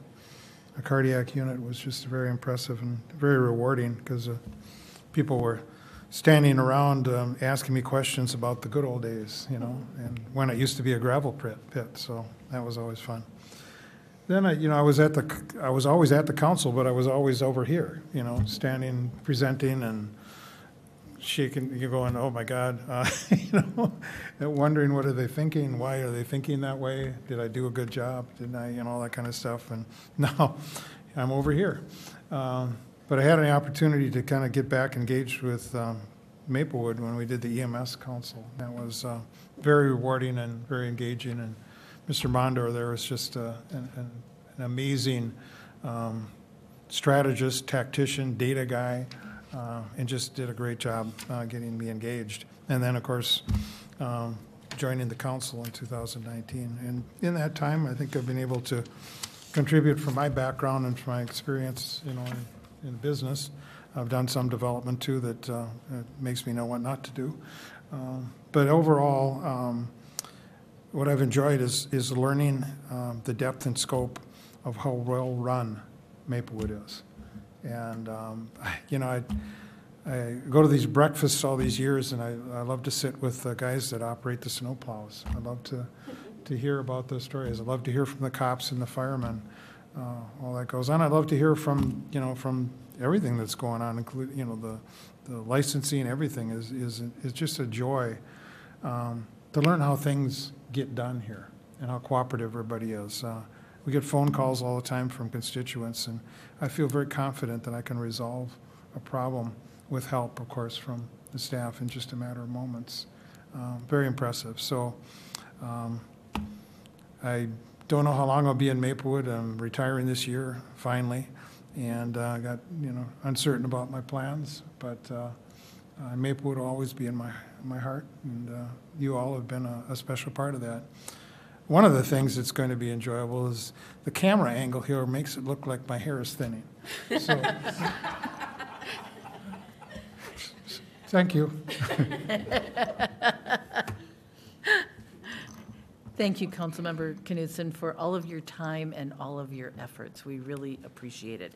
cardiac unit was just very impressive and very rewarding, because people were standing around asking me questions about the good old days, and when it used to be a gravel pit. So that was always fun. Then I was always at the council, but I was always over here, standing, presenting, and shaking. You're going, oh my God, wondering what are they thinking? Why are they thinking that way? Did I do a good job? Didn't I? All that kind of stuff. And now I'm over here. But I had an opportunity to kind of get back engaged with Maplewood when we did the EMS council. That was very rewarding and very engaging. And Mr. Mondor there was just an amazing strategist, tactician, data guy, and just did a great job getting me engaged. And then, of course, joining the council in 2019. And in that time, I think I've been able to contribute from my background and from my experience, in business. I've done some development too that makes me know what not to do. But overall, what I've enjoyed is learning the depth and scope of how well run Maplewood is. And, I go to these breakfasts all these years, and I love to sit with the guys that operate the snowplows. I love to hear about those stories. I love to hear from the cops and the firemen, all that goes on. I love to hear from everything that's going on, including the licensing. Everything is just a joy to learn how things get done here and how cooperative everybody is. We get phone calls all the time from constituents, and I feel very confident that I can resolve a problem with help, of course, from the staff in just a matter of moments. Very impressive. So I don't know how long I'll be in Maplewood. I'm retiring this year, finally, and I got uncertain about my plans, but Maplewood will always be in my heart, and you all have been a special part of that. One of the things that's going to be enjoyable is the camera angle here makes it look like my hair is thinning. So, thank you. Thank you, Councilmember Knudsen, for all of your time and all of your efforts. We really appreciate it.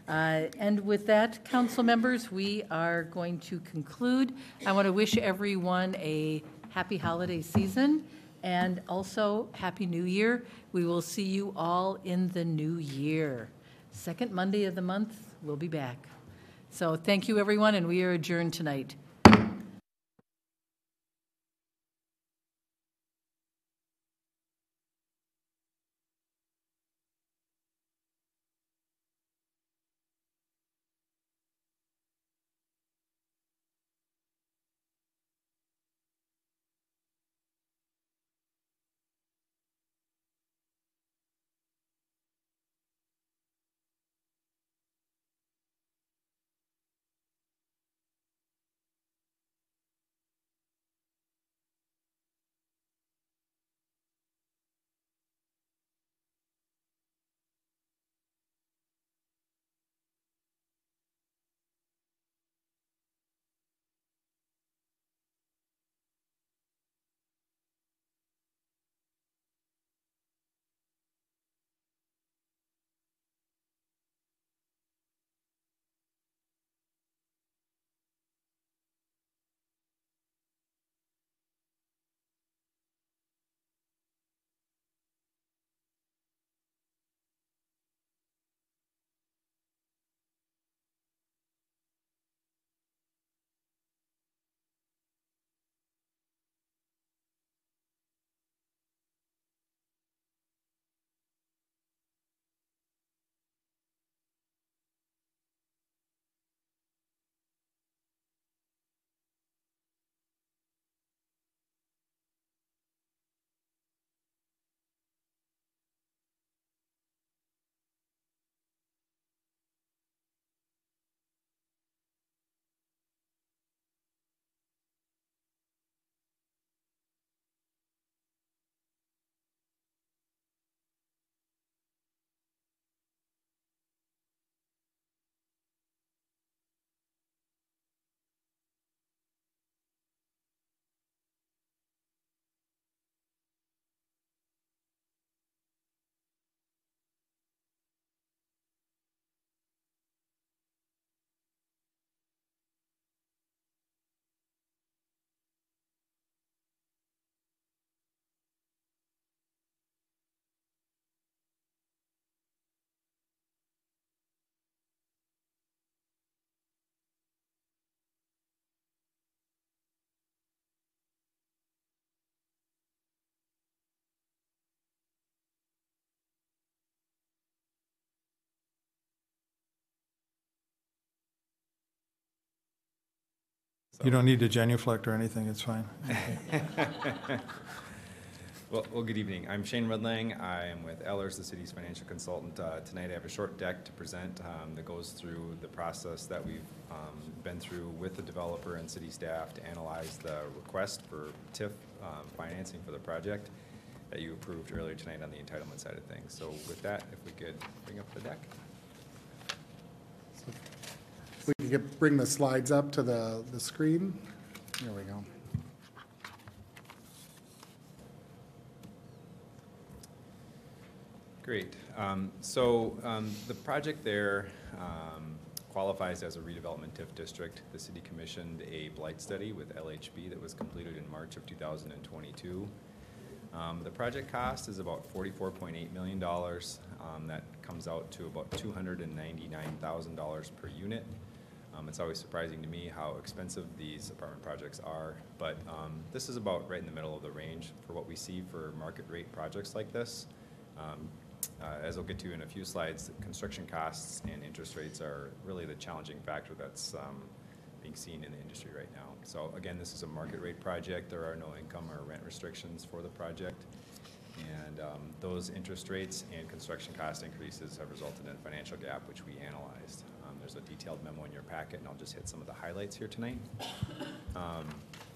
And with that, council members, we are going to conclude. I want to wish everyone a happy holiday season and also Happy New Year. We will see you all in the new year. Second Monday of the month, we'll be back. So thank you, everyone, and we are adjourned tonight. You don't need to genuflect or anything, it's fine. Well, good evening. I'm Shane Rudlang. I am with Ehlers, the city's financial consultant. Tonight I have a short deck to present that goes through the process that we've been through with the developer and city staff to analyze the request for TIF financing for the project that you approved earlier tonight on the entitlement side of things. So with that, if we could bring up the deck. We can bring the slides up to the screen. There we go. Great. The project there qualifies as a redevelopment TIF district. The city commissioned a blight study with LHB that was completed in March of 2022. The project cost is about $44.8 million. That comes out to about $299,000 per unit. It's always surprising to me how expensive these apartment projects are, but this is about right in the middle of the range for what we see for market rate projects like this. As I'll get to in a few slides, construction costs and interest rates are really the challenging factor that's being seen in the industry right now. So again, this is a market rate project. There are no income or rent restrictions for the project. And those interest rates and construction cost increases have resulted in a financial gap, which we analyzed. There's a detailed memo in your packet, and I'll just hit some of the highlights here tonight.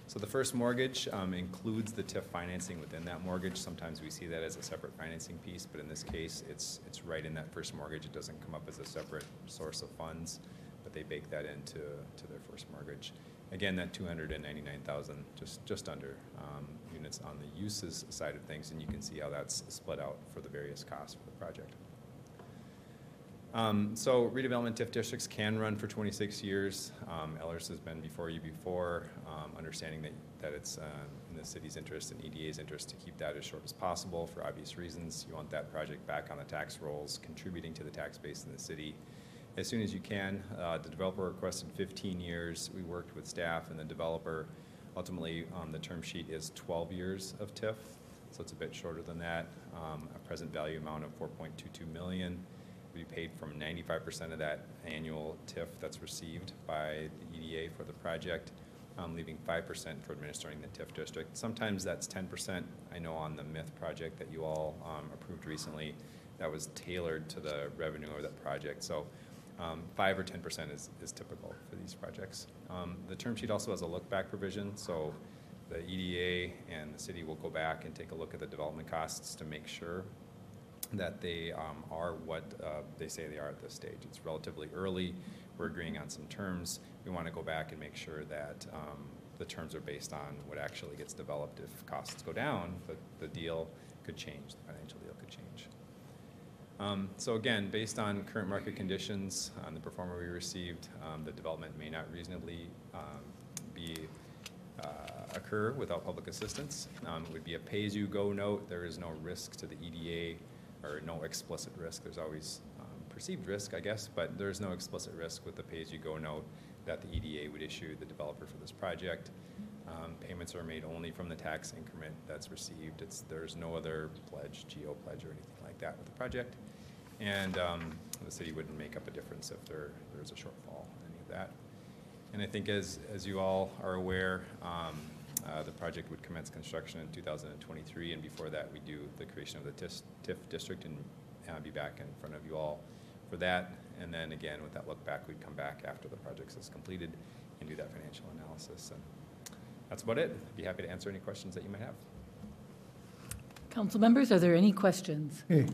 So the first mortgage includes the TIF financing within that mortgage. Sometimes we see that as a separate financing piece, but in this case, it's right in that first mortgage. It doesn't come up as a separate source of funds, but they bake that into their first mortgage. Again, that $299,000, just under units on the uses side of things, and you can see how that's split out for the various costs for the project. So redevelopment TIF districts can run for 26 years. Ehlers has been before you before, understanding that it's in the city's interest and EDA's interest to keep that as short as possible for obvious reasons. You want that project back on the tax rolls, contributing to the tax base in the city as soon as you can. The developer requested 15 years. We worked with staff and the developer. Ultimately, the term sheet is 12 years of TIF, so it's a bit shorter than that. A present value amount of $4.22 million. We paid from 95% of that annual TIF that's received by the EDA for the project, leaving 5% for administering the TIF district. Sometimes that's 10%. I know on the Myth project that you all approved recently, that was tailored to the revenue of that project. So 5 or 10% is typical for these projects. The term sheet also has a look-back provision, so the EDA and the city will go back and take a look at the development costs to make sure that they are what they say they are at this stage. It's relatively early. We're agreeing on some terms. We want to go back and make sure that the terms are based on what actually gets developed. If costs go down, the deal could change, the financial deal could change. So again, based on current market conditions, on the performer we received, the development may not reasonably occur without public assistance. It would be a pay-as-you-go note. There is no risk to the EDA, or no explicit risk. There's always perceived risk, I guess, but there's no explicit risk with the pay-as-you-go note that the EDA would issue the developer for this project. Payments are made only from the tax increment that's received. There's no other pledge, geo pledge, or anything like that with the project. And the city wouldn't make up a difference if there's a shortfall in any of that. And I think as you all are aware, the project would commence construction in 2023, and before that we do the creation of the TIF district and be back in front of you all for that. And then again, with that look back, we'd come back after the project is completed and do that financial analysis. And that's about it. I'd be happy to answer any questions that you might have. Council members, are there any questions? Hey.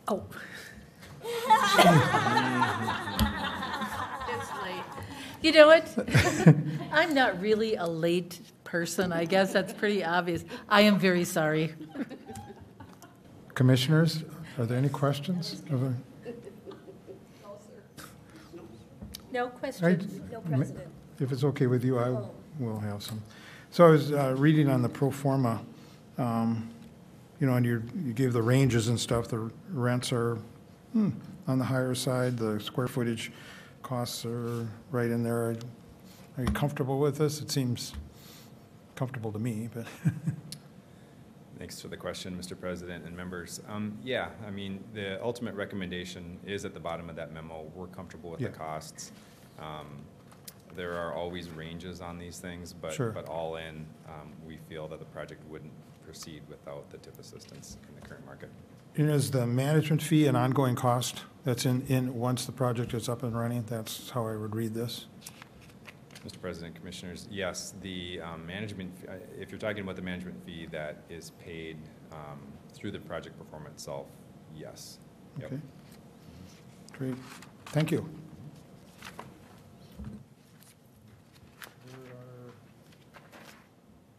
Oh. It's late. You know what? I'm not really a late person. I guess that's pretty obvious. I am very sorry. Commissioners, are there any questions? No questions. No, President. If it's okay with you, I will have some. So I was reading on the pro forma, and you gave the ranges and stuff. The rents are on the higher side. The square footage costs are right in there. Are you comfortable with this? It seems comfortable to me, but. Thanks for the question, Mr. President and members. Yeah, I mean, the ultimate recommendation is at the bottom of that memo. We're comfortable with the costs. there are always ranges on these things, but, Sure. but all in, we feel that the project wouldn't proceed without the TIP assistance in the current market. And is the management fee an ongoing cost that's in once the project is up and running? That's how I would read this. Mr. President, Commissioners, yes, the management, if you're talking about the management fee that is paid through the project performance itself, yes. Yep. Okay. Great. Thank you.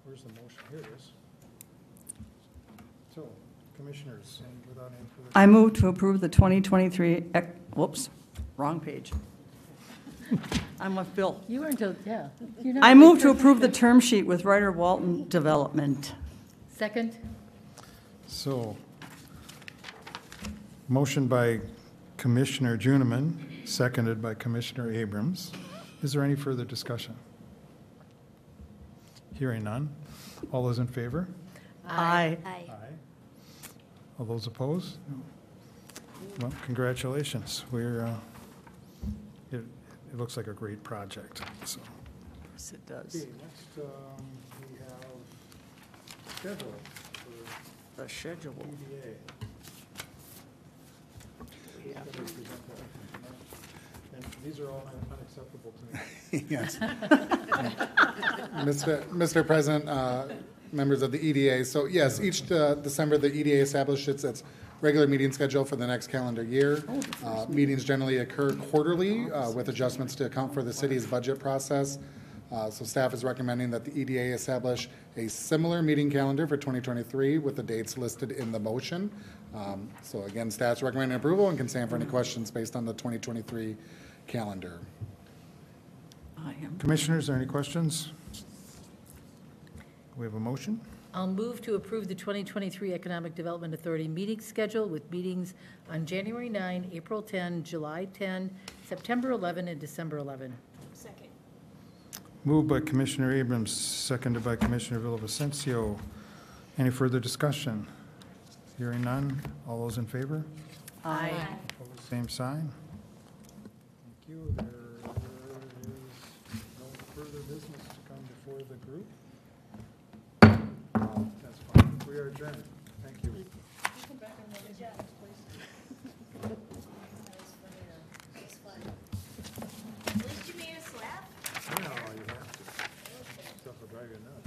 Where's the motion? Here it is. So, Commissioners, without any further... I move to approve the 2023, whoops, wrong page. I'm with Bill. You weren't, yeah. You're not I the move right to person. approve the term sheet with Ryder Walton Development. Second? So, motion by Commissioner Juniman, seconded by Commissioner Abrams. Is there any further discussion? Hearing none. All those in favor? Aye. Aye. All those opposed? No. Well, congratulations. It looks like a great project, so. Yes, it does. Okay, next, we have schedule for The schedule. EDA. And these are all unacceptable to me. Yes. Mr. President, members of the EDA, so yes, each December, the EDA establishes its regular meeting schedule for the next calendar year. Meetings generally occur quarterly with adjustments to account for the city's budget process. So staff is recommending that the EDA establish a similar meeting calendar for 2023 with the dates listed in the motion. So again, staff's recommending approval and can stand for any questions based on the 2023 calendar. Commissioners, are there any questions? We have a motion? I'll move to approve the 2023 Economic Development Authority meeting schedule with meetings on January 9, April 10, July 10, September 11, and December 11. Second. Moved by Commissioner Abrams, seconded by Commissioner Villavicencio. Any further discussion? Hearing none. All those in favor? Aye. Opposed, same sign. Thank you. There is no further business to come before the group. That's fine. We are adjourned. Thank you. At least you made us laugh. No, you have to. Stuff will drive you nuts.